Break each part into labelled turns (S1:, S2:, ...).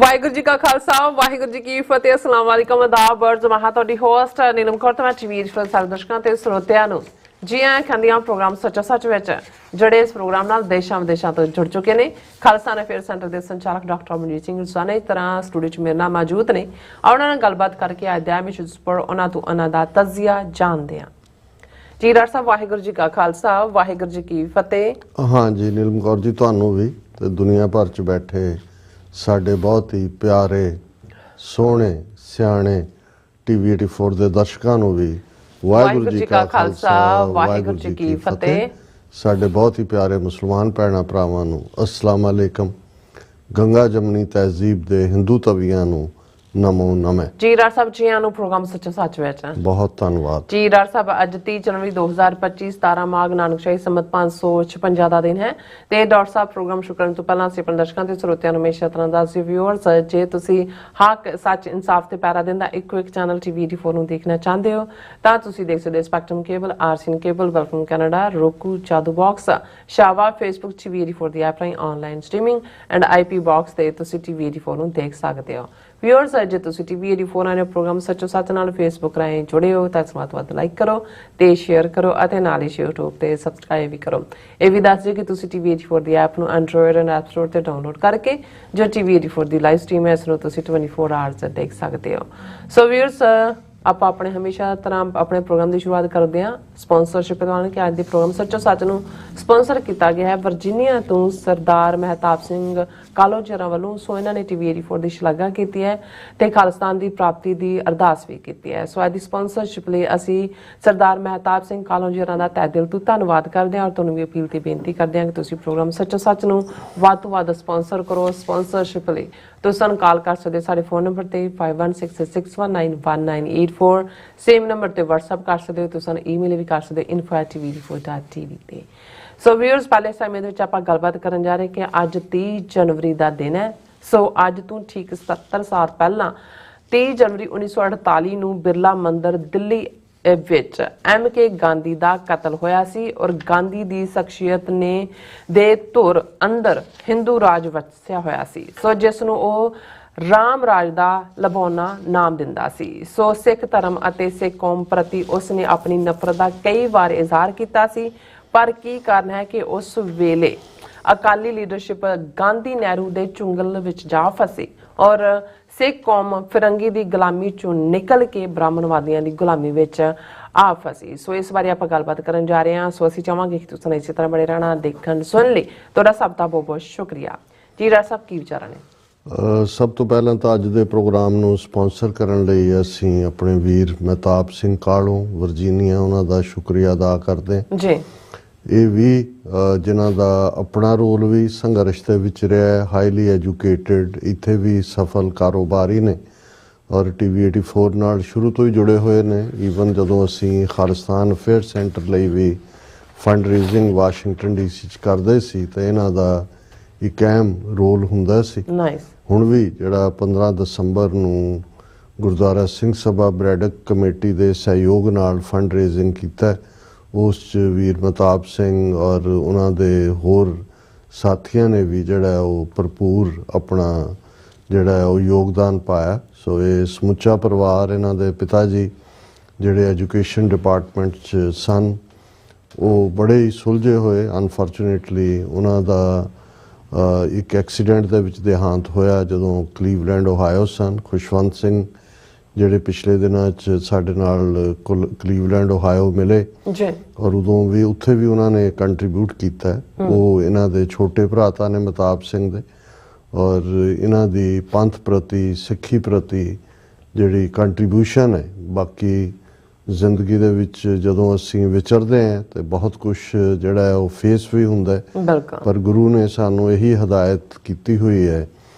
S1: ਵਾਹਿਗੁਰੂ ਜੀ ਕਾ ਖਾਲਸਾ ਵਾਹਿਗੁਰੂ ਜੀ ਕੀ ਫਤਿਹ। अस्सलाम वालेकुम आदाब बर्ड्स महा ਤੁਹਾਡੀ ਹੋਸਟ ਨੀਲਮ ਕੌਰ ਤੇ ਮੈਂ ਟੀਵੀ ਫਰ ਸਾਰੇ ਦਰਸ਼ਕਾਂ ਤੇ ਸਰੋਤਿਆਂ ਨੂੰ ਜੀ ਆਇਆਂ ਕਹਿੰਦੀਆਂ ਪ੍ਰੋਗਰਾਮ ਸੱਚਾ ਸੱਚ ਵਿੱਚ ਜਿਹੜੇ ਇਸ ਪ੍ਰੋਗਰਾਮ ਨਾਲ ਦੇਸ਼ਾਂ ਵਿਦੇਸ਼ਾਂ ਤੋਂ ਜੁੜ ਚੁੱਕੇ ਨੇ। ਖਾਲਸਾ ਅਫੇਅਰ ਸੈਂਟਰ ਦੇ ਸੰਚਾਲਕ ਡਾਕਟਰ ਮਨਜੀਤ ਸਿੰਘ ਰਸਾਨਾ ਇਸ ਤਰ੍ਹਾਂ ਸਟੂਡੀਓ 'ਚ ਮੇਰੇ ਨਾਲ ਮੌਜੂਦ ਨੇ। ਉਹਨਾਂ ਨਾਲ ਗੱਲਬਾਤ ਕਰਕੇ ਅੱਜ ਦੇ ਵਿਸ਼ੇ ਉੱਪਰ ਉਹਨਾਂ ਤੋਂ ਉਹਨਾਂ ਦਾ ਤਜ਼ੀਆ ਜਾਣਦੇ ਹਾਂ। ਜੀ ਡਾਕਟਰ ਸਾਹਿਬ ਵਾਹਿਗੁਰੂ ਜੀ ਕਾ ਖਾਲਸਾ ਵਾਹਿਗੁਰੂ ਜੀ ਕੀ ਫਤਿਹ।
S2: हाँ जी नीलम कौर जी ਤੁਹਾਨੂੰ ਵੀ ਤੇ ਦੁਨੀਆ ਭਰ 'ਚ ਬੈਠੇ ਸਾਡੇ ਬਹੁਤ ਹੀ ਪਿਆਰੇ ਸੋਹਣੇ ਸਿਆਣੇ ਟੀਵੀ 84 ਦੇ ਦਰਸ਼ਕਾਂ ਨੂੰ ਵੀ ਵਾਹਿਗੁਰੂ ਜੀ ਕਾ ਖਾਲਸਾ ਵਾਹਿਗੁਰੂ ਜੀ ਕੀ ਫਤਿਹ। ਸਾਡੇ ਬਹੁਤ ਹੀ ਪਿਆਰੇ ਮੁਸਲਮਾਨ ਭੈਣਾਂ ਭਰਾਵਾਂ ਨੂੰ अस्सलाम वालेकुम। ਗੰਗਾ ਜਮਨੀ ਤਹਿਜ਼ੀਬ ਦੇ ਹਿੰਦੂ ਤਵੀਆਂ ਨੂੰ ਨਮੋ ਨਮः।
S1: ਜੀ ਡਾਕਟਰ ਸਾਹਿਬ ਜੀ ਆਇਆਂ ਨੂੰ ਪ੍ਰੋਗਰਾਮ ਸੱਚਾ ਸੱਚ ਵਿੱਚ
S2: ਬਹੁਤ ਧੰਨਵਾਦ
S1: ਜੀ ਡਾਕਟਰ ਸਾਹਿਬ। ਅੱਜ 30 ਜਨਵਰੀ 2025 17 ਮਾਘ ਨਾਨਕਸ਼ਾਹੀ ਸੰਮਤ 556 ਦਾ ਦਿਨ ਹੈ ਤੇ ਡਾਕਟਰ ਸਾਹਿਬ ਪ੍ਰੋਗਰਾਮ ਸ਼ੁਰੂ ਕਰਨ ਤੋਂ ਪਹਿਲਾਂ ਅਸੀਂ ਆਪਣੇ ਦਰਸ਼ਕਾਂ ਤੇ ਸਰੋਤਿਆਂ ਨੂੰ ਹਮੇਸ਼ਾ ਤਰ੍ਹਾਂ ਦਾ ਵਿਊਅਰਸ ਜੇ ਤੁਸੀਂ ਹੱਕ ਸੱਚ ਇਨਸਾਫ ਤੇ ਪੈਰਾ ਦਿੰਦਾ ਇੱਕੋ ਇੱਕ ਚੈਨਲ ਟੀਵੀ 84 ਨੂੰ ਦੇਖਣਾ ਚਾਹੁੰਦੇ ਹੋ ਤਾਂ ਤੁਸੀਂ ਦੇਖ ਸਕਦੇ ਹੋ Spectrum cable RCN cable welcome Canada roku Jadoo box ਸ਼ਾਵਾ ਫੇਸਬੁੱਕ ਟੀਵੀ 84 ਦੀ ਐਪ ਰਾਹੀਂ online streaming and IP box ਤੇ ਤੁਸੀਂ ਟੀਵੀ 84 ਨੂੰ ਦੇਖ ਸਕਦੇ ਹੋ। ਵਿਊਅਰਸ ਜੇ ਤੁਸੀਂ ਟੀਵੀ 84 ਵਾਲੇ ਪ੍ਰੋਗਰਾਮ ਸੱਚੋ ਸੱਚ ਨਾਲ ਫੇਸਬੁੱਕ ਰਾਹੀਂ ਜੁੜੇ ਹੋ ਤਾਂ ਵੱਧ ਲਾਈਕ ਕਰੋ ਤੇ ਸ਼ੇਅਰ ਕਰੋ ਅਤੇ ਨਾਲ ਹੀ YouTube ਤੇ ਸਬਸਕ੍ਰਾਈਬ ਵੀ ਕਰੋ। ਇਹ ਵੀ ਦੱਸ ਦਿਓ ਕਿ ਤੁਸੀਂ ਟੀਵੀ 84 ਦੀ ਐਪ ਨੂੰ ਐਂਡਰੋਇਡ ਐਂਡ ਐਪ ਸਟੋਰ ਤੇ ਡਾਊਨਲੋਡ ਕਰਕੇ ਜੋ ਟੀਵੀ 84 ਦੀ ਲਾਈਵ ਸਟ੍ਰੀਮ ਹੈ ਇਸ ਨੂੰ ਤੁਸੀਂ 24 ਆਵਰਸ ਦੇਖ ਸਕਦੇ ਹੋ। ਸੋ ਵਿਊਅਰਸ ਆਪਾਂ ਆਪਣੇ ਹਮੇਸ਼ਾ ਤਰ੍ਹਾਂ ਆਪਣੇ ਪ੍ਰੋਗਰਾਮ ਦੀ ਸ਼ੁਰੂਆਤ ਕਰਦੇ ਹਾਂ ਸਪਾਂਸਰਸ਼ਿਪ ਨਾਲ ਕਿ ਅੱਜ ਦੇ ਪ੍ਰੋਗਰਾਮ ਸੱਚੋ ਸੱਚ ਨੂੰ ਸਪਾਂਸਰ ਕੀਤਾ ਗਿਆ ਹੈ ਵਰਜੀਨੀਆ ਤੋਂ ਸਰਦਾਰ ਮਹਿਤਾਬ ਸਿੰਘ ਕਾਲੋਜਰਾ ਵੱਲੋਂ। ਸੋ ਇਹਨਾਂ ਨੇ ਟੀਵੀ 84 ਦੀ ਸ਼ਲਾਘਾ ਕੀਤੀ ਹੈ ਤੇ ਖਾਲਿਸਤਾਨ ਦੀ ਪ੍ਰਾਪਤੀ ਦੀ ਅਰਦਾਸ ਵੀ ਕੀਤੀ ਹੈ। ਸੋ ਅੱਜ ਦੀ ਸਪਾਂਸਰਸ਼ਿਪ ਲਈ ਅਸੀਂ ਸਰਦਾਰ ਮਹਿਤਾਬ ਸਿੰਘ ਕਾਲੋਜਰਾ ਦਾ ਤਹਿ ਦਿਲ ਤੋਂ ਧੰਨਵਾਦ ਕਰਦੇ ਹਾਂ ਔਰ ਤੁਹਾਨੂੰ ਵੀ ਅਪੀਲ ਤੇ ਬੇਨਤੀ ਕਰਦੇ ਹਾਂ ਕਿ ਤੁਸੀਂ ਪ੍ਰੋਗਰਾਮ ਸੱਚੋ ਸੱਚ ਨੂੰ ਵੱਧ ਤੋਂ ਵੱਧ ਸਪਾਂਸਰ ਕਰੋ। ਸਪਾਂਸਰਸ਼ਿਪ ਲਈ ਤੁਸੀਂ ਸਾਨੂੰ ਕਾਲ ਕਰ ਸਕਦੇ ਸਾਡੇ ਫੋਨ ਨੰਬਰ ਤੇ 5166191984 ਸੇਮ ਨੰਬਰ ਤੇ WhatsApp ਕਰ ਸਕਦੇ ਹੋ। ਤੁਸੀਂ ਸਾਨੂੰ ਈਮੇਲ ਵੀ ਕਰ ਸਕਦੇ info@tv84.tv ਤੇ। ਸੋ ਵਿਊਅਰਸ ਪਹਿਲੇ ਸਮੇਂ ਦੇ ਵਿੱਚ ਆਪਾਂ ਗੱਲਬਾਤ ਕਰਨ ਜਾ ਰਹੇ ਕਿ ਅੱਜ 30 ਜਨਵਰੀ ਦਾ ਦਿਨ ਹੈ। ਸੋ ਅੱਜ ਤੋਂ ਠੀਕ 70 ਸਾਲ ਪਹਿਲਾਂ 30 ਜਨਵਰੀ 1948 ਨੂੰ ਬਿਰਲਾ ਮੰਦਿਰ ਦਿੱਲੀ ਵਿੱਚ MK ਗਾਂਧੀ ਦਾ ਕਤਲ ਹੋਇਆ ਸੀ ਔਰ ਗਾਂਧੀ ਦੀ ਸ਼ਖਸੀਅਤ ਨੇ ਦੇ ਧੁਰ ਅੰਦਰ ਹਿੰਦੂ ਰਾਜ ਵਸਿਆ ਹੋਇਆ ਸੀ। ਸੋ ਜਿਸ ਨੂੰ ਉਹ ਰਾਮ ਰਾਜ ਦਾ ਲਬੋਨਾ ਨਾਮ ਦਿੰਦਾ ਸੀ। ਸੋ ਸਿੱਖ ਧਰਮ ਅਤੇ ਸਿੱਖ ਕੌਮ ਪ੍ਰਤੀ ਉਸਨੇ ਆਪਣੀ ਨਫ਼ਰਤ ਦਾ ਕਈ ਵਾਰ ਇਜ਼ਹਾਰ ਕੀਤਾ ਸੀ ਪਰ ਕੀ ਕਾਰਨ ਹੈ ਕਿ ਉਸ ਵੇਲੇ ਅਕਾਲੀ ਲੀਡਰਸ਼ਿਪ ਗਾਂਧੀ ਨਹਿਰੂ ਦੇ ਚੁੰਗਲ ਵਿੱਚ ਜਾ ਫਸੀ ਔਰ ਸਿੱਖ ਕੌਮ ਫਿਰੰਗੀ ਦੀ ਗੁਲਾਮੀ ਚੋਂ ਨਿਕਲ ਕੇ ਬ੍ਰਾਹਮਣਵਾਦੀਆਂ ਦੀ ਗੁਲਾਮੀ ਵਿੱਚ ਆ ਫਸੀ। ਸੋ ਇਸ ਬਾਰੇ ਆਪਾਂ ਗੱਲਬਾਤ ਕਰਨ ਜਾ ਰਹੇ ਹਾਂ। ਸੋ ਅਸੀਂ ਚਾਹਾਂਗੇ ਕਿ ਤੁਸੀਂ ਇਸੇ ਤਰ੍ਹਾਂ ਬਣੇ ਰਹਿਣਾ ਦੇਖਣ ਸੁਣ ਲਈ ਤੁਹਾਡਾ ਸਭ ਦਾ ਬਹੁਤ ਬਹੁਤ ਸ਼ੁਕਰੀਆ। ਜੀ ਰਾਜ ਸਾਹਿਬ ਕੀ ਵਿਚਾਰਾਂ ਨੇ?
S2: ਸਭ ਤੋਂ ਪਹਿਲਾਂ ਤਾਂ ਅੱਜ ਦੇ ਪ੍ਰੋਗਰਾਮ ਨੂੰ ਸਪਾਂਸਰ ਕਰਨ ਲਈ ਅਸੀਂ ਆਪਣੇ ਵੀਰ ਮਹਿਤਾਬ ਸਿੰਘ ਕਾਲੋਂ ਵਰਜੀਨੀਆ ਉਹਨਾਂ ਦਾ ਸ਼ੁਕਰੀਆ ਅਦਾ ਕਰਦੇ ਜੀ। ਇਹ ਵੀ ਜਿਨ੍ਹਾਂ ਦਾ ਆਪਣਾ ਰੋਲ ਵੀ ਸੰਘਰਸ਼ ਦੇ ਵਿੱਚ ਰਿਹਾ, ਹਾਈਲੀ ਐਜੂਕੇਟਿਡ, ਇੱਥੇ ਵੀ ਸਫਲ ਕਾਰੋਬਾਰੀ ਨੇ ਔਰ ਟੀਵੀ 84 ਨਾਲ ਸ਼ੁਰੂ ਤੋਂ ਹੀ ਜੁੜੇ ਹੋਏ ਨੇ। ਈਵਨ ਜਦੋਂ ਅਸੀਂ ਖਾਲਿਸਤਾਨ ਅਫੇਅਰ ਸੈਂਟਰ ਲਈ ਵੀ ਫੰਡ ਰੇਜ਼ਿੰਗ ਵਾਸ਼ਿੰਗਟਨ DC 'ਚ ਕਰਦੇ ਸੀ ਤਾਂ ਇਹਨਾਂ ਦਾ ਇੱਕ ਅਹਿਮ ਰੋਲ ਹੁੰਦਾ ਸੀ। ਹੁਣ ਵੀ ਜਿਹੜਾ 15 ਦਸੰਬਰ ਨੂੰ ਗੁਰਦੁਆਰਾ ਸਿੰਘ ਸਭਾ ਬਰੈਡਕ ਕਮੇਟੀ ਦੇ ਸਹਿਯੋਗ ਨਾਲ ਫੰਡ ਰੇਜ਼ਿੰਗ ਕੀਤਾ ਉਸ 'ਚ ਵੀਰ ਮਹਿਤਾਬ ਸਿੰਘ ਔਰ ਉਹਨਾਂ ਦੇ ਹੋਰ ਸਾਥੀਆਂ ਨੇ ਵੀ ਜਿਹੜਾ ਉਹ ਭਰਪੂਰ ਆਪਣਾ ਜਿਹੜਾ ਉਹ ਯੋਗਦਾਨ ਪਾਇਆ। ਸੋ ਇਹ ਸਮੁੱਚਾ ਪਰਿਵਾਰ, ਇਹਨਾਂ ਦੇ ਪਿਤਾ ਜੀ ਜਿਹੜੇ ਐਜੂਕੇਸ਼ਨ ਡਿਪਾਰਟਮੈਂਟ 'ਚ ਸਨ ਉਹ ਬੜੇ ਹੀ ਸੁਲਝੇ ਹੋਏ। ਅਨਫੋਰਚੂਨੇਟਲੀ ਉਹਨਾਂ ਦਾ ਇੱਕ ਐਕਸੀਡੈਂਟ ਦੇ ਵਿੱਚ ਦੇਹਾਂਤ ਹੋਇਆ ਜਦੋਂ ਕਲੀਵਲੈਂਡ ਓਹਾਇਓ ਸਨ। ਖੁਸ਼ਵੰਤ ਸਿੰਘ ਜਿਹੜੇ ਪਿਛਲੇ ਦਿਨਾਂ 'ਚ ਸਾਡੇ ਨਾਲ ਕਲੀਵਲੈਂਡ ਓਹਾਇਓ ਮਿਲੇ ਔਰ ਉਦੋਂ ਵੀ ਉੱਥੇ ਵੀ ਉਹਨਾਂ ਨੇ ਕੰਟਰੀਬਿਊਟ ਕੀਤਾ। ਉਹ ਇਹਨਾਂ ਦੇ ਛੋਟੇ ਭਰਾਤਾ ਨੇ ਮਹਿਤਾਬ ਸਿੰਘ ਦੇ ਔਰ ਇਹਨਾਂ ਦੀ ਪੰਥ ਪ੍ਰਤੀ ਸਿੱਖੀ ਪ੍ਰਤੀ ਜਿਹੜੀ ਕੰਟਰੀਬਿਊਸ਼ਨ ਹੈ। ਬਾਕੀ ਜ਼ਿੰਦਗੀ ਦੇ ਵਿੱਚ ਜਦੋਂ ਅਸੀਂ ਵਿਚਰਦੇ ਹਾਂ ਤੇ ਬਹੁਤ ਕੁਝ ਜਿਹੜਾ ਹੈ ਉਹ ਫੇਸ ਵੀ ਹੁੰਦਾ ਹੈ ਪਰ ਗੁਰੂ ਨੇ ਸਾਨੂੰ ਇਹੀ ਹਦਾਇਤ ਕੀਤੀ ਹੋਈ ਹੈ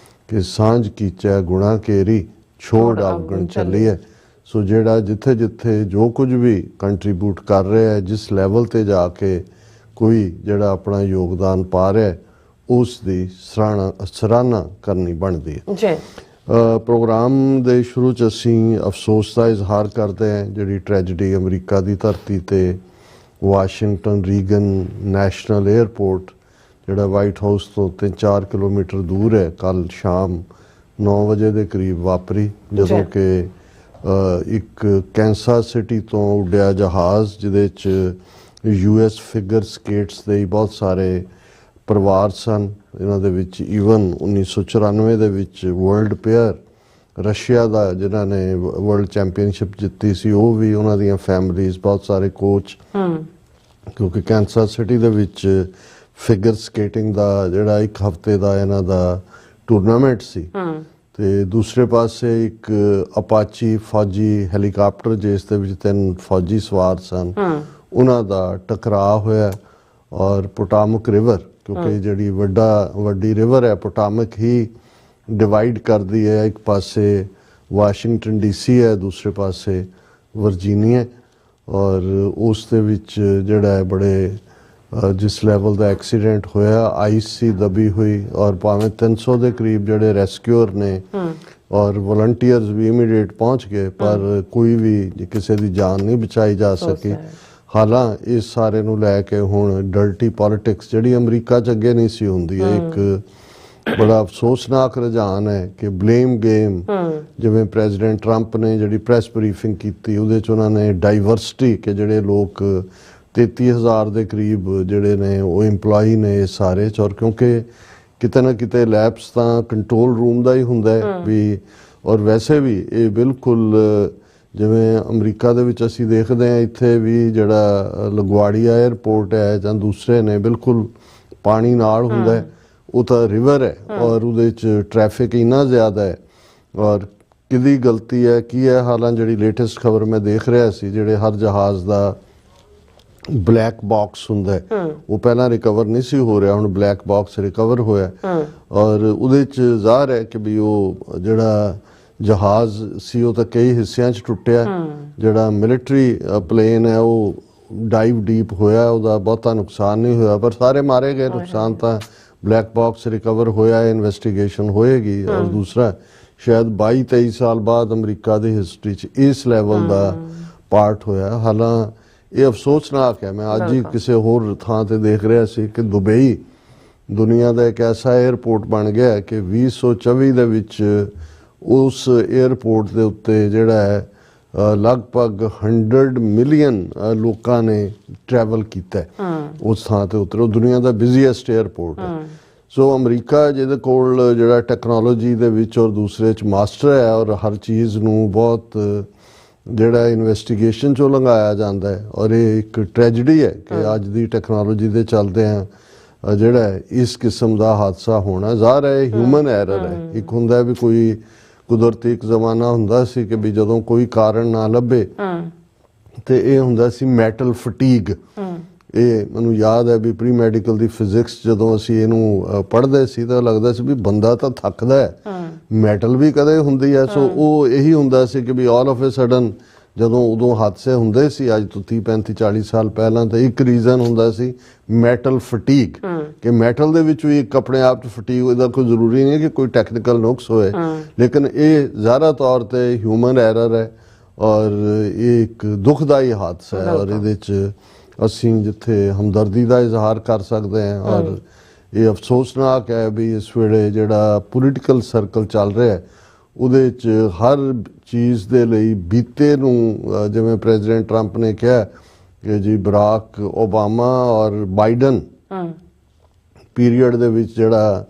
S2: ਕਿ ਸਾਂਝ ਕੀਚੈ ਗੁਣਾ ਕੇਰੀ ਛੋੜ ਅਵਗਣ ਚੱਲੀਏ। ਸੋ ਜਿਹੜਾ ਜਿੱਥੇ ਜਿੱਥੇ ਜੋ ਕੁਝ ਵੀ ਕੰਟਰੀਬਿਊਟ ਕਰ ਰਿਹਾ ਹੈ, ਜਿਸ ਲੈਵਲ ਤੇ ਜਾ ਕੇ ਕੋਈ ਜਿਹੜਾ ਆਪਣਾ ਯੋਗਦਾਨ ਪਾ ਰਿਹਾ ਉਸ ਦੀ ਸਰਾਹਨਾ ਕਰਨੀ ਬਣਦੀ ਹੈ ਜੀ। ਪ੍ਰੋਗਰਾਮ ਦੇ ਸ਼ੁਰੂ 'ਚ ਅਸੀਂ ਅਫਸੋਸ ਦਾ ਇਜ਼ਹਾਰ ਕਰਦੇ ਹਾਂ ਜਿਹੜੀ ਟ੍ਰੈਜਡੀ ਅਮਰੀਕਾ ਦੀ ਧਰਤੀ ਤੇ ਵਾਸ਼ਿੰਗਟਨ ਰੀਗਨ ਨੈਸ਼ਨਲ ਏਅਰਪੋਰਟ ਜਿਹੜਾ ਵਾਈਟ ਹਾਊਸ ਤੋਂ 3-4 ਕਿਲੋਮੀਟਰ ਦੂਰ ਹੈ ਕੱਲ੍ਹ ਸ਼ਾਮ 9 ਵਜੇ ਦੇ ਕਰੀਬ ਵਾਪਰੀ, ਜਦੋਂ ਕਿ ਇੱਕ ਕੈਂਸਾਸ ਸਿਟੀ ਤੋਂ ਉੱਡਿਆ ਜਹਾਜ਼ ਜਿਹਦੇ 'ਚ US ਫਿਗਰ ਸਕੇਟਸ ਦੇ ਬਹੁਤ ਸਾਰੇ ਪਰਿਵਾਰ ਸਨ। ਇਹਨਾਂ ਦੇ ਵਿੱਚ ਈਵਨ 1994 ਦੇ ਵਿੱਚ ਵਰਲਡ ਪੇਅਰ ਰਸ਼ੀਆ ਦਾ ਜਿਨ੍ਹਾਂ ਨੇ ਵਰਲਡ ਚੈਂਪੀਅਨਸ਼ਿਪ ਜਿੱਤੀ ਸੀ, ਉਹ ਵੀ, ਉਹਨਾਂ ਦੀਆਂ ਫੈਮਲੀਜ਼, ਬਹੁਤ ਸਾਰੇ ਕੋਚ, ਕਿਉਂਕਿ ਕੈਂਸਾਸ ਸਿਟੀ ਦੇ ਵਿੱਚ ਫਿਗਰ ਸਕੇਟਿੰਗ ਦਾ ਜਿਹੜਾ ਇੱਕ ਹਫ਼ਤੇ ਦਾ ਇਹਨਾਂ ਦਾ ਟੂਰਨਾਮੈਂਟ ਸੀ। ਤੇ ਦੂਸਰੇ ਪਾਸੇ ਇੱਕ ਅਪਾਚੀ ਫੌਜੀ ਹੈਲੀਕਾਪਟਰ ਜਿਸ ਦੇ ਵਿੱਚ 3 ਫੌਜੀ ਸਵਾਰ ਸਨ, ਉਹਨਾਂ ਦਾ ਟਕਰਾਅ ਹੋਇਆ। ਔਰ ਪੋਟਾਮਕ ਰਿਵਰ, ਕਿਉਂਕਿ ਜਿਹੜੀ ਵੱਡੀ ਰਿਵਰ ਹੈ ਪੋਟਾਮਕ ਹੀ ਡਿਵਾਈਡ ਕਰਦੀ ਹੈ, ਇੱਕ ਪਾਸੇ ਵਾਸ਼ਿੰਗਟਨ DC ਹੈ, ਦੂਸਰੇ ਪਾਸੇ ਵਰਜੀਨੀਆ। ਔਰ ਉਸ ਦੇ ਵਿੱਚ ਜਿਹੜਾ ਹੈ ਬੜੇ ਜਿਸ ਲੈਵਲ ਦਾ ਐਕਸੀਡੈਂਟ ਹੋਇਆ, ਆਈਸ ਸੀ ਦਬੀ ਹੋਈ, ਔਰ ਭਾਵੇਂ 300 ਦੇ ਕਰੀਬ ਜਿਹੜੇ ਰੈਸਕਿਊਅਰ ਨੇ ਔਰ ਵਲੰਟੀਅਰਸ ਵੀ ਇਮੀਡੀਏਟ ਪਹੁੰਚ ਗਏ, ਪਰ ਕੋਈ ਵੀ ਕਿਸੇ ਦੀ ਜਾਨ ਨਹੀਂ ਬਚਾਈ ਜਾ ਸਕੀ। ਹਾਲਾਂ ਇਸ ਸਾਰੇ ਨੂੰ ਲੈ ਕੇ ਹੁਣ ਡਰਟੀ ਪੋਲਿਟਿਕਸ ਜਿਹੜੀ ਅਮਰੀਕਾ 'ਚ ਅੱਗੇ ਨਹੀਂ ਸੀ ਹੁੰਦੀ ਹੈ, ਇੱਕ ਬੜਾ ਅਫਸੋਸਨਾਕ ਰੁਝਾਨ ਹੈ ਕਿ ਬਲੇਮ ਗੇਮ, ਜਿਵੇਂ ਪ੍ਰੈਜ਼ੀਡੈਂਟ ਟਰੰਪ ਨੇ ਜਿਹੜੀ ਪ੍ਰੈਸ ਬਰੀਫਿੰਗ ਕੀਤੀ ਉਹਦੇ 'ਚ ਉਹਨਾਂ ਨੇ ਡਾਈਵਰਸਿਟੀ, ਕਿ ਜਿਹੜੇ ਲੋਕ 33,000 ਦੇ ਕਰੀਬ ਜਿਹੜੇ ਨੇ ਉਹ EMPLOYE ਨੇ ਸਾਰੇ 'ਚ, ਔਰ ਕਿਉਂਕਿ ਕਿਤੇ ਨਾ ਕਿਤੇ ਲੈਪਸ ਤਾਂ ਕੰਟਰੋਲ ਰੂਮ ਦਾ ਹੀ ਹੁੰਦਾ ਹੈ ਵੀ। ਔਰ ਵੈਸੇ ਵੀ ਇਹ ਬਿਲਕੁਲ ਜਿਵੇਂ ਅਮਰੀਕਾ ਦੇ ਵਿੱਚ ਅਸੀਂ ਦੇਖਦੇ ਹਾਂ, ਇੱਥੇ ਵੀ ਜਿਹੜਾ ਲਗਵਾੜੀਆ ਏਅਰਪੋਰਟ ਹੈ ਜਾਂ ਦੂਸਰੇ ਨੇ, ਬਿਲਕੁਲ ਪਾਣੀ ਨਾਲ ਹੁੰਦਾ ਹੈ, ਉਹ ਤਾਂ ਰਿਵਰ ਹੈ ਔਰ ਉਹਦੇ 'ਚ ਟ੍ਰੈਫਿਕ ਇੰਨਾ ਜ਼ਿਆਦਾ ਹੈ। ਔਰ ਕਿਹਦੀ ਗਲਤੀ ਹੈ ਕੀ ਹੈ? ਹਾਲਾਂ ਜਿਹੜੀ ਲੇਟੈਸਟ ਖਬਰ ਮੈਂ ਦੇਖ ਰਿਹਾ ਸੀ, ਜਿਹੜੇ ਹਰ ਜਹਾਜ਼ ਦਾ ਬਲੈਕ ਬਾਕਸ ਹੁੰਦਾ ਹੈ, ਉਹ ਪਹਿਲਾਂ ਰਿਕਵਰ ਨਹੀਂ ਸੀ ਹੋ ਰਿਹਾ, ਹੁਣ ਬਲੈਕ ਬਾਕਸ ਰਿਕਵਰ ਹੋਇਆ। ਔਰ ਉਹਦੇ 'ਚ ਜ਼ਾਹਰ ਹੈ ਕਿ ਵੀ ਉਹ ਜਿਹੜਾ ਜਹਾਜ਼ ਸੀ ਉਹ ਤਾਂ ਕਈ ਹਿੱਸਿਆਂ 'ਚ ਟੁੱਟਿਆ। ਜਿਹੜਾ ਮਿਲਟਰੀ ਪਲੇਨ ਹੈ ਉਹ ਡਾਈਵ ਡੀਪ ਹੋਇਆ, ਉਹਦਾ ਬਹੁਤਾ ਨੁਕਸਾਨ ਨਹੀਂ ਹੋਇਆ, ਪਰ ਸਾਰੇ ਮਾਰੇ ਗਏ। ਨੁਕਸਾਨ ਤਾਂ ਬਲੈਕ ਬਾਕਸ ਰਿਕਵਰ ਹੋਇਆ, ਇਨਵੈਸਟੀਗੇਸ਼ਨ ਹੋਏਗੀ। ਔਰ ਦੂਸਰਾ, ਸ਼ਾਇਦ 22-23 ਸਾਲ ਬਾਅਦ ਅਮਰੀਕਾ ਦੀ ਹਿਸਟਰੀ 'ਚ ਇਸ ਲੈਵਲ ਦਾ ਪਾਰਟ ਹੋਇਆ। ਹਾਲਾਂ ਇਹ ਅਫਸੋਸਨਾਕ ਹੈ। ਮੈਂ ਅੱਜ ਹੀ ਕਿਸੇ ਹੋਰ ਥਾਂ ਤੇ ਦੇਖ ਰਿਹਾ ਸੀ ਕਿ ਦੁਬਈ ਦੁਨੀਆ ਦਾ ਇੱਕ ਐਸਾ ਏਅਰਪੋਰਟ ਬਣ ਗਿਆ ਕਿ 2024 ਦੇ ਵਿੱਚ ਉਸ ਏਅਰਪੋਰਟ ਦੇ ਉੱਤੇ ਜਿਹੜਾ ਹੈ ਲਗਭਗ 100 ਮਿਲੀਅਨ ਲੋਕਾਂ ਨੇ ਟਰੈਵਲ ਕੀਤਾ ਉਸ ਥਾਂ ਤੇ ਉੱਤੇ। ਉਹ ਦੁਨੀਆ ਦਾ ਬਿਜ਼ੀਐਸਟ ਏਅਰਪੋਰਟ ਹੈ। ਸੋ ਅਮਰੀਕਾ ਜਿਹਦੇ ਕੋਲ ਜਿਹੜਾ ਟੈਕਨੋਲੋਜੀ ਦੇ ਵਿੱਚ ਔਰ ਦੂਸਰੇ 'ਚ ਮਾਸਟਰ ਹੈ, ਔਰ ਹਰ ਚੀਜ਼ ਨੂੰ ਬਹੁਤ ਜਿਹੜਾ ਇਨਵੈਸਟੀਗੇਸ਼ਨ 'ਚੋਂ ਲੰਘਾਇਆ ਜਾਂਦਾ ਹੈ। ਔਰ ਇਹ ਇੱਕ ਟ੍ਰੈਜਡੀ ਹੈ ਕਿ ਅੱਜ ਦੀ ਟੈਕਨੋਲੋਜੀ ਦੇ ਚੱਲਦੇ ਆ ਜਿਹੜਾ ਇਸ ਕਿਸਮ ਦਾ ਹਾਦਸਾ ਹੋਣਾ। ਜ਼ਾਹਰ ਹੈ ਹਿਊਮਨ ਐਰਰ ਹੈ। ਇੱਕ ਹੁੰਦਾ ਵੀ ਕੋਈ ਕੁਦਰਤੀ ਇੱਕ ਜ਼ਮਾਨਾ ਹੁੰਦਾ ਸੀ ਕਿ ਵੀ ਜਦੋਂ ਕੋਈ ਕਾਰਨ ਨਾ ਲੱਭੇ ਤੇ ਇਹ ਹੁੰਦਾ ਸੀ ਮੈਟਲ ਫਟੀਗ। ਇਹ ਮੈਨੂੰ ਯਾਦ ਹੈ ਵੀ ਪ੍ਰੀ ਮੈਡੀਕਲ ਦੀ ਫਿਜ਼ਿਕਸ ਜਦੋਂ ਅਸੀਂ ਇਹਨੂੰ ਪੜ੍ਹਦੇ ਸੀ ਤਾਂ ਲੱਗਦਾ ਸੀ ਵੀ ਬੰਦਾ ਤਾਂ ਥੱਕਦਾ ਹੈ, ਮੈਟਲ ਵੀ ਕਦੇ ਹੁੰਦੀ ਹੈ। ਸੋ ਉਹ ਇਹੀ ਹੁੰਦਾ ਸੀ ਕਿ ਵੀ ਆਲ ਆਫ ਅ ਸਡਨ ਜਦੋਂ ਉਦੋਂ ਹਾਦਸੇ ਹੁੰਦੇ ਸੀ ਅੱਜ ਤੋਂ 30-35-40 ਸਾਲ ਪਹਿਲਾਂ, ਤਾਂ ਇੱਕ ਰੀਜ਼ਨ ਹੁੰਦਾ ਸੀ ਮੈਟਲ ਫਟੀਗ, ਕਿ ਮੈਟਲ ਦੇ ਵਿੱਚ ਵੀ ਇੱਕ ਆਪਣੇ ਆਪ 'ਚ ਫਟੀਗ, ਇਹਦਾ ਕੋਈ ਜ਼ਰੂਰੀ ਨਹੀਂ ਕਿ ਕੋਈ ਟੈਕਨੀਕਲ ਨੁਕਸ ਹੋਏ, ਲੇਕਿਨ ਇਹ ਜ਼ਾਹਰਾ ਤੌਰ ਤੇ ਹਿਊਮਨ ਐਰਰ ਹੈ। ਔਰ ਇਹ ਇੱਕ ਦੁਖਦਾਈ ਹਾਦਸਾ ਹੈ। ਔਰ ਇਹਦੇ 'ਚ ਅਸੀਂ ਜਿੱਥੇ ਹਮਦਰਦੀ ਦਾ ਇਜ਼ਹਾਰ ਕਰ ਸਕਦੇ ਹਾਂ। ਔਰ ਇਹ ਅਫਸੋਸਨਾਕ ਹੈ ਵੀ ਇਸ ਵੇਲੇ ਜਿਹੜਾ ਪੋਲੀਟੀਕਲ ਸਰਕਲ ਚੱਲ ਰਿਹਾ ਉਹਦੇ 'ਚ ਹਰ ਚੀਜ਼ ਦੇ ਲਈ ਬੀਤੇ ਨੂੰ, ਜਿਵੇਂ ਪ੍ਰੈਜ਼ੀਡੈਂਟ ਟਰੰਪ ਨੇ ਕਿਹਾ ਕਿ ਜੀ ਬਰਾਕ ਓਬਾਮਾ ਔਰ ਬਾਈਡਨ ਪੀਰੀਅਡ ਦੇ ਵਿੱਚ ਜਿਹੜਾ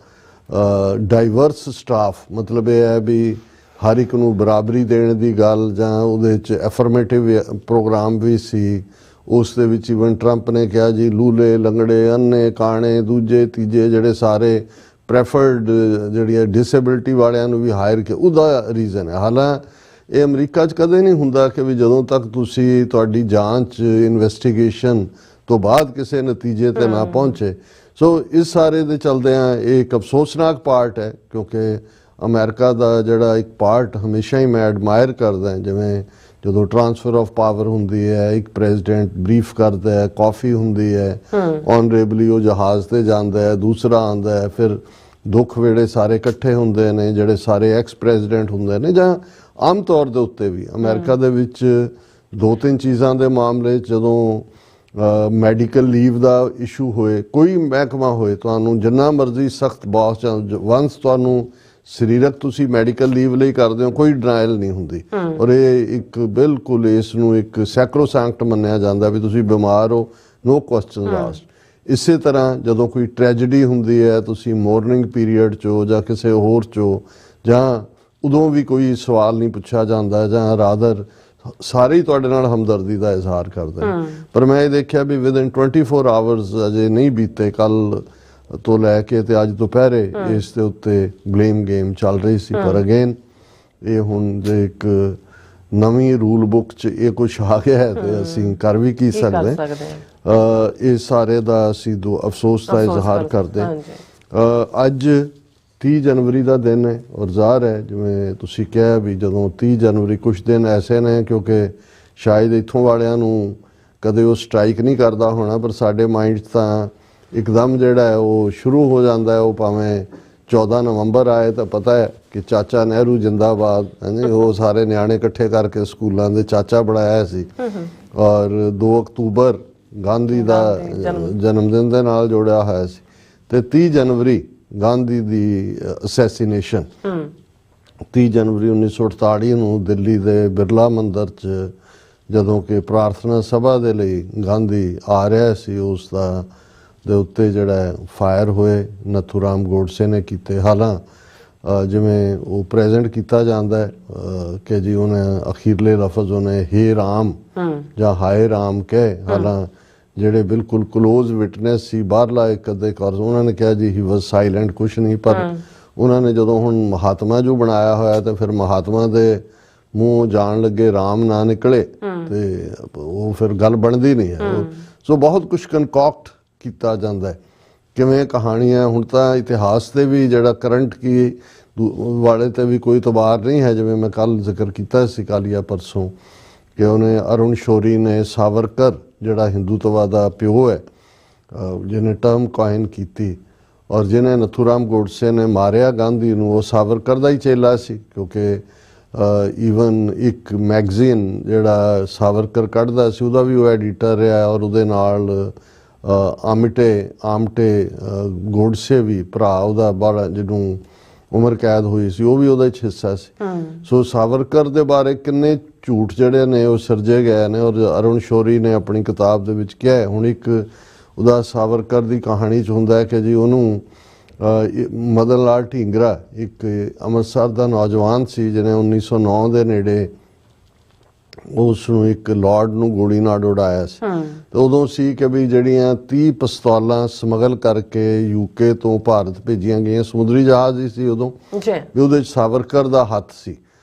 S2: ਡਾਈਵਰਸ ਸਟਾਫ, ਮਤਲਬ ਇਹ ਹੈ ਵੀ ਹਰ ਇੱਕ ਨੂੰ ਬਰਾਬਰੀ ਦੇਣ ਦੀ ਗੱਲ, ਜਾਂ ਉਹਦੇ 'ਚ ਐਫਰਮੇਟਿਵ ਪ੍ਰੋਗਰਾਮ ਵੀ ਸੀ। ਉਸ ਦੇ ਵਿੱਚ ਇਵਨ ਟਰੰਪ ਨੇ ਕਿਹਾ ਜੀ ਲੂਲੇ ਲੰਗੜੇ ਅੰਨੇ ਕਾਣੇ ਦੂਜੇ ਤੀਜੇ ਜਿਹੜੇ ਸਾਰੇ ਪ੍ਰੈਫਰਡ ਜਿਹੜੀਆਂ ਡਿਸੇਬਿਲਿਟੀ ਵਾਲਿਆਂ ਨੂੰ ਵੀ ਹਾਇਰ ਕੀਤਾ, ਉਹਦਾ ਰੀਜ਼ਨ ਹੈ। ਹਾਲਾਂ ਇਹ ਅਮਰੀਕਾ 'ਚ ਕਦੇ ਨਹੀਂ ਹੁੰਦਾ ਕਿ ਵੀ ਜਦੋਂ ਤੱਕ ਤੁਸੀਂ ਤੁਹਾਡੀ ਜਾਂਚ ਇਨਵੈਸਟੀਗੇਸ਼ਨ ਤੋਂ ਬਾਅਦ ਕਿਸੇ ਨਤੀਜੇ ਤੇ ਨਾ ਪਹੁੰਚੇ। ਸੋ ਇਸ ਸਾਰੇ ਦੇ ਚਲਦਿਆਂ ਇਹ ਇੱਕ ਅਫਸੋਸਨਾਕ ਪਾਰਟ ਹੈ, ਕਿਉਂਕਿ ਅਮਰੀਕਾ ਦਾ ਜਿਹੜਾ ਇੱਕ ਪਾਰਟ ਹਮੇਸ਼ਾ ਹੀ ਮੈਂ ਐਡਮਾਇਰ ਕਰਦਾ, ਜਿਵੇਂ ਜਦੋਂ ਟ੍ਰਾਂਸਫਰ ਆਫ ਪਾਵਰ ਹੁੰਦੀ ਹੈ, ਇੱਕ ਪ੍ਰੈਜ਼ੀਡੈਂਟ ਬਰੀਫ ਕਰਦਾ ਹੈ, ਕਾਫੀ ਹੁੰਦੀ ਹੈ, ਔਨਰੇਬਲੀ ਉਹ ਜਹਾਜ਼ ਤੇ ਜਾਂਦਾ ਹੈ, ਦੂਸਰਾ ਆਉਂਦਾ ਹੈ, ਫਿਰ ਦੁੱਖ ਵੇਲੇ ਸਾਰੇ ਇਕੱਠੇ ਹੁੰਦੇ ਨੇ, ਜਿਹੜੇ ਸਾਰੇ ਐਕਸ ਪ੍ਰੈਜ਼ੀਡੈਂਟ ਹੁੰਦੇ ਨੇ। ਜਾਂ ਆਮ ਤੌਰ ਦੇ ਉੱਤੇ ਵੀ ਅਮਰੀਕਾ ਦੇ ਵਿੱਚ 2-3 ਚੀਜ਼ਾਂ ਦੇ ਮਾਮਲੇ ਜਦੋਂ ਮੈਡੀਕਲ ਲੀਵ ਦਾ ਇਸ਼ੂ ਹੋਏ, ਕੋਈ ਮਹਿਕਮਾ ਹੋਏ, ਤੁਹਾਨੂੰ ਜਿੰਨਾ ਮਰਜ਼ੀ ਸਖਤ ਬੌਸ ਜਾਂ ਵੰਸ ਤੁਹਾਨੂੰ ਸਰੀਰਕ ਤੁਸੀਂ ਮੈਡੀਕਲ ਲੀਵ ਲਈ ਕਰਦੇ ਹੋ, ਕੋਈ ਡਿਨਾਇਲ ਨਹੀਂ ਹੁੰਦੀ। ਔਰ ਇਹ ਇੱਕ ਬਿਲਕੁਲ ਇਸ ਨੂੰ ਇੱਕ ਸੈਕਰੋਸੈਂਕਟ ਮੰਨਿਆ ਜਾਂਦਾ ਵੀ ਤੁਸੀਂ ਬਿਮਾਰ ਹੋ, ਨੋ ਕੁਐਸਚਨ ਆਸਕਡ। ਇਸੇ ਤਰ੍ਹਾਂ ਜਦੋਂ ਕੋਈ ਟ੍ਰੈਜਡੀ ਹੁੰਦੀ ਹੈ, ਤੁਸੀਂ ਮੋਰਨਿੰਗ ਪੀਰੀਅਡ 'ਚ ਹੋ ਜਾਂ ਕਿਸੇ ਹੋਰ 'ਚ ਹੋ, ਜਾਂ ਉਦੋਂ ਵੀ ਕੋਈ ਸਵਾਲ ਨਹੀਂ ਪੁੱਛਿਆ ਜਾਂਦਾ, ਜਾਂ ਰਾਦਰ ਸਾਰੇ ਹੀ ਤੁਹਾਡੇ ਨਾਲ ਹਮਦਰਦੀ ਦਾ ਇਜ਼ਹਾਰ ਕਰਦੇ ਨੇ। ਪਰ ਮੈਂ ਇਹ ਦੇਖਿਆ ਵੀ ਵਿਦਿਨ 24 ਆਵਰਸ ਅਜੇ ਨਹੀਂ ਬੀਤੇ, ਕੱਲ ਤੋਂ ਲੈ ਕੇ ਤੇ ਅੱਜ ਦੁਪਹਿਰੇ ਇਸ ਦੇ ਉੱਤੇ ਬਲੇਮ ਗੇਮ ਚੱਲ ਰਹੀ ਸੀ। ਪਰ ਅਗੇਨ ਇਹ ਹੁਣ ਜੇ ਇੱਕ ਨਵੀਂ ਰੂਲ ਬੁੱਕ 'ਚ ਇਹ ਕੁਛ ਆ ਗਿਆ ਹੈ ਤੇ ਅਸੀਂ ਕਰ ਵੀ ਕੀ ਸਕਦੇ। ਇਹ ਸਾਰੇ ਦਾ ਅਸੀਂ ਅਫਸੋਸ ਦਾ ਇਜ਼ਹਾਰ ਕਰਦੇ ਹਾਂ। ਅੱਜ 30 ਜਨਵਰੀ ਦਾ ਦਿਨ ਹੈ ਔਰ ਜ਼ਾਹਰ ਹੈ ਜਿਵੇਂ ਤੁਸੀਂ ਕਿਹਾ ਵੀ ਜਦੋਂ 30 ਜਨਵਰੀ ਕੁਛ ਦਿਨ ਐਸੇ ਨੇ ਕਿਉਂਕਿ ਸ਼ਾਇਦ ਇੱਥੋਂ ਵਾਲਿਆਂ ਨੂੰ ਕਦੇ ਉਹ ਸਟ੍ਰਾਈਕ ਨਹੀਂ ਕਰਦਾ ਹੋਣਾ, ਪਰ ਸਾਡੇ ਮਾਈਂਡ 'ਚ ਤਾਂ ਇੱਕਦਮ ਜਿਹੜਾ ਹੈ ਉਹ ਸ਼ੁਰੂ ਹੋ ਜਾਂਦਾ ਹੈ। ਉਹ ਭਾਵੇਂ 14 ਨਵੰਬਰ ਆਏ ਤਾਂ ਪਤਾ ਹੈ ਕਿ ਚਾਚਾ ਨਹਿਰੂ ਜਿੰਦਾਬਾਦ, ਹਾਂਜੀ, ਉਹ ਸਾਰੇ ਨਿਆਣੇ ਇਕੱਠੇ ਕਰਕੇ ਸਕੂਲਾਂ ਦੇ ਚਾਚਾ ਬਣਾਇਆ ਸੀ। ਔਰ 2 ਅਕਤੂਬਰ ਗਾਂਧੀ ਦਾ ਜਨਮ ਦਿਨ ਦੇ ਨਾਲ ਜੋੜਿਆ ਹੋਇਆ ਸੀ, ਤੇ 30 ਜਨਵਰੀ ਗਾਂਧੀ ਦੀ ਅਸੈਸੀਨੇਸ਼ਨ। 30 ਜਨਵਰੀ 1948 ਨੂੰ ਦਿੱਲੀ ਦੇ ਬਿਰਲਾ ਮੰਦਿਰ 'ਚ ਜਦੋਂ ਕਿ ਪ੍ਰਾਰਥਨਾ ਸਭਾ ਦੇ ਲਈ ਗਾਂਧੀ ਆ ਰਿਹਾ ਸੀ, ਉਸ ਦਾ ਦੇ ਉੱਤੇ ਜਿਹੜਾ ਫਾਇਰ ਹੋਏ ਨਥੂਰਾਮ ਗੋਡਸੇ ਨੇ ਕੀਤੇ। ਹਾਲਾਂ ਜਿਵੇਂ ਉਹ ਪ੍ਰੈਜ਼ੈਂਟ ਕੀਤਾ ਜਾਂਦਾ ਹੈ ਕਿ ਜੀ ਉਹਨੇ ਅਖੀਰਲੇ ਲਫ਼ਜ਼ ਉਹਨੇ ਹੇ ਰਾਮ ਜਾਂ ਹਾਏ ਰਾਮ ਕਹੇ। ਹਾਲਾਂ ਜਿਹੜੇ ਬਿਲਕੁਲ ਕਲੋਜ਼ ਵਿਟਨੈਸ ਸੀ ਬਾਹਰਲਾ ਇੱਕ ਅੱਧੇ ਕਰ, ਉਹਨਾਂ ਨੇ ਕਿਹਾ ਜੀ ਹੀ ਵਾਜ਼ ਸਾਇਲੈਂਟ, ਕੁਛ ਨਹੀਂ। ਪਰ ਉਹਨਾਂ ਨੇ ਜਦੋਂ ਹੁਣ ਮਹਾਤਮਾ ਜੋ ਬਣਾਇਆ ਹੋਇਆ ਤੇ ਫਿਰ ਮਹਾਤਮਾ ਦੇ ਮੂੰਹ ਜਾਣ ਲੱਗੇ ਰਾਮ ਨਾ ਨਿਕਲੇ ਤੇ ਉਹ ਫਿਰ ਗੱਲ ਬਣਦੀ ਨਹੀਂ ਹੈ। ਸੋ ਬਹੁਤ ਕੁਛ ਕਨਕੌਕਟ ਕੀਤਾ ਜਾਂਦਾ ਹੈ, ਕਿਵੇਂ ਕਹਾਣੀਆਂ। ਹੁਣ ਤਾਂ ਇਤਿਹਾਸ ਦੇ ਵੀ ਜਿਹੜਾ ਕਰੰਟ ਕੀ ਵਾਲੇ ਤੇ ਵੀ ਕੋਈ ਇਤਬਾਰ ਨਹੀਂ ਹੈ। ਜਿਵੇਂ ਮੈਂ ਕੱਲ ਜ਼ਿਕਰ ਕੀਤਾ ਸੀ ਕੱਲ੍ਹ ਜਾਂ ਪਰਸੋਂ ਕਿ ਉਹਨੇ ਅਰੁਣ ਸ਼ੌਰੀ ਨੇ ਸਾਵਰਕਰ ਜਿਹੜਾ ਹਿੰਦੂਤਵਾ ਦਾ ਪਿਓ ਹੈ, ਜਿਹਨੇ ਟਰਮ ਕਾਇਨ ਕੀਤੀ, ਔਰ ਜਿਹਨੇ ਨਥੂਰਾਮ ਗੋਡਸੇ ਨੇ ਮਾਰਿਆ ਗਾਂਧੀ ਨੂੰ, ਉਹ ਸਾਵਰਕਰ ਦਾ ਹੀ ਚੇਲਾ ਸੀ। ਕਿਉਂਕਿ ਈਵਨ ਇੱਕ ਮੈਗਜ਼ੀਨ ਜਿਹੜਾ ਸਾਵਰਕਰ ਕੱਢਦਾ ਸੀ ਉਹਦਾ ਵੀ ਉਹ ਐਡੀਟਰ ਰਿਹਾ, ਔਰ ਉਹਦੇ ਨਾਲ ਆਮਟੇ ਗੋਡਸੇ ਵੀ ਭਰਾ ਉਹਦਾ ਬੜਾ, ਜਿਹਨੂੰ ਉਮਰ ਕੈਦ ਹੋਈ ਸੀ, ਉਹ ਵੀ ਉਹਦਾ ਇੱਕ ਹਿੱਸਾ ਸੀ। ਸੋ ਸਾਵਰਕਰ ਦੇ ਬਾਰੇ ਕਿੰਨੇ ਝੂਠ ਜਿਹੜੇ ਨੇ ਉਹ ਸਿਰਜੇ ਗਏ ਨੇ, ਔਰ ਅਰੁਣ ਸ਼ੌਰੀ ਨੇ ਆਪਣੀ ਕਿਤਾਬ ਦੇ ਵਿੱਚ ਕਿਹਾ ਹੈ। ਹੁਣ ਇੱਕ ਉਹਦਾ ਸਾਵਰਕਰ ਦੀ ਕਹਾਣੀ 'ਚ ਹੁੰਦਾ ਹੈ ਕਿ ਜੀ ਉਹਨੂੰ ਮਦਨ ਲਾਲ ਢੀਂਗਰਾ ਇੱਕ ਅੰਮ੍ਰਿਤਸਰ ਦਾ ਨੌਜਵਾਨ ਸੀ ਜਿਹਨੇ 1909 ਦੇ ਨੇੜੇ ਉਸ ਨੂੰ ਇੱਕ ਲਾਰਡ ਨੂੰ ਗੋਲੀ ਨਾਲ ਉਡਾਇਆ ਸੀ। ਤੇ ਉਦੋਂ ਸੀ ਕਿ ਵੀ ਜਿਹੜੀਆਂ 30 ਪਿਸਤੌਲਾਂ ਸਮਗਲ ਕਰਕੇ ਯੂਕੇ ਤੋਂ ਭਾਰਤ ਭੇਜੀਆਂ ਗਈਆਂ, ਸਮੁੰਦਰੀ ਜਹਾਜ਼ ਹੀ ਸੀ ਉਦੋਂ, ਵੀ ਉਹਦੇ 'ਚ ਸਾਵਰਕਰ ਦਾ ਹੱਥ ਸੀ।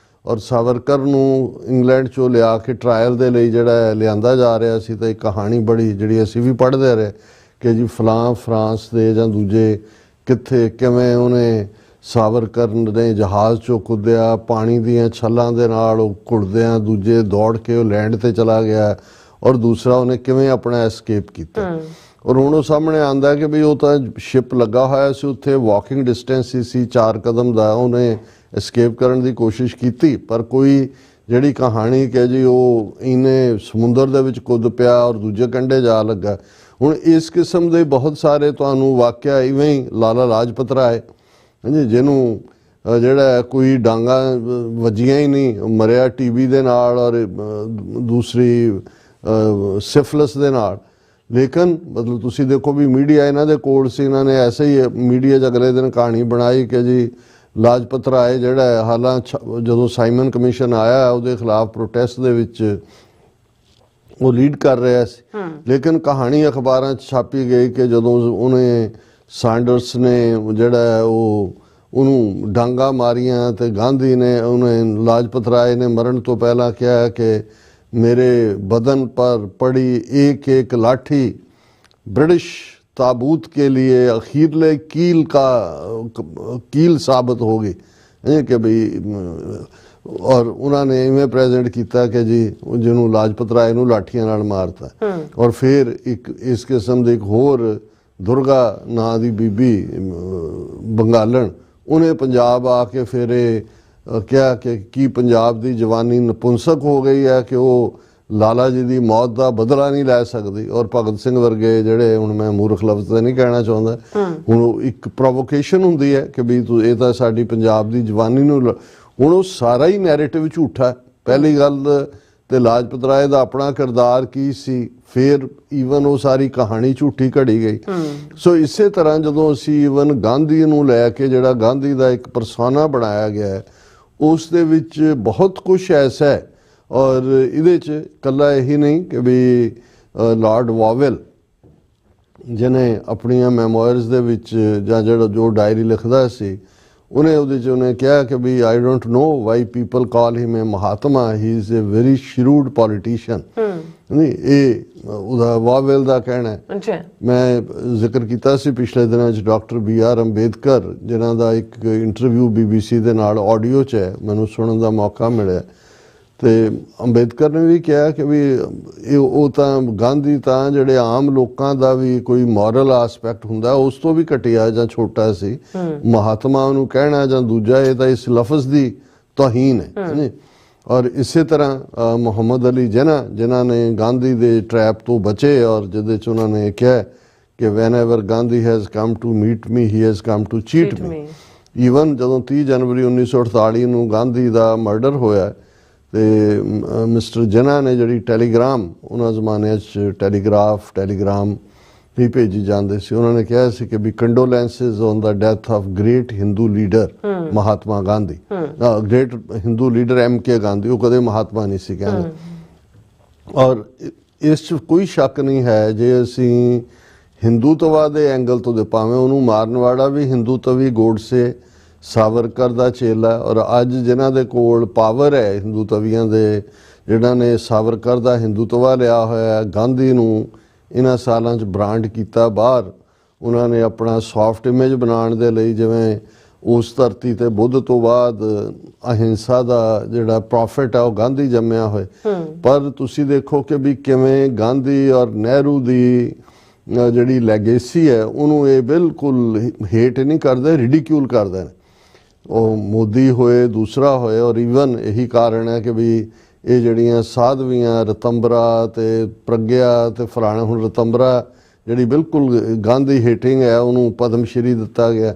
S2: ਔਰ ਸਾਵਰਕਰ ਨੂੰ ਇੰਗਲੈਂਡ 'ਚੋਂ ਲਿਆ ਕੇ ਟਰਾਇਲ ਦੇ ਲਈ ਜਿਹੜਾ ਲਿਆਂਦਾ ਜਾ ਰਿਹਾ ਸੀ। ਤਾਂ ਇੱਕ ਕਹਾਣੀ ਬੜੀ ਜਿਹੜੀ ਅਸੀਂ ਵੀ ਪੜ੍ਹਦੇ ਰਹੇ ਕਿ ਜੀ ਫਲਾਂ ਫਰਾਂਸ ਦੇ ਜਾਂ ਦੂਜੇ ਕਿੱਥੇ ਕਿਵੇਂ ਉਹਨੇ ਸਾਵਰਕਰ ਨੇ ਜਹਾਜ਼ 'ਚੋਂ ਕੁੱਦਿਆ, ਪਾਣੀ ਦੀਆਂ ਛੱਲਾਂ ਦੇ ਨਾਲ ਉਹ ਕੁੱਟਦਿਆਂ ਦੂਜੇ ਦੌੜ ਕੇ ਉਹ ਲੈਂਡ 'ਤੇ ਚਲਾ ਗਿਆ, ਔਰ ਦੂਸਰਾ ਉਹਨੇ ਕਿਵੇਂ ਆਪਣਾ ਐਸਕੇਪ ਕੀਤਾ। ਔਰ ਹੁਣ ਉਹ ਸਾਹਮਣੇ ਆਉਂਦਾ ਕਿ ਵੀ ਉਹ ਤਾਂ ਸ਼ਿਪ ਲੱਗਾ ਹੋਇਆ ਸੀ ਉੱਥੇ, ਵਾਕਿੰਗ ਡਿਸਟੈਂਸ ਹੀ ਸੀ 4 ਕਦਮ ਦਾ, ਉਹਨੇ ਐਸਕੇਪ ਕਰਨ ਦੀ ਕੋਸ਼ਿਸ਼ ਕੀਤੀ। ਪਰ ਕੋਈ ਜਿਹੜੀ ਕਹਾਣੀ ਕਿ ਜੀ ਉਹ ਇਹਨੇ ਸਮੁੰਦਰ ਦੇ ਵਿੱਚ ਕੁੱਦ ਪਿਆ ਔਰ ਦੂਜੇ ਕੰਢੇ ਜਾ ਲੱਗਾ। ਹੁਣ ਇਸ ਕਿਸਮ ਦੇ ਬਹੁਤ ਸਾਰੇ ਤੁਹਾਨੂੰ ਵਾਕਿਆ ਇਵੇਂ ਹੀ ਲਾਲਾ ਲਾਜਪਤ ਰਾਏ, ਹਾਂਜੀ, ਜਿਹਨੂੰ ਜਿਹੜਾ ਕੋਈ ਡਾਂਗਾ ਵੱਜੀਆਂ ਹੀ ਨਹੀਂ, ਮਰਿਆ ਟੀਬੀ ਦੇ ਨਾਲ ਔਰ ਦੂਸਰੀ ਸਿਫਿਲਿਸ ਦੇ ਨਾਲ। ਲੇਕਿਨ ਮਤਲਬ ਤੁਸੀਂ ਦੇਖੋ ਵੀ ਮੀਡੀਆ ਇਹਨਾਂ ਦੇ ਕੋਲ ਸੀ, ਇਹਨਾਂ ਨੇ ਐਸੇ ਹੀ ਮੀਡੀਆ 'ਚ ਅਗਲੇ ਦਿਨ ਕਹਾਣੀ ਬਣਾਈ ਕਿ ਜੀ ਲਾਜਪਤ ਰਾਏ ਜਿਹੜਾ ਹਾਲਾਂ ਜਦੋਂ ਸਾਈਮਨ ਕਮਿਸ਼ਨ ਆਇਆ ਉਹਦੇ ਖਿਲਾਫ ਪ੍ਰੋਟੈਸਟ ਦੇ ਵਿੱਚ ਉਹ ਲੀਡ ਕਰ ਰਿਹਾ ਸੀ। ਲੇਕਿਨ ਕਹਾਣੀ ਅਖਬਾਰਾਂ 'ਚ ਛਾਪੀ ਗਈ ਕਿ ਜਦੋਂ ਉਹਨੇ ਸਾਂਡਰਸ ਨੇ ਜਿਹੜਾ ਉਹਨੂੰ ਡਾਂਗਾ ਮਾਰੀਆਂ ਤੇ ਗਾਂਧੀ ਨੇ ਉਹਨੇ ਲਾਜਪਤ ਰਾਏ ਨੇ ਮਰਨ ਤੋਂ ਪਹਿਲਾਂ ਕਿਹਾ ਕਿ ਮੇਰੇ ਬਦਨ ਪਰ ਪੜੀ एक एक लाठी ब्रिटिश ताबूत के लिए अखीरले कील साबित हो गई कि भाई। और उन्होंने इवें प्रेजेंट किया कि जी जिन्हों लाजपत राय नूं लाठियां नाल मारता। और फिर एक इस किस्म की एक होर दुर्गा नां दी बीबी बंगालन, उन्हें पंजाब आके फिर क्या कि पंजाब की जवानी नपुंसक हो गई है कि वो ਲਾਲਾ ਜੀ ਦੀ ਮੌਤ ਦਾ ਬਦਲਾ ਨਹੀਂ ਲੈ ਸਕਦੀ। ਔਰ ਭਗਤ ਸਿੰਘ ਵਰਗੇ ਜਿਹੜੇ, ਹੁਣ ਮੈਂ ਮੂਰਖ ਲਫ਼ਜ਼ ਤਾਂ ਨਹੀਂ ਕਹਿਣਾ ਚਾਹੁੰਦਾ, ਹੁਣ ਉਹ ਇੱਕ ਪ੍ਰੋਵੋਕੇਸ਼ਨ ਹੁੰਦੀ ਹੈ ਕਿ ਵੀ ਤੂੰ ਇਹ ਤਾਂ ਸਾਡੀ ਪੰਜਾਬ ਦੀ ਜਵਾਨੀ ਨੂੰ ਹੁਣ ਉਹ ਸਾਰਾ ਹੀ ਨੈਰੇਟਿਵ ਝੂਠਾ। ਪਹਿਲੀ ਗੱਲ ਤੇ ਲਾਜਪਤ ਰਾਏ ਦਾ ਆਪਣਾ ਕਿਰਦਾਰ ਕੀ ਸੀ, ਫਿਰ ਈਵਨ ਉਹ ਸਾਰੀ ਕਹਾਣੀ ਝੂਠੀ ਘੜੀ ਗਈ। ਸੋ ਇਸੇ ਤਰ੍ਹਾਂ ਜਦੋਂ ਅਸੀਂ ਈਵਨ ਗਾਂਧੀ ਨੂੰ ਲੈ ਕੇ ਜਿਹੜਾ ਗਾਂਧੀ ਦਾ ਇੱਕ ਪਰਸੋਨਾ ਬਣਾਇਆ ਗਿਆ ਹੈ, ਉਸ ਦੇ ਵਿੱਚ ਬਹੁਤ ਕੁਝ ਐਸਾ ਹੈ। ਔਰ ਇਹਦੇ 'ਚ ਇਕੱਲਾ ਇਹੀ ਨਹੀਂ ਕਿ ਵੀ ਲਾਰਡ ਵਾਵਲ ਜਿਹਨੇ ਆਪਣੀਆਂ ਮੈਮੋਇਰਸ ਦੇ ਵਿੱਚ ਜਾਂ ਜੋ ਡਾਇਰੀ ਲਿਖਦਾ ਸੀ, ਉਹਦੇ 'ਚ ਉਹਨੇ ਕਿਹਾ ਕਿ ਵੀ I don't know why people call him a Mahatma, he is a very shrewd politician. ਨਹੀਂ, ਇਹ ਉਹਦਾ ਵਾਵਲ ਦਾ ਕਹਿਣਾ ਹੈ। ਮੈਂ ਜ਼ਿਕਰ ਕੀਤਾ ਸੀ ਪਿਛਲੇ ਦਿਨਾਂ 'ਚ ਡਾਕਟਰ BR ਅੰਬੇਦਕਰ, ਜਿਨ੍ਹਾਂ ਦਾ ਇੱਕ ਇੰਟਰਵਿਊ BBC ਦੇ ਨਾਲ ਆਡੀਓ 'ਚ ਹੈ, ਮੈਨੂੰ ਸੁਣਨ ਦਾ ਮੌਕਾ ਮਿਲਿਆ। ਤੇ ਅੰਬੇਦਕਰ ਨੇ ਵੀ ਕਿਹਾ ਕਿ ਵੀ ਉਹ ਤਾਂ ਗਾਂਧੀ ਤਾਂ ਜਿਹੜੇ ਆਮ ਲੋਕਾਂ ਦਾ ਵੀ ਕੋਈ ਮੋਰਲ ਆਸਪੈਕਟ ਹੁੰਦਾ ਉਸ ਤੋਂ ਵੀ ਘਟੀਆ ਜਾਂ ਛੋਟਾ ਸੀ। ਮਹਾਤਮਾ ਨੂੰ ਕਹਿਣਾ ਜਾਂ ਦੂਜਾ, ਇਹ ਤਾਂ ਇਸ ਲਫ਼ਜ਼ ਦੀ ਤੋਹੀਨ ਹੈ। ਔਰ ਇਸੇ ਤਰ੍ਹਾਂ ਮੁਹੰਮਦ ਅਲੀ ਜਿਨ੍ਹਾਂ ਨੇ ਗਾਂਧੀ ਦੇ ਟਰੈਪ ਤੋਂ ਬਚੇ, ਔਰ ਜਿਹਦੇ 'ਚ ਉਹਨਾਂ ਨੇ ਕਿਹਾ ਕਿ whenever Gandhi has come to meet me he has come to cheat me. Even ਜਦੋਂ 30 ਜਨਵਰੀ 1948 ਨੂੰ ਗਾਂਧੀ ਦਾ ਮਰਡਰ ਹੋਇਆ ਤੇ ਮਿਸਟਰ ਜਿਨਾ ਨੇ ਜਿਹੜੀ ਟੈਲੀਗ੍ਰਾਮ, ਉਹਨਾਂ ਜ਼ਮਾਨਿਆਂ 'ਚ ਟੈਲੀਗ੍ਰਾਮ ਵੀ ਭੇਜੀ ਜਾਂਦੇ ਸੀ, ਉਹਨਾਂ ਨੇ ਕਿਹਾ ਸੀ ਕਿ ਵੀ condolences on the death of great Hindu leader Mahatma Gandhi. Great Hindu leader MK Gandhi, ਉਹ ਕਦੇ ਮਹਾਤਮਾ ਨਹੀਂ ਸੀ ਕਹਿੰਦੇ। ਔਰ ਇਸ 'ਚ ਕੋਈ ਸ਼ੱਕ ਨਹੀਂ ਹੈ, ਜੇ ਅਸੀਂ ਹਿੰਦੂਤਵਾ ਦੇ ਐਂਗਲ ਤੋਂ ਦੇ, ਭਾਵੇਂ ਉਹਨੂੰ ਮਾਰਨ ਵਾਲਾ ਵੀ ਹਿੰਦੂਤਵੀ ਗੋਡਸੇ ਸਾਵਰਕਰ ਦਾ ਚੇਲਾ, ਔਰ ਅੱਜ ਜਿਨ੍ਹਾਂ ਦੇ ਕੋਲ ਪਾਵਰ ਹੈ ਹਿੰਦੂਤਵੀਆਂ ਦੇ, ਜਿਨ੍ਹਾਂ ਨੇ ਸਾਵਰਕਰ ਦਾ ਹਿੰਦੂਤਵਾ ਲਿਆ ਹੋਇਆ, ਗਾਂਧੀ ਨੂੰ ਇਹਨਾਂ ਸਾਲਾਂ 'ਚ ਬ੍ਰਾਂਡ ਕੀਤਾ ਬਾਹਰ, ਉਹਨਾਂ ਨੇ ਆਪਣਾ ਸੌਫਟ ਇਮੇਜ ਬਣਾਉਣ ਦੇ ਲਈ, ਜਿਵੇਂ ਉਸ ਧਰਤੀ ਤੇ ਬੁੱਧ ਤੋਂ ਬਾਅਦ ਅਹਿੰਸਾ ਦਾ ਜਿਹੜਾ ਪ੍ਰੋਫਿਟ ਹੈ ਉਹ ਗਾਂਧੀ ਜੰਮਿਆ ਹੋਏ। ਪਰ ਤੁਸੀਂ ਦੇਖੋ ਕਿ ਵੀ ਕਿਵੇਂ ਗਾਂਧੀ ਔਰ ਨਹਿਰੂ ਦੀ ਜਿਹੜੀ ਲੈਗੇਸੀ ਹੈ ਉਹਨੂੰ ਇਹ ਬਿਲਕੁਲ ਹੇਟ ਨਹੀਂ ਕਰਦੇ, ਰਿਡੀਕਿਊਲ ਕਰਦੇ ਨੇ। ਉਹ ਮੋਦੀ ਹੋਏ, ਦੂਸਰਾ ਹੋਏ, ਔਰ ਈਵਨ ਇਹੀ ਕਾਰਨ ਹੈ ਕਿ ਵੀ ਇਹ ਜਿਹੜੀਆਂ ਸਾਧਵੀਆਂ ਰਤੰਬਰਾ ਤੇ ਪ੍ਰਗਿਆ ਤੇ ਫਲਾਣਾ, ਹੁਣ ਰਤੰਬਰਾ ਜਿਹੜੀ ਬਿਲਕੁਲ ਗਾਂਧੀ ਹੇਟਿੰਗ ਹੈ, ਉਹਨੂੰ ਪਦਮ ਸ਼੍ਰੀ ਦਿੱਤਾ ਗਿਆ।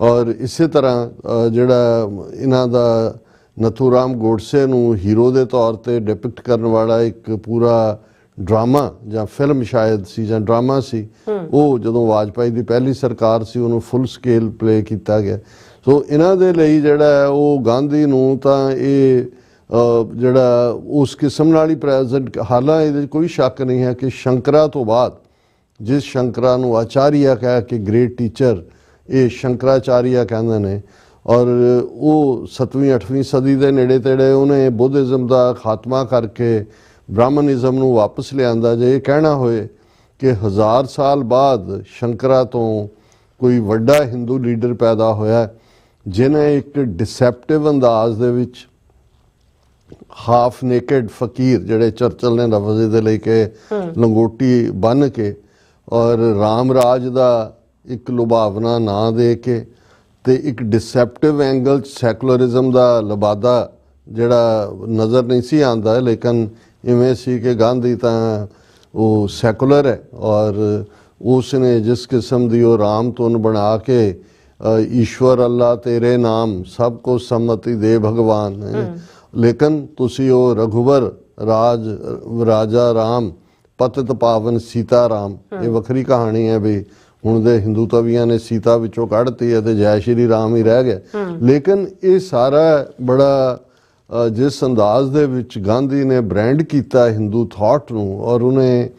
S2: ਔਰ ਇਸੇ ਤਰ੍ਹਾਂ ਜਿਹੜਾ ਇਹਨਾਂ ਦਾ ਨਥੂਰਾਮ ਗੋਡਸੇ ਨੂੰ ਹੀਰੋ ਦੇ ਤੌਰ ਤੇ ਡਿਪਿਕਟ ਕਰਨ ਵਾਲਾ ਇੱਕ ਪੂਰਾ ਡਰਾਮਾ ਜਾਂ ਫਿਲਮ ਸ਼ਾਇਦ ਸੀ ਜਾਂ ਡਰਾਮਾ ਸੀ, ਉਹ ਜਦੋਂ ਵਾਜਪਾਈ ਦੀ ਪਹਿਲੀ ਸਰਕਾਰ ਸੀ ਉਹਨੂੰ ਫੁੱਲ ਸਕੇਲ ਪਲੇ ਕੀਤਾ ਗਿਆ। ਸੋ ਇਹਨਾਂ ਦੇ ਲਈ ਜਿਹੜਾ ਹੈ ਉਹ ਗਾਂਧੀ ਨੂੰ ਤਾਂ ਇਹ ਜਿਹੜਾ ਉਸ ਕਿਸਮ ਨਾਲ ਹੀ ਪ੍ਰੈਜ਼ੈਂਟ, ਹਾਲਾਂਕਿ ਇਹਦੇ ਕੋਈ ਸ਼ੱਕ ਨਹੀਂ ਹੈ ਕਿ ਸ਼ੰਕਰਾ ਤੋਂ ਬਾਅਦ, ਜਿਸ ਸ਼ੰਕਰਾ ਨੂੰ ਆਚਾਰੀਆ ਕਹਿ ਕੇ ਗ੍ਰੇਟ ਟੀਚਰ, ਇਹ ਸ਼ੰਕਰਾਚਾਰੀਆ ਕਹਿੰਦੇ ਨੇ, ਔਰ ਉਹ 7ਵੀਂ 8ਵੀਂ ਸਦੀ ਦੇ ਨੇੜੇ ਤੇੜੇ ਉਹਨੇ ਬੁੱਧਿਜ਼ਮ ਦਾ ਖਾਤਮਾ ਕਰਕੇ ਬ੍ਰਾਹਮਣਿਜ਼ਮ ਨੂੰ ਵਾਪਸ ਲਿਆਂਦਾ। ਜੇ ਇਹ ਕਹਿਣਾ ਹੋਏ ਕਿ 1000 ਸਾਲ ਬਾਅਦ ਸ਼ੰਕਰਾ ਤੋਂ ਕੋਈ ਵੱਡਾ ਹਿੰਦੂ ਲੀਡਰ ਪੈਦਾ ਹੋਇਆ ਜਿਹਨੇ ਇੱਕ ਡਿਸੈਪਟਿਵ ਅੰਦਾਜ਼ ਦੇ ਵਿੱਚ ਹਾਫ ਨੇਕਡ ਫਕੀਰ, ਜਿਹੜੇ ਚਰਚਲ ਨੇ ਲਫ਼ਜ਼ ਦੇ ਲਈ ਕਿ ਲੰਗੋਟੀ ਬੰਨ੍ਹ ਕੇ, ਔਰ ਰਾਮ ਰਾਜ ਦਾ ਇੱਕ ਲੁਭਾਵਨਾ ਨਾਂ ਦੇ ਕੇ, ਤੇ ਇੱਕ ਡਿਸੈਪਟਿਵ ਐਂਗਲ ਸੈਕੂਲਰਿਜ਼ਮ ਦਾ ਲਬਾਦਾ ਜਿਹੜਾ ਨਜ਼ਰ ਨਹੀਂ ਸੀ ਆਉਂਦਾ, ਲੇਕਿਨ ਇਵੇਂ ਸੀ ਕਿ ਗਾਂਧੀ ਤਾਂ ਉਹ ਸੈਕੂਲਰ ਹੈ, ਔਰ ਉਸ ਨੇ ਜਿਸ ਕਿਸਮ ਦੀ ਉਹ ਰਾਮ ਧੁਨ ਬਣਾ ਕੇ ਈਸ਼ਵਰ ਅੱਲਾ ਤੇਰੇ ਨਾਮ ਸਭ ਕੋ ਸੰਮਤੀ ਦੇ ਭਗਵਾਨ, ਲੇਕਿਨ ਤੁਸੀਂ ਉਹ ਰਘੁਵਰ ਰਾਜਾ ਰਾਮ ਪਤਿਤ ਪਾਵਨ ਸੀਤਾ ਰਾਮ, ਇਹ ਵੱਖਰੀ ਕਹਾਣੀ ਹੈ ਵੀ ਹੁਣ ਦੇ ਹਿੰਦੂਤਵੀਆਂ ਨੇ ਸੀਤਾ ਵਿੱਚੋਂ ਕੱਢਤੀ ਹੈ ਤੇ ਜੈ ਸ਼੍ਰੀ ਰਾਮ ਹੀ ਰਹਿ ਗਿਆ। ਲੇਕਿਨ ਇਹ ਸਾਰਾ ਬੜਾ ਜਿਸ ਅੰਦਾਜ਼ ਦੇ ਵਿੱਚ ਗਾਂਧੀ ਨੇ ਬ੍ਰੈਂਡ ਕੀਤਾ ਹਿੰਦੂ ਥਾਟ ਨੂੰ, ਔਰ ਉਹਨੇ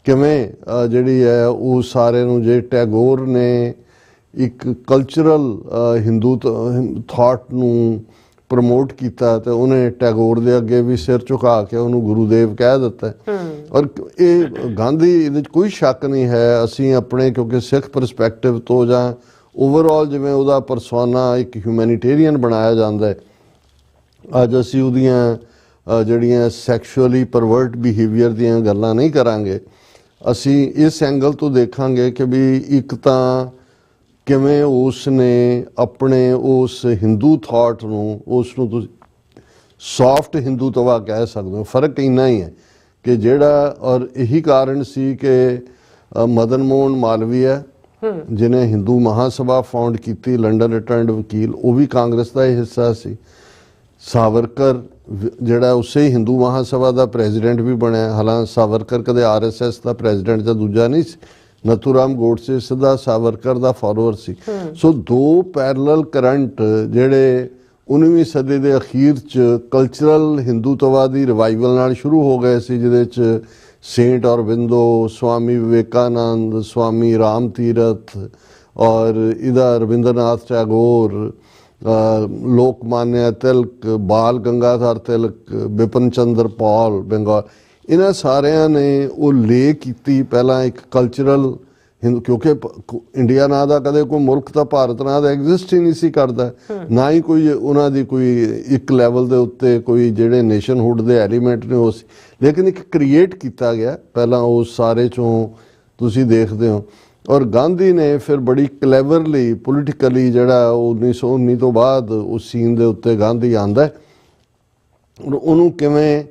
S2: ਕਿਵੇਂ ਜਿਹੜੀ ਹੈ ਉਹ ਸਾਰੇ ਨੂੰ, ਜੇ ਟੈਗੋਰ ਨੇ ਇੱਕ ਕਲਚਰਲ ਹਿੰਦੂ ਥਾਟ ਨੂੰ ਪ੍ਰਮੋਟ ਕੀਤਾ ਤੇ ਉਹਨੇ ਟੈਗੋਰ ਦੇ ਅੱਗੇ ਵੀ ਸਿਰ ਝੁਕਾ ਕੇ ਉਹਨੂੰ ਗੁਰੂਦੇਵ ਕਹਿ ਦਿੱਤਾ। ਔਰ ਇਹ ਗਾਂਧੀ, ਇਹਦੇ 'ਚ ਕੋਈ ਸ਼ੱਕ ਨਹੀਂ ਹੈ, ਅਸੀਂ ਆਪਣੇ ਕਿਉਂਕਿ ਸਿੱਖ ਪਰਸਪੈਕਟਿਵ ਤੋਂ ਜਾਂ ਓਵਰਆਲ ਜਿਵੇਂ ਉਹਦਾ ਪਰਸੋਨਾ ਇੱਕ ਹਿਊਮੈਨਿਟੇਰੀਅਨ ਬਣਾਇਆ ਜਾਂਦਾ ਹੈ, ਅੱਜ ਅਸੀਂ ਉਹਦੀਆਂ ਜਿਹੜੀਆਂ ਸੈਕਸ਼ੂਅਲੀ ਪਰਵਰਟ ਬਿਹੇਵੀਅਰ ਦੀਆਂ ਗੱਲਾਂ ਨਹੀਂ ਕਰਾਂਗੇ, ਅਸੀਂ ਇਸ ਐਂਗਲ ਤੋਂ ਦੇਖਾਂਗੇ ਕਿ ਵੀ ਇੱਕ ਤਾਂ ਕਿਵੇਂ ਉਸ ਨੇ ਆਪਣੇ ਉਸ ਹਿੰਦੂ ਥਾਟ ਨੂੰ, ਉਸ ਨੂੰ ਤੁਸੀਂ ਸੌਫਟ ਹਿੰਦੂਤਵਾ ਕਹਿ ਸਕਦੇ ਹੋ, ਫਰਕ ਇੰਨਾ ਹੀ ਹੈ ਕਿ ਜਿਹੜਾ ਔਰ ਇਹੀ ਕਾਰਨ ਸੀ ਕਿ ਮਦਨ ਮੋਹਨ ਮਾਲਵੀਆ ਜਿਹਨੇ ਹਿੰਦੂ ਮਹਾਸਭਾ ਫਾਊਂਡ ਕੀਤੀ, ਲੰਡਨ ਰਿਟਰਨਡ ਵਕੀਲ, ਉਹ ਵੀ ਕਾਂਗਰਸ ਦਾ ਹੀ ਹਿੱਸਾ ਸੀ। ਸਾਵਰਕਰ ਜਿਹੜਾ ਉਸੇ ਹੀ ਹਿੰਦੂ ਮਹਾਸਭਾ ਦਾ ਪ੍ਰੈਜ਼ੀਡੈਂਟ ਵੀ ਬਣਿਆ, ਹਾਲਾਂਕਿ ਸਾਵਰਕਰ ਕਦੇ RSS ਦਾ ਪ੍ਰੈਜ਼ੀਡੈਂਟ ਜਾਂ ਦੂਜਾ ਨਹੀਂ ਸੀ। ਨਥੂਰਾਮ ਗੋਡਸੇ ਸਿੱਧਾ ਸਾਵਰਕਰ ਦਾ ਫਾਲੋਅਰ ਸੀ। ਸੋ ਦੋ ਪੈਰਲਲ ਕਰੰਟ ਜਿਹੜੇ 19ਵੀਂ ਸਦੀ ਦੇ ਅਖੀਰ 'ਚ ਕਲਚਰਲ ਹਿੰਦੂਤਵਾਦੀ ਰਿਵਾਈਵਲ ਨਾਲ ਸ਼ੁਰੂ ਹੋ ਗਏ ਸੀ, ਜਿਹਦੇ 'ਚ ਸੇਂਟ ਔਰਬਿੰਦੋ, ਸਵਾਮੀ ਵਿਵੇਕਾਨੰਦ, ਸਵਾਮੀ ਰਾਮ ਤੀਰਥ ਔਰ ਇਹਦਾ ਰਵਿੰਦਰਨਾਥ ਟੈਗੋਰ, ਲੋਕਮਾਨਿਆ ਤਿਲਕ, ਬਾਲ ਗੰਗਾਧਰ ਤਿਲਕ, ਬਿਪਨ ਚੰਦਰ ਪਾਲ ਬੰਗਾਲ, ਇਹਨਾਂ ਸਾਰਿਆਂ ਨੇ ਉਹ ਲੇ ਕੀਤੀ ਪਹਿਲਾਂ ਇੱਕ ਕਲਚਰਲ ਕਿਉਂਕਿ ਇੰਡੀਆ ਨਾਂ ਦਾ ਕਦੇ ਕੋਈ ਮੁਲਕ ਤਾਂ ਭਾਰਤ ਨਾਂ ਦਾ ਐਗਜ਼ਿਸਟ ਹੀ ਨਹੀਂ ਸੀ ਕਰਦਾ, ਨਾ ਹੀ ਕੋਈ ਉਹਨਾਂ ਦੀ ਕੋਈ ਇੱਕ ਲੈਵਲ ਦੇ ਉੱਤੇ ਕੋਈ ਜਿਹੜੇ ਨੇਸ਼ਨਹੁੱਡ ਦੇ ਐਲੀਮੈਂਟ ਨੇ ਉਹ ਸੀ, ਲੇਕਿਨ ਇੱਕ ਕ੍ਰੀਏਟ ਕੀਤਾ ਗਿਆ ਪਹਿਲਾਂ ਉਸ ਸਾਰੇ 'ਚੋਂ ਤੁਸੀਂ ਦੇਖਦੇ ਹੋ। ਔਰ ਗਾਂਧੀ ਨੇ ਫਿਰ ਬੜੀ ਕਲੈਵਰਲੀ ਪੋਲੀਟੀਕਲੀ ਜਿਹੜਾ 1919 ਤੋਂ ਬਾਅਦ ਉਸ ਸੀਨ ਦੇ ਉੱਤੇ ਗਾਂਧੀ ਆਉਂਦਾ, ਉਹਨੂੰ ਕਿਵੇਂ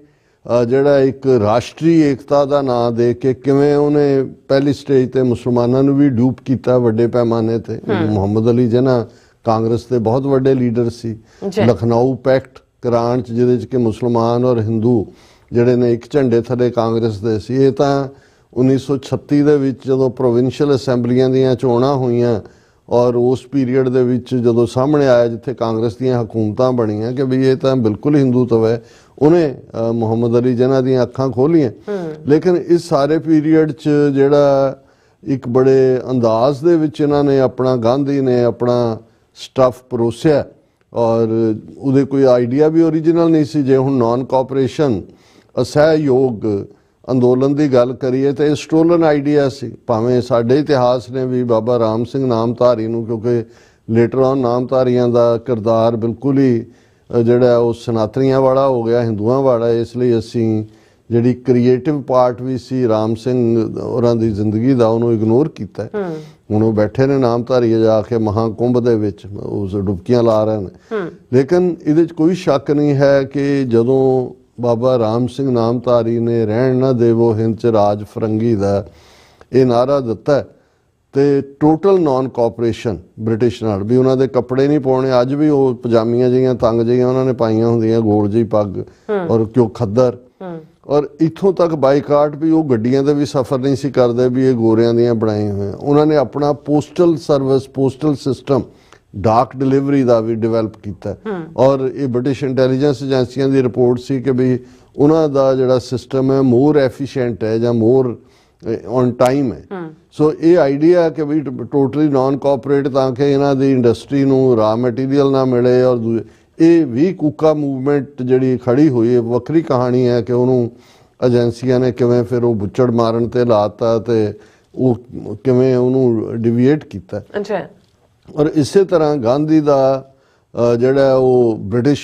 S2: ਜਿਹੜਾ ਇੱਕ ਰਾਸ਼ਟਰੀ ਏਕਤਾ ਦਾ ਨਾਂ ਦੇ ਕੇ ਕਿਵੇਂ ਉਹਨੇ ਪਹਿਲੀ ਸਟੇਜ ਤੇ ਮੁਸਲਮਾਨਾਂ ਨੂੰ ਵੀ ਡੂਪ ਕੀਤਾ ਵੱਡੇ ਪੈਮਾਨੇ ਤੇ। ਮੁਹੰਮਦ ਅਲੀ ਜਿਨ੍ਹਾਂ ਕਾਂਗਰਸ ਦੇ ਬਹੁਤ ਵੱਡੇ ਲੀਡਰ ਸੀ, ਲਖਨਊ ਪੈਕਟ ਕਰਾਉਣ 'ਚ ਜਿਹਦੇ 'ਚ ਕਿ ਮੁਸਲਮਾਨ ਔਰ ਹਿੰਦੂ ਜਿਹੜੇ ਨੇ ਇੱਕ ਝੰਡੇ ਥੱਲੇ ਕਾਂਗਰਸ ਦੇ ਸੀ। ਇਹ ਤਾਂ 1936 ਦੇ ਵਿੱਚ ਜਦੋਂ ਪ੍ਰੋਵਿੰਸ਼ੀਅਲ ਅਸੈਂਬਲੀਆਂ ਦੀਆਂ ਚੋਣਾਂ ਹੋਈਆਂ ਔਰ ਉਸ ਪੀਰੀਅਡ ਦੇ ਵਿੱਚ ਜਦੋਂ ਸਾਹਮਣੇ ਆਇਆ ਜਿੱਥੇ ਕਾਂਗਰਸ ਦੀਆਂ ਹਕੂਮਤਾਂ ਬਣੀਆਂ ਕਿ ਵੀ ਇਹ ਤਾਂ ਬਿਲਕੁਲ ਹਿੰਦੂਤਵ ਹੈ, ਉਹਨੇ ਮੁਹੰਮਦ ਅਲੀ ਜਿਨ੍ਹਾਂ ਦੀਆਂ ਅੱਖਾਂ ਖੋਲੀਆਂ। ਲੇਕਿਨ ਇਸ ਸਾਰੇ ਪੀਰੀਅਡ 'ਚ ਜਿਹੜਾ ਇੱਕ ਬੜੇ ਅੰਦਾਜ਼ ਦੇ ਵਿੱਚ ਇਹਨਾਂ ਨੇ ਆਪਣਾ ਗਾਂਧੀ ਨੇ ਆਪਣਾ ਸਟੱਫ ਪਰੋਸਿਆ ਔਰ ਉਹਦੇ ਕੋਈ ਆਈਡੀਆ ਵੀ ਓਰੀਜਨਲ ਨਹੀਂ ਸੀ। ਜੇ ਹੁਣ ਨਾਨ ਕੋਆਪਰੇਸ਼ਨ ਅਸਹਿਯੋਗ ਅੰਦੋਲਨ ਦੀ ਗੱਲ ਕਰੀਏ ਤਾਂ ਇਹ ਸਟੋਲਨ ਆਈਡੀਆ ਸੀ। ਭਾਵੇਂ ਸਾਡੇ ਇਤਿਹਾਸ ਨੇ ਵੀ ਬਾਬਾ ਰਾਮ ਸਿੰਘ ਨਾਮਧਾਰੀ ਨੂੰ, ਕਿਉਂਕਿ ਲੇਟਰ ਔਨ ਨਾਮਧਾਰੀਆਂ ਦਾ ਕਿਰਦਾਰ ਬਿਲਕੁਲ ਹੀ ਜਿਹੜਾ ਉਹ ਸਨਾਤਨੀਆਂ ਵਾਲਾ ਹੋ ਗਿਆ, ਹਿੰਦੂਆਂ ਵਾਲਾ, ਇਸ ਲਈ ਅਸੀਂ ਜਿਹੜੀ ਕ੍ਰੀਏਟਿਵ ਪਾਰਟ ਵੀ ਸੀ ਰਾਮ ਸਿੰਘ ਹੋਰਾਂ ਦੀ ਜ਼ਿੰਦਗੀ ਦਾ ਉਹਨੂੰ ਇਗਨੋਰ ਕੀਤਾ। ਹੁਣ ਉਹ ਬੈਠੇ ਨੇ ਨਾਮਧਾਰੀ ਜਾ ਕੇ ਮਹਾਕੁੰਭ ਦੇ ਵਿੱਚ ਉਸ ਡੁਬਕੀਆਂ ਲਾ ਰਹੇ ਨੇ। ਲੇਕਿਨ ਇਹਦੇ 'ਚ ਕੋਈ ਸ਼ੱਕ ਨਹੀਂ ਹੈ ਕਿ ਜਦੋਂ ਬਾਬਾ ਰਾਮ ਸਿੰਘ ਨਾਮਧਾਰੀ ਨੇ ਰਹਿਣ ਨਾ ਦੇਵੋ ਹਿੰਦ 'ਚ ਰਾਜ ਫਰੰਗੀ ਦਾ ਇਹ ਨਾਅਰਾ ਦਿੱਤਾ ਤੇ ਟੋਟਲ ਨਾਨ ਕੋਆਪਰੇਸ਼ਨ ਬ੍ਰਿਟਿਸ਼ ਨਾਲ ਵੀ, ਉਹਨਾਂ ਦੇ ਕੱਪੜੇ ਨਹੀਂ ਪਾਉਣੇ। ਅੱਜ ਵੀ ਉਹ ਪਜਾਮੀਆਂ ਜਿਹੀਆਂ ਤੰਗ ਜਿਹੀਆਂ ਉਹਨਾਂ ਨੇ ਪਾਈਆਂ ਹੁੰਦੀਆਂ, ਗੋਲ ਜਿਹੀ ਪੱਗ ਔਰ ਕਿਉਂ ਖੱਦਰ, ਔਰ ਇੱਥੋਂ ਤੱਕ ਬਾਈਕਾਟ ਵੀ ਉਹ ਗੱਡੀਆਂ ਦੇ ਵੀ ਸਫ਼ਰ ਨਹੀਂ ਸੀ ਕਰਦੇ ਵੀ ਇਹ ਗੋਰਿਆਂ ਦੀਆਂ ਬਣਾਈਆਂ ਹੋਈਆਂ। ਉਹਨਾਂ ਨੇ ਆਪਣਾ ਪੋਸਟਲ ਸਰਵਿਸ, ਪੋਸਟਲ ਸਿਸਟਮ, ਡਾਕ ਡਿਲੀਵਰੀ ਦਾ ਵੀ ਡਿਵੈਲਪ ਕੀਤਾ। ਔਰ ਇਹ ਬ੍ਰਿਟਿਸ਼ ਇੰਟੈਲੀਜੈਂਸ ਏਜੰਸੀਆਂ ਦੀ ਰਿਪੋਰਟ ਸੀ ਕਿ ਵੀ ਉਹਨਾਂ ਦਾ ਜਿਹੜਾ ਸਿਸਟਮ ਹੈ ਮੋਰ ਐਫੀਸ਼ੀਐਂਟ ਹੈ ਜਾਂ ਮੋਰ ਔਨ ਟਾਈਮ ਹੈ। ਸੋ ਇਹ ਆਈਡੀਆ ਕਿ ਵੀ ਟੋਟਲੀ ਨਾਨ ਕੋਆਪਰੇਟ ਤਾਂ ਕਿ ਇਹਨਾਂ ਦੀ ਇੰਡਸਟਰੀ ਨੂੰ ਰਾ ਮਟੀਰੀਅਲ ਨਾ ਮਿਲੇ। ਔਰ ਇਹ ਵੀ ਕੂਕਾ ਮੂਵਮੈਂਟ ਜਿਹੜੀ ਖੜੀ ਹੋਈ ਹੈ, ਵੱਖਰੀ ਕਹਾਣੀ ਹੈ ਕਿ ਉਹਨੂੰ ਏਜੰਸੀਆਂ ਨੇ ਕਿਵੇਂ ਫਿਰ ਉਹ ਬੁੱਚੜ ਮਾਰਨ ਤੇ ਲਾਤਾ ਤੇ ਉਹ ਕਿਵੇਂ ਉਹਨੂੰ ਡਿਵੀਏਟ ਕੀਤਾ। ਔਰ ਇਸੇ ਤਰ੍ਹਾਂ ਗਾਂਧੀ ਦਾ ਜਿਹੜਾ ਉਹ ਬ੍ਰਿਟਿਸ਼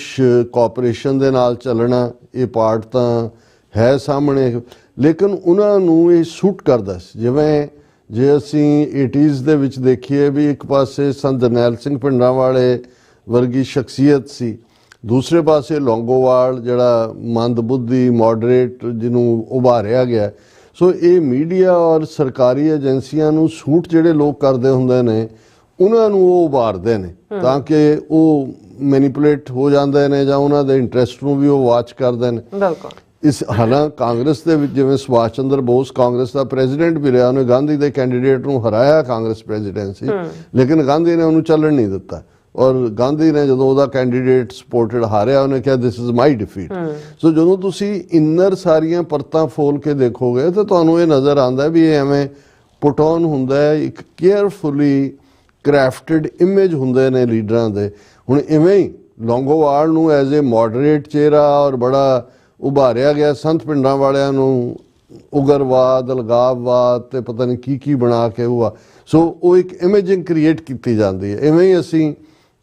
S2: ਕੋਆਪਰੇਸ਼ਨ ਦੇ ਨਾਲ ਚੱਲਣਾ, ਇਹ ਪਾਰਟ ਤਾਂ ਹੈ ਸਾਹਮਣੇ, ਲੇਕਿਨ ਉਹਨਾਂ ਨੂੰ ਇਹ ਸੂਟ ਕਰਦਾ ਸੀ। ਜਿਵੇਂ ਜੇ ਅਸੀਂ 80s ਦੇ ਵਿੱਚ ਦੇਖੀਏ ਵੀ ਇੱਕ ਪਾਸੇ ਸੰਤ ਜਰਨੈਲ ਸਿੰਘ ਭਿੰਡਰਾਂਵਾਲੇ ਵਰਗੀ ਸ਼ਖਸੀਅਤ ਸੀ, ਦੂਸਰੇ ਪਾਸੇ ਲੌਂਗੋਵਾਲ ਜਿਹੜਾ ਮੰਦਬੁੱਧੀ ਮੋਡਰੇਟ ਜਿਹਨੂੰ ਉਭਾਰਿਆ ਗਿਆ। ਸੋ ਇਹ ਮੀਡੀਆ ਔਰ ਸਰਕਾਰੀ ਏਜੰਸੀਆਂ ਨੂੰ ਸੂਟ ਜਿਹੜੇ ਲੋਕ ਕਰਦੇ ਹੁੰਦੇ ਨੇ ਉਹਨਾਂ ਨੂੰ ਉਹ ਉਭਾਰਦੇ ਨੇ ਤਾਂ ਕਿ ਉਹ ਮੈਨੀਪੂਲੇਟ ਹੋ ਜਾਂਦੇ ਨੇ ਜਾਂ ਉਹਨਾਂ ਦੇ ਇੰਟਰਸਟ ਨੂੰ ਵੀ ਉਹ ਵਾਚ ਕਰਦੇ ਨੇ। ਇਸ ਹਾਲਾਂਕਿ ਕਾਂਗਰਸ ਦੇ ਵਿੱਚ ਜਿਵੇਂ ਸੁਭਾਸ਼ ਚੰਦਰ ਬੋਸ ਕਾਂਗਰਸ ਦਾ ਪ੍ਰੈਜ਼ੀਡੈਂਟ ਵੀ ਰਿਹਾ, ਉਹਨੇ ਗਾਂਧੀ ਦੇ ਕੈਂਡੀਡੇਟ ਨੂੰ ਹਰਾਇਆ ਕਾਂਗਰਸ ਪ੍ਰੈਜ਼ੀਡੈਂਸੀ, ਲੇਕਿਨ ਗਾਂਧੀ ਨੇ ਉਹਨੂੰ ਚੱਲਣ ਨਹੀਂ ਦਿੱਤਾ। ਔਰ ਗਾਂਧੀ ਨੇ ਜਦੋਂ ਉਹਦਾ ਕੈਂਡੀਡੇਟ ਸਪੋਰਟਡ ਹਾਰਿਆ ਉਹਨੇ ਕਿਹਾ ਦਿਸ ਇਜ਼ ਮਾਈ ਡਿਫੀਟ। ਸੋ ਜਦੋਂ ਤੁਸੀਂ ਇਨਰ ਸਾਰੀਆਂ ਪਰਤਾਂ ਫੋਲ ਕੇ ਦੇਖੋਗੇ ਤਾਂ ਤੁਹਾਨੂੰ ਇਹ ਨਜ਼ਰ ਆਉਂਦਾ ਵੀ ਇਹ ਐਵੇਂ ਪੁਟ ਔਨ ਹੁੰਦਾ ਹੈ, ਇੱਕ ਕੇਅਰਫੁਲੀ ਕ੍ਰਾਫਟਡ ਇਮੇਜ ਹੁੰਦੇ ਨੇ ਲੀਡਰਾਂ ਦੇ। ਹੁਣ ਇਵੇਂ ਹੀ ਲੌਂਗੋਵਾਲ ਨੂੰ ਐਜ਼ ਏ ਮੋਡਰੇਟ ਚਿਹਰਾ ਔਰ ਬੜਾ ਉਭਾਰਿਆ ਗਿਆ, ਸੰਤ ਪਿੰਡਾਂ ਵਾਲਿਆਂ ਨੂੰ ਉਗਰਵਾਦ, ਅਲਗਾਵਵਾਦ ਤੇ ਪਤਾ ਨਹੀਂ ਕੀ ਕੀ ਬਣਾ ਕੇ ਹੋਆ। ਸੋ ਉਹ ਇੱਕ ਇਮੇਜਿੰਗ ਕ੍ਰੀਏਟ ਕੀਤੀ ਜਾਂਦੀ ਹੈ। ਇਵੇਂ ਹੀ ਅਸੀਂ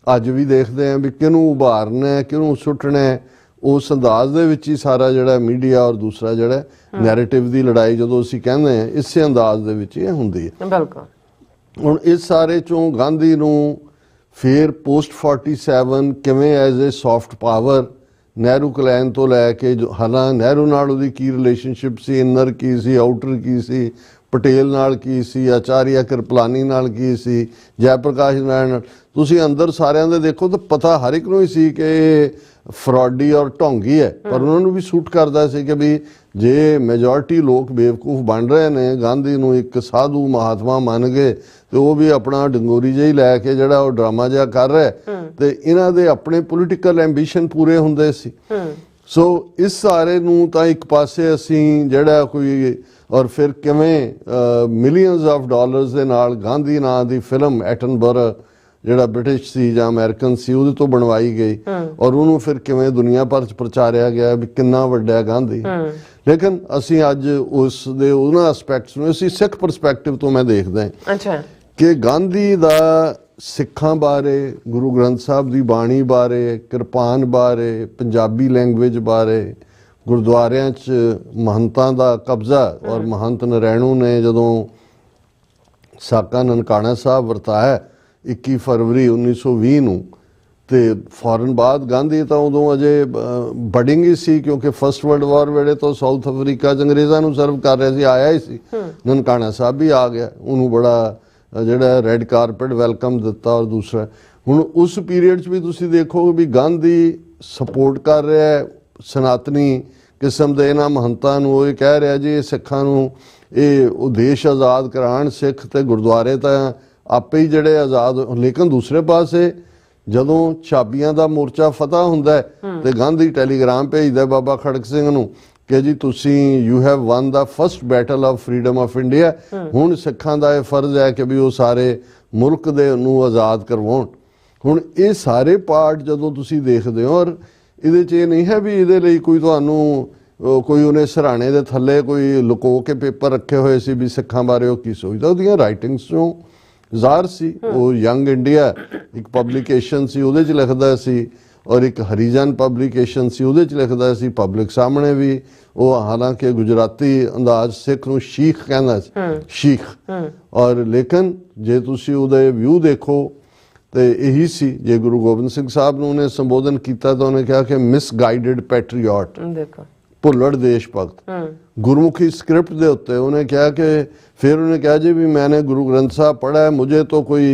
S2: ਅੱਜ ਵੀ ਦੇਖਦੇ ਹਾਂ ਵੀ ਕਿਹਨੂੰ ਉਭਾਰਨਾ, ਕਿਹਨੂੰ ਸੁੱਟਣਾ, ਉਸ ਅੰਦਾਜ਼ ਦੇ ਵਿੱਚ ਹੀ ਸਾਰਾ ਜਿਹੜਾ ਮੀਡੀਆ ਔਰ ਦੂਸਰਾ ਜਿਹੜਾ ਨੈਰੇਟਿਵ ਦੀ ਲੜਾਈ ਜਦੋਂ ਅਸੀਂ ਕਹਿੰਦੇ ਹਾਂ ਇਸੇ ਅੰਦਾਜ਼ ਦੇ ਵਿੱਚ ਇਹ ਹੁੰਦੀ ਹੈ।
S1: ਬਿਲਕੁਲ।
S2: ਹੁਣ ਇਸ ਸਾਰੇ ਚੋਂ ਗਾਂਧੀ ਨੂੰ ਫਿਰ ਪੋਸਟ 47 ਕਿਵੇਂ as a soft power Nehru clan ਤੋਂ ਲੈ ਕੇ ਹਾਲਾਂ ਨਹਿਰੂ ਨਾਲ ਉਹਦੀ ਕੀ ਰਿਲੇਸ਼ਨਸ਼ਿਪ ਸੀ, ਇਨਰ ਕੀ ਸੀ, ਆਊਟਰ ਕੀ ਸੀ, ਪਟੇਲ ਨਾਲ ਕੀ ਸੀ, ਆਚਾਰੀਆ ਕਿਰਪਲਾਨੀ ਨਾਲ ਕੀ ਸੀ, ਜੈ ਪ੍ਰਕਾਸ਼ ਨਾਰਾਇਣ ਨਾਲ, ਤੁਸੀਂ ਅੰਦਰ ਸਾਰਿਆਂ ਦੇ ਦੇਖੋ ਤਾਂ ਪਤਾ ਹਰ ਇੱਕ ਨੂੰ ਹੀ ਸੀ ਕਿ ਇਹ ਫਰਾਡੀ ਔਰ ਢੋਂਗੀ ਹੈ। ਪਰ ਉਹਨਾਂ ਨੂੰ ਵੀ ਸੂਟ ਕਰਦਾ ਸੀ ਕਿ ਵੀ ਜੇ ਮੈਜੋਰਟੀ ਲੋਕ ਬੇਵਕੂਫ ਬਣ ਰਹੇ ਨੇ, ਗਾਂਧੀ ਨੂੰ ਇੱਕ ਸਾਧੂ ਮਹਾਤਮਾ ਮੰਨ ਗਏ, ਤੇ ਉਹ ਵੀ ਆਪਣਾ ਡੰਗੋਰੀ ਜਿਹੀ ਲੈ ਕੇ ਜਿਹੜਾ ਉਹ ਡਰਾਮਾ ਜਿਹਾ ਕਰ ਰਿਹਾ, ਤੇ ਇਹਨਾਂ ਦੇ ਆਪਣੇ ਪੋਲੀਟੀਕਲ ਐਂਬੀਸ਼ਨ ਪੂਰੇ ਹੁੰਦੇ ਸੀ। ਸੋ ਇਸ ਸਾਰੇ ਨੂੰ ਤਾਂ ਇੱਕ ਪਾਸੇ ਅਸੀਂ ਜਿਹੜਾ ਕੋਈ, ਔਰ ਫਿਰ ਕਿਵੇਂ ਮਿਲੀਅਨਸ ਆਫ ਡਾਲਰਸ ਦੇ ਨਾਲ ਗਾਂਧੀ ਨਾਂ ਦੀ ਫਿਲਮ ਐਟਨਬਰਗ ਜਿਹੜਾ ਬ੍ਰਿਟਿਸ਼ ਸੀ ਜਾਂ ਅਮਰੀਕਨ ਸੀ ਉਹਦੇ ਤੋਂ ਬਣਵਾਈ ਗਈ, ਔਰ ਉਹਨੂੰ ਫਿਰ ਕਿਵੇਂ ਦੁਨੀਆ ਭਰ ਚ ਪ੍ਰਚਾਰਿਆ ਗਿਆ ਵੀ ਕਿੰਨਾ ਵੱਡਾ ਹੈ ਗਾਂਧੀ। ਲੇਕਿਨ ਅਸੀਂ ਅੱਜ ਉਸ ਦੇ ਉਹਨਾਂ ਐਸਪੈਕਟਸ ਨੂੰ ਅਸੀਂ ਸਿੱਖ ਪਰਸਪੈਕਟਿਵ ਤੋਂ ਮੈਂ ਦੇਖਦਾ ਹਾਂ ਕਿ ਗਾਂਧੀ ਦਾ ਸਿੱਖਾਂ ਬਾਰੇ, ਗੁਰੂ ਗ੍ਰੰਥ ਸਾਹਿਬ ਦੀ ਬਾਣੀ ਬਾਰੇ, ਕਿਰਪਾਨ ਬਾਰੇ, ਪੰਜਾਬੀ ਲੈਂਗੁਏਜ ਬਾਰੇ, ਗੁਰਦੁਆਰਿਆਂ 'ਚ ਮਹੰਤਾਂ ਦਾ ਕਬਜ਼ਾ, ਔਰ ਮਹੰਤ ਨਰੈਣੂ ਨੇ ਜਦੋਂ ਸਾਕਾ ਨਨਕਾਣਾ ਸਾਹਿਬ ਵਰਤਾਇਆ 21 ਫਰਵਰੀ 1920 ਨੂੰ, ਤੇ ਫੌਰਨ ਬਾਅਦ ਗਾਂਧੀ ਤਾਂ ਉਦੋਂ ਅਜੇ ਬਡਿੰਗ ਹੀ ਸੀ, ਕਿਉਂਕਿ ਫਸਟ ਵਰਲਡ ਵਾਰ ਵੇਲੇ ਤੋਂ ਸਾਊਥ ਅਫਰੀਕਾ 'ਚ ਅੰਗਰੇਜ਼ਾਂ ਨੂੰ ਸਰਵ ਕਰ ਰਿਹਾ ਸੀ, ਆਇਆ ਹੀ ਸੀ। ਨਨਕਾਣਾ ਸਾਹਿਬ ਵੀ ਆ ਗਿਆ, ਉਹਨੂੰ ਬੜਾ ਜਿਹੜਾ ਰੈੱਡ ਕਾਰਪੇਟ ਵੈਲਕਮ ਦਿੱਤਾ। ਔਰ ਦੂਸਰਾ ਹੁਣ ਉਸ ਪੀਰੀਅਡ 'ਚ ਵੀ ਤੁਸੀਂ ਦੇਖੋਗੇ ਵੀ ਗਾਂਧੀ ਸਪੋਰਟ ਕਰ ਰਿਹਾ ਹੈ ਸਨਾਤਨੀ ਕਿਸਮ ਦੇ ਇਹਨਾਂ ਮਹੰਤਾਂ ਨੂੰ। ਉਹ ਇਹ ਕਹਿ ਰਿਹਾ ਜੀ ਇਹ ਸਿੱਖਾਂ ਨੂੰ ਇਹ ਉਹ ਦੇਸ਼ ਆਜ਼ਾਦ ਕਰਾਉਣ ਸਿੱਖ, ਤੇ ਗੁਰਦੁਆਰੇ ਤਾਂ ਆਪੇ ਹੀ ਜਿਹੜੇ ਆਜ਼ਾਦ। ਲੇਕਿਨ ਦੂਸਰੇ ਪਾਸੇ ਜਦੋਂ ਛਾਬੀਆਂ ਦਾ ਮੋਰਚਾ ਫਤਹ ਹੁੰਦਾ ਤੇ ਗਾਂਧੀ ਟੈਲੀਗ੍ਰਾਮ ਭੇਜਦਾ ਬਾਬਾ ਖੜਕ ਸਿੰਘ ਨੂੰ ਕਿ ਜੀ ਤੁਸੀਂ you have one the first battle of freedom of India, ਹੁਣ ਸਿੱਖਾਂ ਦਾ ਇਹ ਫਰਜ਼ ਹੈ ਕਿ ਵੀ ਉਹ ਸਾਰੇ ਮੁਲਕ ਦੇ ਨੂੰ ਆਜ਼ਾਦ ਕਰਵਾਉਣ। ਹੁਣ ਇਹ ਸਾਰੇ ਪਾਰਟ ਜਦੋਂ ਤੁਸੀਂ ਦੇਖਦੇ ਹੋ, ਔਰ ਇਹਦੇ 'ਚ ਇਹ ਨਹੀਂ ਹੈ ਵੀ ਇਹਦੇ ਲਈ ਕੋਈ ਤੁਹਾਨੂੰ ਕੋਈ ਉਹਨੇ ਸਰਾਣੇ ਦੇ ਥੱਲੇ ਕੋਈ ਲੁਕੋ ਕੇ ਪੇਪਰ ਰੱਖੇ ਹੋਏ ਸੀ ਵੀ ਸਿੱਖਾਂ ਬਾਰੇ ਉਹ ਕੀ ਸੋਚਦਾ। ਉਹਦੀਆਂ ਰਾਈਟਿੰਗਸ 'ਚੋਂ ਜ਼ਾਹਰ ਸੀ। ਉਹ ਯੰਗ ਇੰਡੀਆ ਇੱਕ ਪਬਲੀਕੇਸ਼ਨ ਸੀ, ਉਹਦੇ 'ਚ ਲਿਖਦਾ ਸੀ, ਔਰ ਇੱਕ ਹਰੀਜਨ ਪਬਲੀਕੇਸ਼ਨ ਸੀ, ਉਹਦੇ 'ਚ ਲਿਖਦਾ ਸੀ। ਪਬਲਿਕ ਸਾਹਮਣੇ ਵੀ ਉਹ, ਹਾਲਾਂਕਿ ਗੁਜਰਾਤੀ ਅੰਦਾਜ਼ ਸਿੱਖ ਨੂੰ ਸ਼ੀਖ ਕਹਿੰਦਾ ਸੀ, ਸ਼ੀਖ। ਔਰ ਲੇਕਿਨ ਜੇ ਤੁਸੀਂ ਉਹਦੇ ਵਿਊ ਦੇਖੋ ਤੇ ਇਹੀ ਸੀ। ਜੇ ਗੁਰੂ ਗੋਬਿੰਦ ਸਿੰਘ ਸਾਹਿਬ ਨੂੰ ਉਹਨੇ ਸੰਬੋਧਨ ਕੀਤਾ ਤਾਂ ਉਹਨੇ ਕਿਹਾ ਕਿ ਮਿਸਗਾਈਡਡ ਪੈਟਰੀਓਟ, ਭੁੱਲੜ ਦੇਸ਼ ਭਗਤ। ਗੁਰਮੁਖੀ ਸਕ੍ਰਿਪਟ ਦੇ ਉੱਤੇ ਉਹਨੇ ਕਿਹਾ ਕਿ, फिर उन्होंने कहा जी भी मैंने गुरु ग्रंथ साहब पढ़ा है, मुझे तो कोई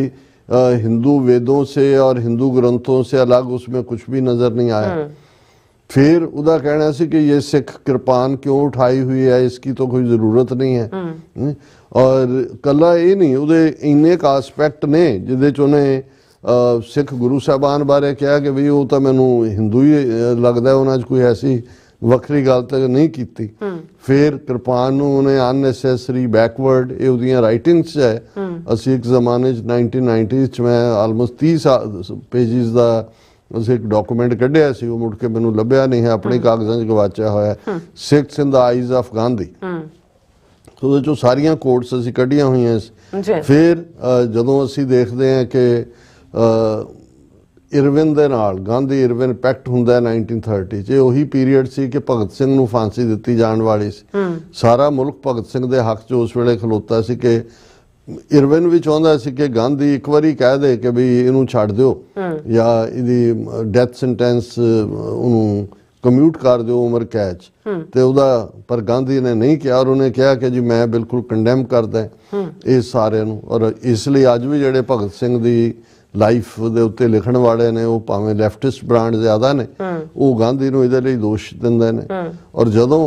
S2: हिंदू वेदों से और हिंदू ग्रंथों से अलग उसमें कुछ भी नज़र नहीं आया। फिर उदा कहना सी कि ये सिख कृपान क्यों उठाई हुई है, इसकी तो कोई ज़रूरत नहीं है। और कला ये नहीं, उदे इन्ने का आस्पैक्ट ने जिदे च उन्हें सिख गुरु साहबान बारे कहा कि भी वो तो मैनू हिंदू ही लगता है, उन्होंने कोई ऐसी ਵੱਖਰੀ ਗੱਲ ਤਾਂ ਨਹੀਂ ਕੀਤੀ। ਫਿਰ ਕਿਰਪਾਨ ਨੂੰ ਉਹਨੇ ਅਨਨੈਸੈਸਰੀ ਬੈਕਵਰਡ, ਇਹ ਉਹਦੀਆਂ ਰਾਈਟਿੰਗਸ ਹੈ। ਅਸੀਂ ਇੱਕ ਜ਼ਮਾਨੇ 'ਚ 1990s 'ਚ ਮੈਂ ਆਲਮੋਸਟ 30 ਪੇਜਿਸ ਦਾ ਅਸੀਂ ਇੱਕ ਡਾਕੂਮੈਂਟ ਕੱਢਿਆ ਸੀ, ਉਹ ਮੁੜ ਕੇ ਮੈਨੂੰ ਲੱਭਿਆ ਨਹੀਂ ਹੈ, ਆਪਣੇ ਕਾਗਜ਼ਾਂ 'ਚ ਗਵਾਚਿਆ ਹੋਇਆ, Sikhs in the eyes of Gandhi. ਉਹਦੇ 'ਚੋਂ ਸਾਰੀਆਂ ਕੋਟਸ ਅਸੀਂ ਕੱਢੀਆਂ ਹੋਈਆਂ ਸੀ। ਫਿਰ ਜਦੋਂ ਅਸੀਂ ਦੇਖਦੇ ਹਾਂ ਕਿ ਇਰਵਿਨ ਦੇ ਨਾਲ ਗਾਂਧੀ ਇਰਵਿਨ ਪੈਕਟ ਹੁੰਦਾ 1930 'ਚ, ਉਹੀ ਪੀਰੀਅਡ ਸੀ ਕਿ ਭਗਤ ਸਿੰਘ ਨੂੰ ਫਾਂਸੀ ਦਿੱਤੀ ਜਾਣ ਵਾਲੀ ਸੀ। ਸਾਰਾ ਮੁਲਕ ਭਗਤ ਸਿੰਘ ਦੇ ਹੱਕ 'ਚ ਉਸ ਵੇਲੇ ਖਲੋਤਾ ਸੀ ਕਿ ਇਰਵਿਨ ਵੀ ਚਾਹੁੰਦਾ ਸੀ ਕਿ ਗਾਂਧੀ ਇੱਕ ਵਾਰੀ ਕਹਿ ਦੇ ਕਿ ਵੀ ਇਹਨੂੰ ਛੱਡ ਦਿਓ ਜਾਂ ਇਹਦੀ ਡੈਥ ਸੈਂਟੈਂਸ ਉਹਨੂੰ ਕਮਿਊਟ ਕਰ ਦਿਓ ਉਮਰ ਕੈਦ 'ਚ, ਤੇ ਉਹਦਾ ਪਰ ਗਾਂਧੀ ਨੇ ਨਹੀਂ ਕਿਹਾ। ਔਰ ਉਹਨੇ ਕਿਹਾ ਕਿ ਜੀ ਮੈਂ ਬਿਲਕੁਲ ਕੰਡੈਮ ਕਰਦਾ ਇਹ ਸਾਰਿਆਂ ਨੂੰ। ਔਰ ਇਸ ਲਈ ਅੱਜ ਵੀ ਜਿਹੜੇ ਭਗਤ ਸਿੰਘ ਦੀ ਲਾਈਫ ਦੇ ਉੱਤੇ ਲਿਖਣ ਵਾਲੇ ਨੇ, ਉਹ ਭਾਵੇਂ ਲੈਫਟਿਸਟ ਬ੍ਰਾਂਡ ਜ਼ਿਆਦਾ ਨੇ, ਉਹ ਗਾਂਧੀ ਨੂੰ ਇਹਦੇ ਲਈ ਦੋਸ਼ ਦਿੰਦੇ ਨੇ। ਔਰ ਜਦੋਂ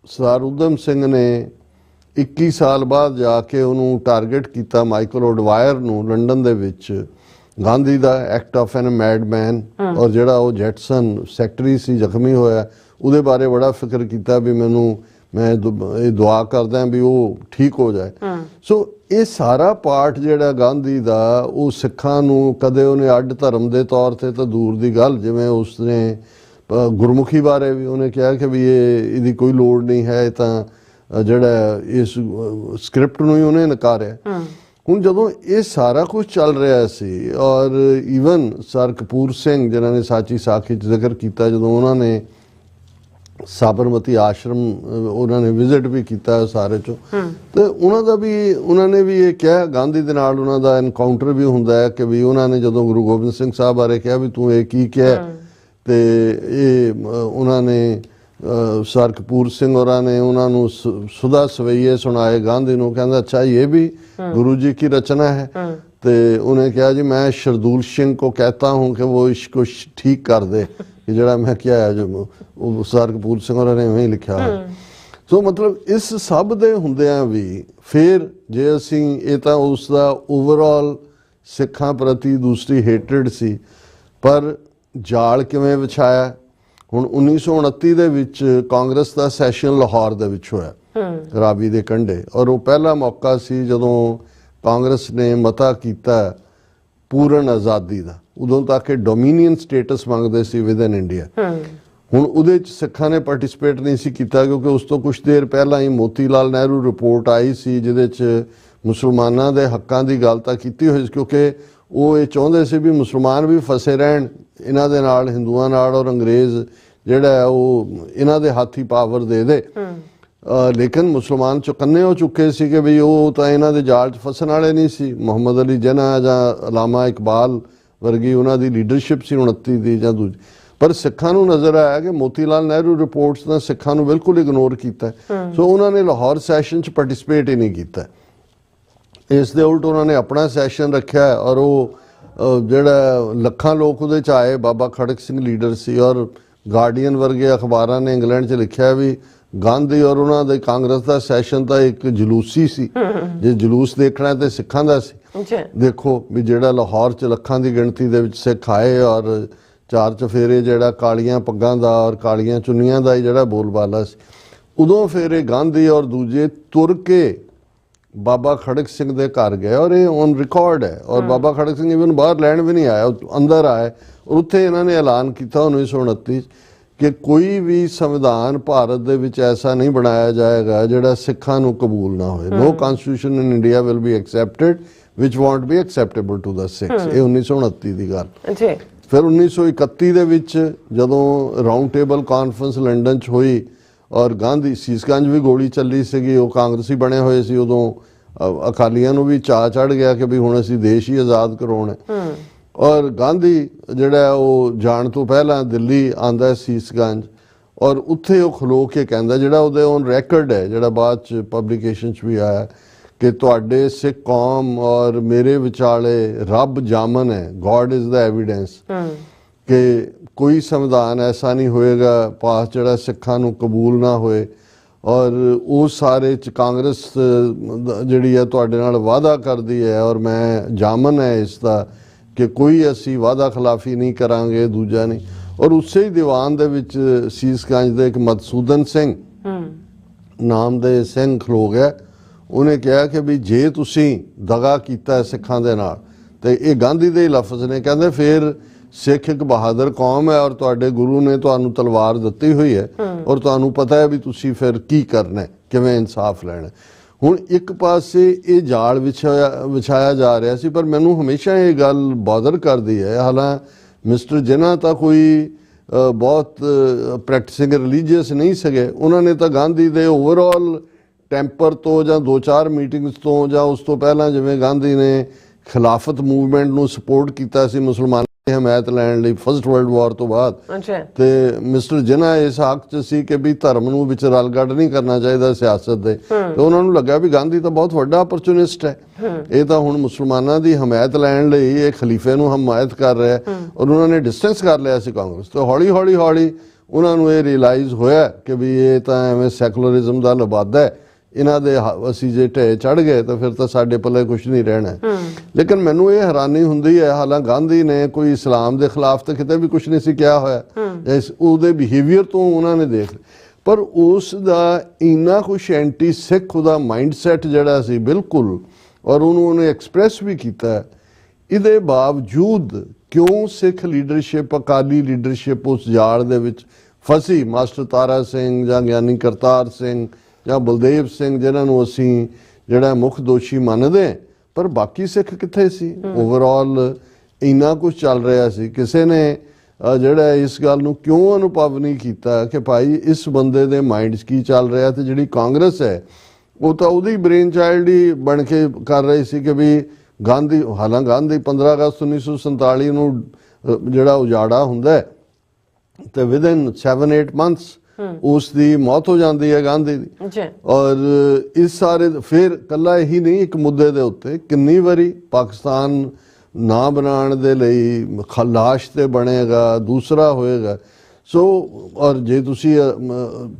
S2: ਸਰਦਾਰ ਊਧਮ ਸਿੰਘ ਨੇ 21 ਸਾਲ ਬਾਅਦ ਜਾ ਕੇ ਉਹਨੂੰ ਟਾਰਗੇਟ ਕੀਤਾ, ਮਾਈਕਲ ਓਡਵਾਇਰ ਨੂੰ, ਲੰਡਨ ਦੇ ਵਿੱਚ, ਗਾਂਧੀ ਦਾ ਐਕਟ ਆਫ ਐਨ ਮੈਡਮੈਨ, ਔਰ ਜਿਹੜਾ ਉਹ ਜੈਟਸਨ ਸੈਕਟਰੀ ਸੀ ਜ਼ਖਮੀ ਹੋਇਆ, ਉਹਦੇ ਬਾਰੇ ਬੜਾ ਫਿਕਰ ਕੀਤਾ ਵੀ ਮੈਂ ਇਹ ਦੁਆ ਕਰਦਾ ਵੀ ਉਹ ਠੀਕ ਹੋ ਜਾਏ। ਸੋ ਇਹ ਸਾਰਾ ਪਾਰਟ ਜਿਹੜਾ ਗਾਂਧੀ ਦਾ, ਉਹ ਸਿੱਖਾਂ ਨੂੰ ਕਦੇ ਉਹਨੇ ਅੱਡ ਧਰਮ ਦੇ ਤੌਰ ਤੇ ਤਾਂ ਦੂਰ ਦੀ ਗੱਲ, ਜਿਵੇਂ ਉਸਨੇ ਗੁਰਮੁਖੀ ਬਾਰੇ ਵੀ ਉਹਨੇ ਕਿਹਾ ਕਿ ਵੀ ਇਹਦੀ ਕੋਈ ਲੋੜ ਨਹੀਂ ਹੈ, ਇਹ ਤਾਂ ਜਿਹੜਾ ਇਸ ਸਕ੍ਰਿਪਟ ਨੂੰ ਹੀ ਉਹਨੇ ਨਕਾਰਿਆ। ਹੁਣ ਜਦੋਂ ਇਹ ਸਾਰਾ ਕੁਝ ਚੱਲ ਰਿਹਾ ਸੀ, ਔਰ ਈਵਨ ਸਰ ਕਪੂਰ ਸਿੰਘ ਜਿਨ੍ਹਾਂ ਨੇ ਸਾਚੀ ਸਾਖੀ 'ਚ ਜ਼ਿਕਰ ਕੀਤਾ, ਜਦੋਂ ਉਹਨਾਂ ਨੇ ਸਾਬਰਮਤੀ ਆਸ਼ਰਮ ਉਹਨਾਂ ਨੇ ਵਿਜ਼ਿਟ ਵੀ ਕੀਤਾ ਸਾਰੇ 'ਚੋਂ, ਤੇ ਉਹਨਾਂ ਨੇ ਵੀ ਇਹ ਕਿਹਾ, ਗਾਂਧੀ ਦੇ ਨਾਲ ਉਹਨਾਂ ਦਾ ਐਨਕਾਊਂਟਰ ਵੀ ਹੁੰਦਾ ਹੈ ਕਿ ਵੀ ਉਹਨਾਂ ਨੇ ਜਦੋਂ ਗੁਰੂ ਗੋਬਿੰਦ ਸਿੰਘ ਸਾਹਿਬ ਬਾਰੇ ਕਿਹਾ ਵੀ ਤੂੰ ਇਹ ਕੀ ਕਿਹਾ, ਤੇ ਇਹ ਉਹਨਾਂ ਨੇ ਸਰ ਕਪੂਰ ਸਿੰਘ ਹੋਰਾਂ ਨੇ ਉਹਨਾਂ ਨੂੰ ਸੁਦਾ ਸਵਈਏ ਸੁਣਾਏ ਗਾਂਧੀ ਨੂੰ, ਕਹਿੰਦਾ ਅੱਛਾ ਇਹ ਵੀ गुरु जी की रचना है। तो उन्हें कहा जी मैं शरदूल सिंह को कहता हूँ कि वो इसको ठीक कर दे कि जरा मैं क्या है जो सर कपूर सिंह होरां ने वही लिखा है। सो मतलब इस सब दे हुंदियां भी फिर जे असीं ये तां उस दा ओवरऑल सिखां प्रति दूसरी हेटरेड सी, पर जाल किवें विछाया। हुण 1929 ਦੇ ਵਿੱਚ ਕਾਂਗਰਸ ਦਾ ਸੈਸ਼ਨ ਲਾਹੌਰ ਦੇ ਵਿੱਚ ਹੋਇਆ ਰਾਵੀ ਦੇ ਕੰਢੇ, ਔਰ ਉਹ ਪਹਿਲਾ ਮੌਕਾ ਸੀ ਜਦੋਂ ਕਾਂਗਰਸ ਨੇ ਮਤਾ ਕੀਤਾ ਪੂਰਨ ਆਜ਼ਾਦੀ ਦਾ। ਉਦੋਂ ਤੱਕ ਇਹ ਡੋਮੀਨੀਅਨ ਸਟੇਟਸ ਮੰਗਦੇ ਸੀ ਵਿਦ ਇਨ ਇੰਡੀਆ। ਹੁਣ ਉਹਦੇ ਚ ਸਿੱਖਾਂ ਨੇ ਪਾਰਟਿਸਿਪੇਟ ਨਹੀਂ ਸੀ ਕੀਤਾ ਕਿਉਂਕਿ ਉਸ ਤੋਂ ਕੁਝ ਦੇਰ ਪਹਿਲਾਂ ਹੀ ਮੋਤੀ ਲਾਲ ਨਹਿਰੂ ਰਿਪੋਰਟ ਆਈ ਸੀ ਜਿਹਦੇ ਚ ਮੁਸਲਮਾਨਾਂ ਦੇ ਹੱਕਾਂ ਦੀ ਗੱਲ ਤਾਂ ਕੀਤੀ ਹੋਈ ਸੀ, ਕਿਉਂਕਿ ਉਹ ਇਹ ਚਾਹੁੰਦੇ ਸੀ ਵੀ ਮੁਸਲਮਾਨ ਵੀ ਫਸੇ ਰਹਿਣ ਇਹਨਾਂ ਦੇ ਨਾਲ, ਹਿੰਦੂਆਂ ਨਾਲ, ਔਰ ਅੰਗਰੇਜ਼ ਜਿਹੜਾ ਉਹ ਇਹਨਾਂ ਦੇ ਹੱਥ ਹੀ ਪਾਵਰ ਦੇ ਦੇ। ਲੇਕਿਨ ਮੁਸਲਮਾਨ ਚੁਕੰਨੇ ਹੋ ਚੁੱਕੇ ਸੀ ਕਿ ਵੀ ਉਹ ਤਾਂ ਇਹਨਾਂ ਦੇ ਜਾਲ 'ਚ ਫਸਣ ਵਾਲੇ ਨਹੀਂ ਸੀ। ਮੁਹੰਮਦ ਅਲੀ ਜਿਨਾਹ ਜਾਂ ਅਲਾਮਾ ਇਕਬਾਲ ਵਰਗੀ ਉਹਨਾਂ ਦੀ ਲੀਡਰਸ਼ਿਪ ਸੀ 29 ਦੀ ਜਾਂ ਦੂਜੀ। ਪਰ ਸਿੱਖਾਂ ਨੂੰ ਨਜ਼ਰ ਆਇਆ ਕਿ ਮੋਤੀ ਲਾਲ ਨਹਿਰੂ ਰਿਪੋਰਟਸ ਨੇ ਸਿੱਖਾਂ ਨੂੰ ਬਿਲਕੁਲ ਇਗਨੋਰ ਕੀਤਾ, ਸੋ ਉਹਨਾਂ ਨੇ ਲਾਹੌਰ ਸੈਸ਼ਨ 'ਚ ਪਾਰਟਿਸਿਪੇਟ ਹੀ ਨਹੀਂ ਕੀਤਾ। ਇਸ ਦੇ ਉਲਟ ਉਹਨਾਂ ਨੇ ਆਪਣਾ ਸੈਸ਼ਨ ਰੱਖਿਆ, ਔਰ ਉਹ ਜਿਹੜਾ ਲੱਖਾਂ ਲੋਕ ਉਹਦੇ 'ਚ ਆਏ। ਬਾਬਾ ਖੜਕ ਸਿੰਘ ਲੀਡਰ ਸੀ, ਔਰ ਗਾਰਡੀਅਨ ਵਰਗੇ ਅਖਬਾਰਾਂ ਨੇ ਇੰਗਲੈਂਡ 'ਚ ਲਿਖਿਆ ਵੀ ਗਾਂਧੀ ਔਰ ਉਹਨਾਂ ਦੇ ਕਾਂਗਰਸ ਦਾ ਸੈਸ਼ਨ ਤਾਂ ਇੱਕ ਜਲੂਸੀ ਸੀ, ਜੇ ਜਲੂਸ ਦੇਖਣਾ ਤੇ ਸਿੱਖਾਂ ਦਾ ਸੀ। ਦੇਖੋ ਵੀ ਜਿਹੜਾ ਲਾਹੌਰ 'ਚ ਲੱਖਾਂ ਦੀ ਗਿਣਤੀ ਦੇ ਵਿੱਚ ਸਿੱਖ ਆਏ, ਔਰ ਚਾਰ ਚਫੇਰੇ ਜਿਹੜਾ ਕਾਲੀਆਂ ਪੱਗਾਂ ਦਾ ਔਰ ਕਾਲੀਆਂ ਚੁੰਨੀਆਂ ਦਾ ਹੀ ਜਿਹੜਾ ਬੋਲਬਾਲਾ ਸੀ। ਉਦੋਂ ਫਿਰ ਇਹ ਗਾਂਧੀ ਔਰ ਦੂਜੇ ਤੁਰ ਕੇ ਬਾਬਾ ਖੜਕ ਸਿੰਘ ਦੇ ਘਰ ਗਏ, ਔਰ ਇਹ ਔਨ ਰਿਕਾਰਡ ਹੈ। ਔਰ ਬਾਬਾ ਖੜਕ ਸਿੰਘ ਇਵਨ ਬਾਹਰ ਲੈਣ ਵੀ ਨਹੀਂ ਆਇਆ, ਅੰਦਰ ਆਏ, ਔਰ ਉੱਥੇ ਇਹਨਾਂ ਨੇ ਐਲਾਨ ਕੀਤਾ 1929 ਕਿ ਕੋਈ ਵੀ ਸੰਵਿਧਾਨ ਭਾਰਤ ਦੇ ਵਿੱਚ ਐਸਾ ਨਹੀਂ ਬਣਾਇਆ ਜਾਏਗਾ ਜਿਹੜਾ ਸਿੱਖਾਂ ਨੂੰ ਕਬੂਲ ਨਾ ਹੋਏ। No constitution in India will be accepted which won't be acceptable to the Sikhs. ਇਹ 1929 ਦੀ ਗੱਲ। ਫਿਰ 1931 ਦੇ ਵਿੱਚ ਜਦੋਂ ਰਾਉਂਡ ਟੇਬਲ ਕਾਨਫਰੰਸ ਲੰਡਨ 'ਚ ਹੋਈ, ਔਰ ਗਾਂਧੀ ਸੀਸਗੰਜ ਵੀ ਗੋਲੀ ਚੱਲੀ ਸੀਗੀ, ਉਹ ਕਾਂਗਰਸੀ ਬਣੇ ਹੋਏ ਸੀ ਉਦੋਂ। ਅਕਾਲੀਆਂ ਨੂੰ ਵੀ ਚਾਅ ਚੜ੍ਹ ਗਿਆ ਕਿ ਵੀ ਹੁਣ ਅਸੀਂ ਦੇਸ਼ ਹੀ ਆਜ਼ਾਦ ਕਰਾਉਣਾ। ਔਰ ਗਾਂਧੀ ਜਿਹੜਾ ਉਹ ਜਾਣ ਤੋਂ ਪਹਿਲਾਂ ਦਿੱਲੀ ਆਂਦਾ ਸੀਸਗੰਜ, ਔਰ ਉੱਥੇ ਉਹ ਖਲੋ ਕੇ ਕਹਿੰਦਾ, ਜਿਹੜਾ ਉਹਦੇ ਔਨ ਰੈਕਰਡ ਹੈ, ਜਿਹੜਾ ਬਾਅਦ 'ਚ ਪਬਲੀਕੇਸ਼ਨ 'ਚ ਵੀ ਆਇਆ, ਕਿ ਤੁਹਾਡੇ ਸਿੱਖ ਕੌਮ ਔਰ ਮੇਰੇ ਵਿਚਾਲੇ ਰੱਬ ਜਾਮਨ ਹੈ, ਗੋਡ ਇਜ਼ ਦਾ ਐਵੀਡੈਂਸ, ਕਿ ਕੋਈ ਸੰਵਿਧਾਨ ਐਸਾ ਨਹੀਂ ਹੋਏਗਾ ਪਾਸ ਜਿਹੜਾ ਸਿੱਖਾਂ ਨੂੰ ਕਬੂਲ ਨਾ ਹੋਏ। ਔਰ ਉਹ ਸਾਰੇ 'ਚ ਕਾਂਗਰਸ ਜਿਹੜੀ ਹੈ ਤੁਹਾਡੇ ਨਾਲ ਵਾਅਦਾ ਕਰਦੀ ਹੈ, ਔਰ ਮੈਂ ਜਾਮਨ ਹੈ ਇਸ ਦਾ ਕਿ ਕੋਈ ਅਸੀਂ ਵਾਅਦਾ ਖਿਲਾਫੀ ਨਹੀਂ ਕਰਾਂਗੇ, ਦੂਜਾ ਨਹੀਂ। ਔਰ ਉਸੇ ਹੀ ਦੀਵਾਨ ਦੇ ਵਿੱਚ ਸੀਸਗੰਜ ਦੇ ਇੱਕ ਮਧੂਸੂਦਨ ਸਿੰਘ ਨਾਮ ਦੇ ਸਿੰਘ ਖਲੋ ਗਿਆ। ਉਹਨੇ ਕਿਹਾ ਕਿ ਵੀ ਜੇ ਤੁਸੀਂ ਦਗਾ ਕੀਤਾ ਸਿੱਖਾਂ ਦੇ ਨਾਲ, ਤੇ ਇਹ ਗਾਂਧੀ ਦੇ ਹੀ ਲਫ਼ਜ਼ ਨੇ, ਕਹਿੰਦੇ ਫਿਰ ਸਿੱਖ ਇੱਕ ਬਹਾਦਰ ਕੌਮ ਹੈ, ਔਰ ਤੁਹਾਡੇ ਗੁਰੂ ਨੇ ਤੁਹਾਨੂੰ ਤਲਵਾਰ ਦਿੱਤੀ ਹੋਈ ਹੈ, ਔਰ ਤੁਹਾਨੂੰ ਪਤਾ ਹੈ ਵੀ ਤੁਸੀਂ ਫਿਰ ਕੀ ਕਰਨਾ, ਕਿਵੇਂ ਇਨਸਾਫ ਲੈਣਾ। ਹੁਣ ਇੱਕ ਪਾਸੇ ਇਹ ਜਾਲ ਵਿਛਾਇਆ ਜਾ ਰਿਹਾ ਸੀ, ਪਰ ਮੈਨੂੰ ਹਮੇਸ਼ਾ ਇਹ ਗੱਲ ਬਾਦਰ ਕਰਦੀ ਹੈ। ਹਾਲਾਂਕਿ ਮਿਸਟਰ ਜਿਨਾਹ ਤਾਂ ਕੋਈ ਬਹੁਤ ਪ੍ਰੈਕਟਿਸਿੰਗ ਰਿਲੀਜੀਅਸ ਨਹੀਂ ਸੀਗੇ, ਉਹਨਾਂ ਨੇ ਤਾਂ ਗਾਂਧੀ ਦੇ ਓਵਰਆਲ ਟੈਂਪਰ ਤੋਂ ਜਾਂ 2-4 ਮੀਟਿੰਗਸ ਤੋਂ ਜਾਂ ਉਸ ਤੋਂ ਪਹਿਲਾਂ ਜਿਵੇਂ ਗਾਂਧੀ ਨੇ ਖਿਲਾਫਤ ਮੂਵਮੈਂਟ ਨੂੰ ਸਪੋਰਟ ਕੀਤਾ ਸੀ ਮੁਸਲਮਾਨਾਂ ਦੀ ਹਮਾਇਤ ਲੈਣ ਲਈ ਫਸਟ ਵਰਲਡ ਵਾਰ ਤੋਂ ਬਾਅਦ, ਤੇ ਮਿਸਟਰ ਜਿਨਾਹ ਇਸ ਹੱਕ 'ਚ ਸੀ ਕਿ ਵੀ ਧਰਮ ਨੂੰ ਵਿੱਚ ਰਲਗੱਡ ਨਹੀਂ ਕਰਨਾ ਚਾਹੀਦਾ ਸਿਆਸਤ ਦੇ। ਤੇ ਉਹਨਾਂ ਨੂੰ ਲੱਗਾ ਵੀ ਗਾਂਧੀ ਤਾਂ ਬਹੁਤ ਵੱਡਾ ਅਪਰਚੂਨਿਸਟ ਹੈ, ਇਹ ਤਾਂ ਹੁਣ ਮੁਸਲਮਾਨਾਂ ਦੀ ਹਮਾਇਤ ਲੈਣ ਲਈ ਇਹ ਖਲੀਫੇ ਨੂੰ ਹਮਾਇਤ ਕਰ ਰਿਹਾ, ਔਰ ਉਹਨਾਂ ਨੇ ਡਿਸਟੈਂਸ ਕਰ ਲਿਆ ਸੀ ਕਾਂਗਰਸ ਤੋਂ। ਹੌਲੀ ਹੌਲੀ ਉਹਨਾਂ ਨੂੰ ਇਹ ਰਿਅਲਾਈਜ਼ ਹੋਇਆ ਕਿ ਵੀ ਇਹ ਤਾਂ ਐਵੇਂ ਸੈਕੂਲਰਿਜ਼ਮ ਦਾ ਲਬਾਦਾ ਹੈ, ਇਹਨਾਂ ਦੇ ਅਸੀਂ ਜੇ ਢੇ ਚੜ੍ਹ ਗਏ ਤਾਂ ਫਿਰ ਤਾਂ ਸਾਡੇ ਪੱਲੇ ਕੁਛ ਨਹੀਂ ਰਹਿਣਾ। ਲੇਕਿਨ ਮੈਨੂੰ ਇਹ ਹੈਰਾਨੀ ਹੁੰਦੀ ਹੈ, ਹਾਲਾਂਕਿ ਗਾਂਧੀ ਨੇ ਕੋਈ ਇਸਲਾਮ ਦੇ ਖਿਲਾਫ ਤਾਂ ਕਿਤੇ ਵੀ ਕੁਛ ਨਹੀਂ ਸੀ ਕਿਹਾ ਹੋਇਆ, ਉਹਦੇ ਬਿਹੇਵੀਅਰ ਤੋਂ ਉਹਨਾਂ ਨੇ ਦੇਖ, ਪਰ ਉਸ ਦਾ ਇੰਨਾ ਕੁਛ ਐਂਟੀ ਸਿੱਖ ਉਹਦਾ ਮਾਈਂਡ ਸੈਟ ਜਿਹੜਾ ਸੀ ਬਿਲਕੁਲ, ਔਰ ਉਹਨੇ ਐਕਸਪ੍ਰੈਸ ਵੀ ਕੀਤਾ। ਇਹਦੇ ਬਾਵਜੂਦ ਕਿਉਂ ਸਿੱਖ ਲੀਡਰਸ਼ਿਪ, ਅਕਾਲੀ ਲੀਡਰਸ਼ਿਪ ਉਸ ਜਾਲ ਦੇ ਵਿੱਚ ਫਸੀ? ਮਾਸਟਰ ਤਾਰਾ ਸਿੰਘ ਜਾਂ ਗਿਆਨੀ ਕਰਤਾਰ ਸਿੰਘ ਜਾਂ ਬਲਦੇਵ ਸਿੰਘ, ਜਿਨ੍ਹਾਂ ਨੂੰ ਅਸੀਂ ਜਿਹੜਾ ਮੁੱਖ ਦੋਸ਼ੀ ਮੰਨਦੇ, ਪਰ ਬਾਕੀ ਸਿੱਖ ਕਿੱਥੇ ਸੀ? ਓਵਰਆਲ ਇੰਨਾ ਕੁਝ ਚੱਲ ਰਿਹਾ ਸੀ, ਕਿਸੇ ਨੇ ਜਿਹੜਾ ਇਸ ਗੱਲ ਨੂੰ ਕਿਉਂ ਅਨੁਭਵ ਨਹੀਂ ਕੀਤਾ ਕਿ ਭਾਈ ਇਸ ਬੰਦੇ ਦੇ ਮਾਈਂਡ 'ਚ ਕੀ ਚੱਲ ਰਿਹਾ? ਤੇ ਜਿਹੜੀ ਕਾਂਗਰਸ ਹੈ ਉਹ ਤਾਂ ਉਹਦੀ ਬ੍ਰੇਨ ਚਾਈਲਡ ਹੀ ਬਣ ਕੇ ਕਰ ਰਹੀ ਸੀ ਕਿ ਵੀ ਗਾਂਧੀ, ਹਾਲਾਂਕਿ ਗਾਂਧੀ 15 ਅਗਸਤ 1947 ਨੂੰ ਜਿਹੜਾ ਉਜਾੜਾ ਹੁੰਦਾ ਹੈ, ਤੇ ਵਿਦਿਨ 7-8 ਮੰਥਸ ਉਸ ਦੀ ਮੌਤ ਹੋ ਜਾਂਦੀ ਹੈ ਗਾਂਧੀ ਦੀ।
S1: ਜੀ।
S2: ਔਰ ਇਸ ਸਾਰੇ ਫਿਰ ਕੱਲਾ ਇਹੀ ਨਹੀਂ, ਇੱਕ ਮੁੱਦੇ ਦੇ ਉੱਤੇ ਕਿੰਨੀ ਵਾਰੀ ਪਾਕਿਸਤਾਨ ਨਾ ਬਣਾਉਣ ਦੇ ਲਈ ਲਾਸ਼ ਤੇ ਬਣੇਗਾ, ਦੂਸਰਾ ਹੋਏਗਾ। ਸੋ ਔਰ ਜੇ ਤੁਸੀਂ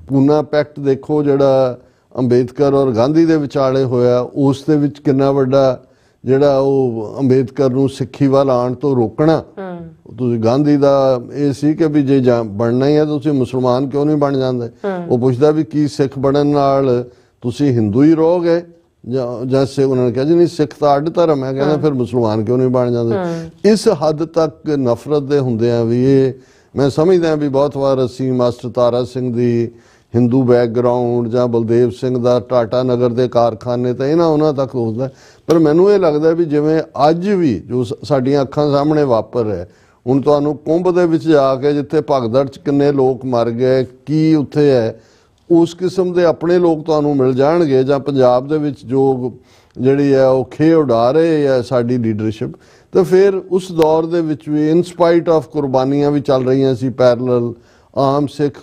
S2: ਪੂਨਾ ਪੈਕਟ ਦੇਖੋ ਜਿਹੜਾ ਅੰਬੇਦਕਰ ਔਰ ਗਾਂਧੀ ਦੇ ਵਿਚਾਲੇ ਹੋਇਆ, ਉਸ ਦੇ ਵਿੱਚ ਕਿੰਨਾ ਵੱਡਾ ਜਿਹੜਾ ਉਹ ਅੰਬੇਦਕਰ ਨੂੰ ਸਿੱਖੀ ਵੱਲ ਆਉਣ ਤੋਂ ਰੋਕਣਾ। ਤੁਸੀਂ ਗਾਂਧੀ ਦਾ ਇਹ ਸੀ ਕਿ ਵੀ ਜੇ ਬਣਨਾ ਹੀ ਹੈ ਤੁਸੀਂ ਮੁਸਲਮਾਨ ਕਿਉਂ ਨਹੀਂ ਬਣ ਜਾਂਦੇ। ਉਹ ਪੁੱਛਦਾ ਵੀ ਕੀ ਸਿੱਖ ਬਣਨ ਨਾਲ ਤੁਸੀਂ ਹਿੰਦੂ ਹੀ ਰਹੋਗੇ ਜਾਂ ਉਹਨਾਂ ਨੇ ਕਿਹਾ ਜੀ ਨਹੀਂ ਸਿੱਖ ਤਾਂ ਅੱਡ ਧਰਮ ਹੈ, ਕਹਿੰਦਾ ਫਿਰ ਮੁਸਲਮਾਨ ਕਿਉਂ ਨਹੀਂ ਬਣ ਜਾਂਦੇ। ਇਸ ਹੱਦ ਤੱਕ ਨਫ਼ਰਤ ਦੇ ਹੁੰਦਿਆਂ ਵੀ ਇਹ ਮੈਂ ਸਮਝਦਾ ਵੀ ਬਹੁਤ ਵਾਰ ਅਸੀਂ ਮਾਸਟਰ ਤਾਰਾ ਸਿੰਘ ਦੀ ਹਿੰਦੂ ਬੈਕਗਰਾਊਂਡ ਜਾਂ ਬਲਦੇਵ ਸਿੰਘ ਦਾ ਟਾਟਾ ਨਗਰ ਦੇ ਕਾਰਖਾਨੇ ਤਾਂ ਉਹਨਾਂ ਤੱਕ ਹੁੰਦਾ, ਪਰ ਮੈਨੂੰ ਇਹ ਲੱਗਦਾ ਵੀ ਜਿਵੇਂ ਅੱਜ ਵੀ ਜੋ ਸਾਡੀਆਂ ਅੱਖਾਂ ਸਾਹਮਣੇ ਵਾਪਰ ਰਿਹਾ। ਹੁਣ ਤੁਹਾਨੂੰ ਕੁੰਭ ਦੇ ਵਿੱਚ ਜਾ ਕੇ ਜਿੱਥੇ ਭਗਦੜ 'ਚ ਕਿੰਨੇ ਲੋਕ ਮਰ ਗਏ, ਕੀ ਉੱਥੇ ਹੈ, ਉਸ ਕਿਸਮ ਦੇ ਆਪਣੇ ਲੋਕ ਤੁਹਾਨੂੰ ਮਿਲ ਜਾਣਗੇ। ਜਾਂ ਪੰਜਾਬ ਦੇ ਵਿੱਚ ਜੋ ਜਿਹੜੀ ਹੈ ਉਹ ਖੇ ਉਡਾ ਰਹੇ ਹੈ ਸਾਡੀ ਲੀਡਰਸ਼ਿਪ, ਤਾਂ ਫਿਰ ਉਸ ਦੌਰ ਦੇ ਵਿੱਚ ਵੀ ਇਨਸਪਾਈਟ ਆਫ ਕੁਰਬਾਨੀਆਂ ਵੀ ਚੱਲ ਰਹੀਆਂ ਸੀ ਪੈਰਲਲ, ਆਮ ਸਿੱਖ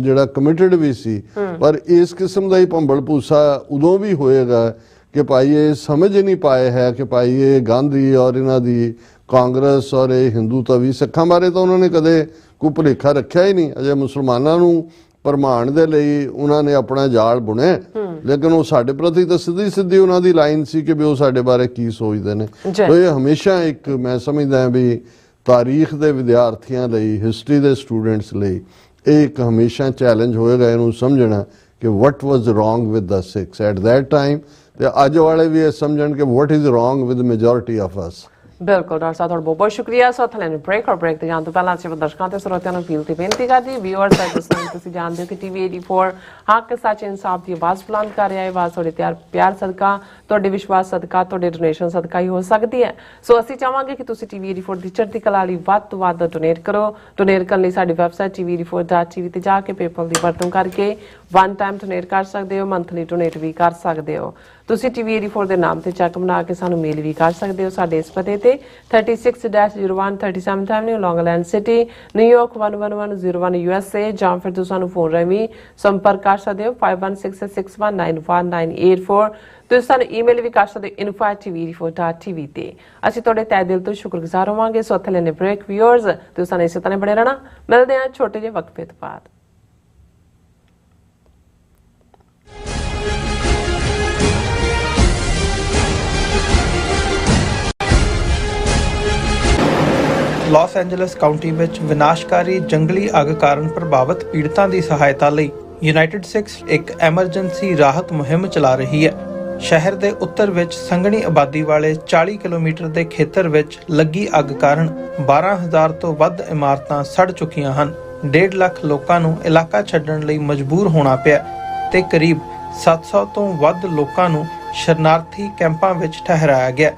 S2: ਜਿਹੜਾ ਕਮਿਟਡ ਵੀ ਸੀ। ਪਰ ਇਸ ਕਿਸਮ ਦਾ ਹੀ ਭੰਬਲ ਭੂਸਾ ਉਦੋਂ ਵੀ ਹੋਏਗਾ ਕਿ ਭਾਈ ਇਹ ਸਮਝ ਨਹੀਂ ਪਾਏ ਹੈ ਕਿ ਭਾਈ ਇਹ ਗਾਂਧੀ ਔਰ ਇਹਨਾਂ ਦੀ ਕਾਂਗਰਸ ਔਰ ਇਹ ਹਿੰਦੂ ਤਵੀ ਸਿੱਖਾਂ ਬਾਰੇ ਤਾਂ ਉਹਨਾਂ ਨੇ ਕਦੇ ਕੋਈ ਭੁਲੇਖਾ ਰੱਖਿਆ ਹੀ ਨਹੀਂ। ਅਜੇ ਮੁਸਲਮਾਨਾਂ ਨੂੰ ਭਰਮਾਉਣ ਦੇ ਲਈ ਉਹਨਾਂ ਨੇ ਆਪਣਾ ਜਾਲ ਬੁਣਿਆ, ਲੇਕਿਨ ਉਹ ਸਾਡੇ ਪ੍ਰਤੀ ਤਾਂ ਸਿੱਧੀ ਉਹਨਾਂ ਦੀ ਲਾਈਨ ਸੀ ਕਿ ਵੀ ਉਹ ਸਾਡੇ ਬਾਰੇ ਕੀ ਸੋਚਦੇ ਨੇ। ਤਾਂ ਇਹ ਹਮੇਸ਼ਾ ਇੱਕ ਮੈਂ ਸਮਝਦਾ ਵੀ ਤਾਰੀਖ ਦੇ ਵਿਦਿਆਰਥੀਆਂ ਲਈ, ਹਿਸਟਰੀ ਦੇ ਸਟੂਡੈਂਟਸ ਲਈ ਇਹ ਇੱਕ ਹਮੇਸ਼ਾ ਚੈਲੰਜ ਹੋਏਗਾ ਇਹਨੂੰ ਸਮਝਣਾ ਕਿ what was wrong with the Sikhs at that time, ਤੇ ਅੱਜ ਵਾਲੇ ਵੀ ਇਹ ਸਮਝਣ ਕਿ what is wrong with majority of us.
S1: ਬਿਲਕੁਲ ਡਾਕਟਰ ਸਾਹਿਬ, ਤੁਹਾਡਾ ਬਹੁਤ ਬਹੁਤ ਸ਼ੁਕਰੀਆ। ਸੋ ਥੈਲੈਂਡ ਬ੍ਰੇਕ ਤੇ ਜਾਣ ਤੋਂ ਪਹਿਲਾਂ ਅਸੀਂ ਦਰਸ਼ਕਾਂ ਤੇ ਸਰੋਤਿਆਂ ਨੂੰ ਅਪੀਲ ਤੇ ਬੇਨਤੀ ਕਰਦੀ ਵਿਊਅਰਸ ਤੁਸੀਂ ਜਾਣਦੇ ਹੋ ਕਿ ਟੀਵੀ 84 ਹੱਕ ਸੱਚ ਇਨਸਾਫ ਦੀ ਆਵਾਜ਼ ਬੁਲੰਦ ਕਰ ਰਿਹਾ ਹੈ। ਆਵਾਜ਼ ਤੁਹਾਡੇ ਪਿਆਰ ਸਦਕਾ, ਤੁਹਾਡੇ ਵਿਸ਼ਵਾਸ ਸਦਕਾ, ਤੁਹਾਡੇ ਡੋਨੇਸ਼ਨ ਸਦਕਾ ਹੀ ਹੋ ਸਕਦੀ ਹੈ। ਸੋ ਅਸੀਂ ਚਾਹਾਂਗੇ ਕਿ ਤੁਸੀਂ ਟੀਵੀ 84 ਦੀ ਚੜ੍ਹਦੀ ਕਲਾ ਲਈ ਵੱਧ ਤੋਂ ਵੱਧ ਡੋਨੇਟ ਕਰੋ। ਡੋਨੇਟ ਕਰਨ ਲਈ ਸਾਡੀ ਵੈਬਸਾਈਟ tv84.tv ਤੇ ਜਾ ਕੇ ਪੇਪਲ ਦੀ ਵਰਤੋਂ ਕਰਕੇ ਵਨ ਟਾਈਮ ਡੋਨੇਟ ਕਰ ਸਕਦੇ ਹੋ, ਮੰਥਲੀ ਡੋਨੇਟ ਵੀ ਕਰ ਸਕਦੇ ਹੋ। ਤੁਸੀਂ ਟੀਵੀ 84 ਦੇ ਨਾਮ ਤੇ ਚੈੱਕ ਬਣਾ ਕੇ ਸਾਨੂੰ ਮੇਲ ਵੀ ਕਰ ਸਕਦੇ ਹੋ ਸਾਡੇ ਇਸ ਪਤੇ ਤੇ 36-01 37th Avenue, Long Island City, New York 11101 USA, ਜਾਂ ਫਿਰ ਤੁਸੀਂ ਸਾਨੂੰ ਫੋਨ ਰਾਹੀਂ ਵੀ ਸੰਪਰਕ ਕਰ ਸਕਦੇ ਹੋ 5166619184। ਤੁਸੀਂ ਸਾਨੂੰ ਈਮੇਲ ਵੀ ਕਰ ਸਕਦੇ ਹੋ info@tv84.tv ਤੇ। ਅਸੀਂ ਤੁਹਾਡੇ ਤਹਿ ਦਿਲ ਤੋਂ ਸ਼ੁਕਰਗੁਜ਼ਾਰ ਹੋਵਾਂਗੇ। ਸੋ ਇੱਥੇ ਲੈਣੇ ਬ੍ਰੇਕ ਵਿਊਅਰਸ, ਤੁਸੀਂ ਸਾਨੂੰ ਇਸੇ ਤਰ੍ਹਾਂ ਬਣੇ ਰਹਿਣਾ। ਮਿਲਦੇ ਹਾਂ ਛੋਟੇ ਜਿਹੇ ਵਕਫੇ ਤੋਂ ਬਾਅਦ।
S3: ਲਾਸ ਐਂਜਲਸ ਕਾਉਂਟੀ ਵਿੱਚ ਵਿਨਾਸ਼ਕਾਰੀ ਜੰਗਲੀ ਅੱਗ ਕਾਰਨ ਪ੍ਰਭਾਵਿਤ ਪੀੜਤਾਂ ਦੀ ਸਹਾਇਤਾ ਲਈ ਯੂਨਾਈਟਿਡ ਸਿੱਖਸ ਇੱਕ ਐਮਰਜੈਂਸੀ ਰਾਹਤ ਮੁਹਿੰਮ ਚਲਾ ਰਹੀ ਹੈ। ਸ਼ਹਿਰ ਦੇ ਉੱਤਰ ਵਿੱਚ ਸੰਘਣੀ ਆਬਾਦੀ ਵਾਲੇ 40 ਕਿਲੋਮੀਟਰ ਦੇ ਖੇਤਰ ਵਿੱਚ ਲੱਗੀ ਅੱਗ ਕਾਰਨ 12,000 ਤੋਂ ਵੱਧ ਇਮਾਰਤਾਂ ਸੜ ਚੁੱਕੀਆਂ ਹਨ। 1.5 ਲੱਖ ਲੋਕਾਂ ਨੂੰ ਇਲਾਕਾ ਛੱਡਣ ਲਈ ਮਜਬੂਰ ਹੋਣਾ ਪਿਆ ਤੇ ਕਰੀਬ 700 ਤੋਂ ਵੱਧ ਲੋਕਾਂ ਨੂੰ ਸ਼ਰਨਾਰਥੀ ਕੈਂਪਾਂ ਵਿੱਚ ਠਹਿਰਾਇਆ ਗਿਆ।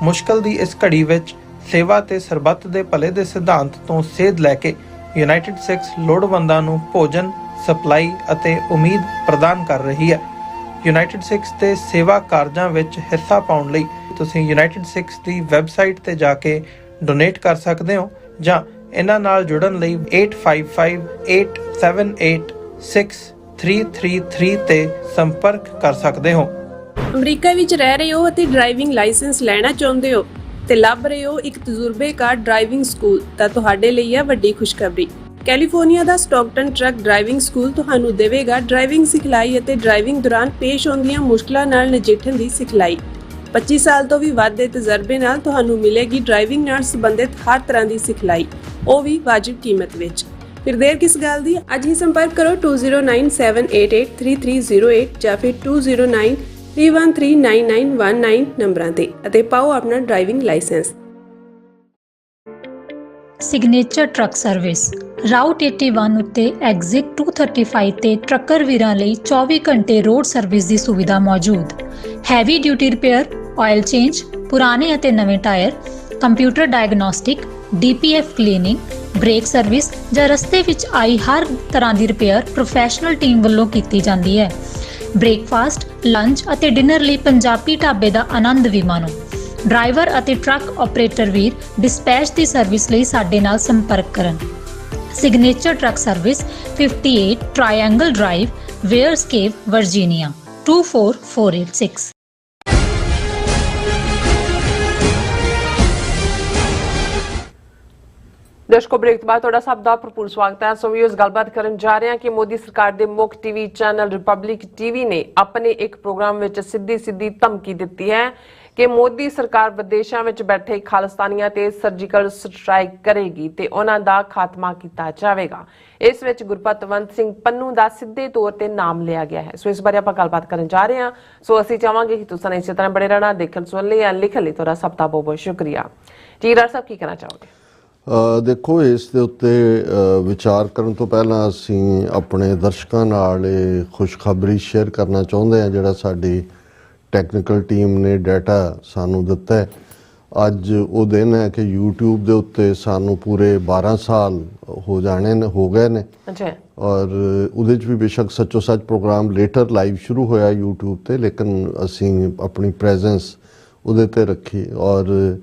S3: ਮੁਸ਼ਕਲ ਦੀ ਇਸ ਘੜੀ ਵਿੱਚ ਸੇਵਾ ਤੇ ਸਰਬੱਤ ਦੇ ਭਲੇ ਦੇ ਸਿਧਾਂਤ ਤੋਂ ਸੇਧ ਲੈ ਕੇ ਯੂਨਾਈਟਿਡ ਸਿੱਖਸ ਲੋੜਵੰਦਾਂ ਨੂੰ ਭੋਜਨ, ਸਪਲਾਈ ਅਤੇ ਉਮੀਦ ਪ੍ਰਦਾਨ ਕਰ ਰਹੀ ਹੈ। ਯੂਨਾਈਟਿਡ ਸਿੱਖਸ ਦੇ ਸੇਵਾ ਕਾਰਜਾਂ ਵਿੱਚ ਹਿੱਸਾ ਪਾਉਣ ਲਈ ਤੁਸੀਂ ਯੂਨਾਈਟਿਡ ਸਿੱਖਸ ਦੀ ਵੈਬਸਾਈਟ ਤੇ ਜਾ ਕੇ ਡੋਨੇਟ ਕਰ ਸਕਦੇ ਹੋ ਜਾਂ ਇਹਨਾਂ ਨਾਲ ਜੁੜਨ ਲਈ 8558786333 ਤੇ ਸੰਪਰਕ ਕਰ ਸਕਦੇ ਹੋ।
S4: ਅਮਰੀਕਾ ਵਿੱਚ ਰਹਿ ਰਹੇ ਹੋ ਅਤੇ ਡਰਾਈਵਿੰਗ ਲਾਇਸੈਂਸ ਲੈਣਾ ਚਾਹੁੰਦੇ ਹੋ ਤੇ ਲੱਭ ਰਹੇ ਹੋ ਇੱਕ ਤਜਰਬੇਕਾਰ ਡਰਾਈਵਿੰਗ ਸਕੂਲ, ਤਾਂ ਤੁਹਾਡੇ ਲਈ ਹੈ ਵੱਡੀ ਖੁਸ਼ਖਬਰੀ। ਕੈਲੀਫੋਰਨੀਆ ਦਾ ਸਟਾਕਟਨ ਟਰੱਕ ਡਰਾਈਵਿੰਗ ਸਕੂਲ ਤੁਹਾਨੂੰ ਦੇਵੇਗਾ ਡਰਾਈਵਿੰਗ ਸਿਖਲਾਈ ਅਤੇ ਡਰਾਈਵਿੰਗ ਦੌਰਾਨ ਪੇਸ਼ ਆਉਂਦੀਆਂ ਮੁਸ਼ਕਲਾਂ ਨਾਲ ਨਜਿੱਠਣ ਦੀ ਸਿਖਲਾਈ। 25 ਸਾਲ ਤੋਂ ਵੀ ਵੱਧ ਦੇ ਤਜਰਬੇ ਨਾਲ ਤੁਹਾਨੂੰ ਮਿਲੇਗੀ ਡਰਾਈਵਿੰਗ ਨਾਲ ਸੰਬੰਧਿਤ ਹਰ ਤਰ੍ਹਾਂ ਦੀ ਸਿਖਲਾਈ, ਉਹ ਵੀ ਵਾਜਿਬ ਕੀਮਤ ਵਿੱਚ। ਫਿਰ ਦੇਰ ਕਿਸ ਗੱਲ ਦੀ, ਅੱਜ ਹੀ ਸੰਪਰਕ ਕਰੋ 2097883308 ਜਾਂ ਫਿਰ 2093139919 ਨੰਬਰਾਂ ਤੇ ਅਤੇ ਪਾਓ ਆਪਣਾ driving licence.
S5: Signature truck service route 81 ਉੱਤੇ ਐਗਜ਼ਿਟ 235 ਤੇ ਟਰੱਕਰ ਵੀਰਾਂ ਲਈ 24 ਘੰਟੇ ਰੋਡ ਸਰਵਿਸ ਦੀ ਸੁਵਿਧਾ ਮੌਜੂਦ। Heavy duty repair, oil change, ਪੁਰਾਣੇ ਅਤੇ ਨਵੇਂ tyre, computer diagnostic, DPF cleaning, brake service ਜਾਂ ਰਸਤੇ ਵਿੱਚ ਆਈ ਹਰ ਤਰ੍ਹਾਂ ਦੀ ਰਿਪੇਅਰ ਪ੍ਰੋਫੈਸ਼ਨਲ ਟੀਮ ਵੱਲੋਂ ਕੀਤੀ ਜਾਂਦੀ ਹੈ। ਬ੍ਰੇਕਫਾਸਟ, ਲੰਚ ਅਤੇ ਡਿਨਰ ਲਈ ਪੰਜਾਬੀ ਢਾਬੇ ਦਾ ਆਨੰਦ ਵੀ ਮਾਣੋ। ਡਰਾਈਵਰ ਅਤੇ ਟਰੱਕ ਆਪਰੇਟਰ ਵੀਰ ਡਿਸਪੈਚ ਦੀ ਸਰਵਿਸ ਲਈ ਸਾਡੇ ਨਾਲ ਸੰਪਰਕ ਕਰਨ। Signature Truck Service, 58 Triangle Drive, Wears Cave, Virginia 24486.
S1: ਦਰਸ਼ਕੋ, break ਤੋਂ ਬਾਅਦ ਤੁਹਾਡਾ ਸਭ ਦਾ ਭਰਪੂਰ ਸਵਾਗਤ ਹੈ। ਸੋ ਵੀ ਇਸ ਗੱਲਬਾਤ ਕਰਨ ਜਾ ਰਹੇ ਹਾਂ ਕਿ ਮੋਦੀ ਸਰਕਾਰ ਦੇ ਮੁੱਖ ਟੀਵੀ ਚੈਨਲ ਰਿਪਬਲਿਕ ਟੀਵੀ ਨੇ ਆਪਣੇ ਇੱਕ ਪ੍ਰੋਗਰਾਮ ਵਿੱਚ ਸਿੱਧੀ ਧਮਕੀ ਦਿੱਤੀ ਹੈ ਕਿ ਮੋਦੀ ਸਰਕਾਰ ਵਿਦੇਸ਼ਾਂ ਵਿੱਚ ਬੈਠੇ ਖਾਲਿਸਤਾਨੀਆਂ ਤੇ ਸਰਜੀਕਲ ਸਟ੍ਰਾਈਕ ਕਰੇਗੀ ਤੇ ਉਹਨਾਂ ਦਾ ਖਾਤਮਾ ਕੀਤਾ ਜਾਵੇਗਾ। ਇਸ ਵਿੱਚ ਗੁਰਪਤਵੰਤ ਸਿੰਘ ਪੰਨੂ ਦਾ ਸਿੱਧੇ ਤੌਰ ਤੇ ਨਾਮ ਲਿਆ ਗਿਆ ਹੈ। ਸੋ ਇਸ ਬਾਰੇ ਆਪਾਂ ਗੱਲਬਾਤ ਕਰਨ ਜਾ ਰਹੇ ਹਾਂ। ਸੋ ਅਸੀਂ ਚਾਹਾਂਗੇ ਕਿ ਤੁਸੀਂ ਇਸੇ ਤਰ੍ਹਾਂ ਬੜੇ ਰਹਿਣਾ। ਦੇਖਣ ਸੁਣਨ ਲਈ ਜਾਂ ਲਿਖਣ ਲਈ ਤੁਹਾਡਾ ਸਭ ਦਾ ਬਹੁਤ ਸ਼ੁਕਰੀਆ ਜੀ। ਰਾਜ ਸਾਹਿਬ, ਕੀ ਕਹਿਣਾ ਚਾਹੋਗੇ?
S2: ਦੇਖੋ, ਇਸ ਦੇ ਉੱਤੇ ਵਿਚਾਰ ਕਰਨ ਤੋਂ ਪਹਿਲਾਂ ਅਸੀਂ ਆਪਣੇ ਦਰਸ਼ਕਾਂ ਨਾਲ ਇਹ ਖੁਸ਼ਖਬਰੀ ਸ਼ੇਅਰ ਕਰਨਾ ਚਾਹੁੰਦੇ ਹਾਂ, ਜਿਹੜਾ ਸਾਡੀ ਟੈਕਨੀਕਲ ਟੀਮ ਨੇ ਡਾਟਾ ਸਾਨੂੰ ਦਿੱਤਾ ਹੈ। ਅੱਜ ਉਹ ਦਿਨ ਹੈ ਕਿ YouTube ਦੇ ਉੱਤੇ ਸਾਨੂੰ ਪੂਰੇ 12 ਸਾਲ ਹੋ ਗਏ ਨੇ ਔਰ ਉਹਦੇ 'ਚ ਵੀ ਬੇਸ਼ੱਕ ਸੱਚੋ ਸੱਚ ਪ੍ਰੋਗਰਾਮ ਲੇਟਰ ਲਾਈਵ ਸ਼ੁਰੂ ਹੋਇਆ YouTube ਤੇ, ਲੇਕਿਨ ਅਸੀਂ ਆਪਣੀ ਪ੍ਰੈਜ਼ੈਂਸ ਉਹਦੇ ਤੇ ਰੱਖੀ ਔਰ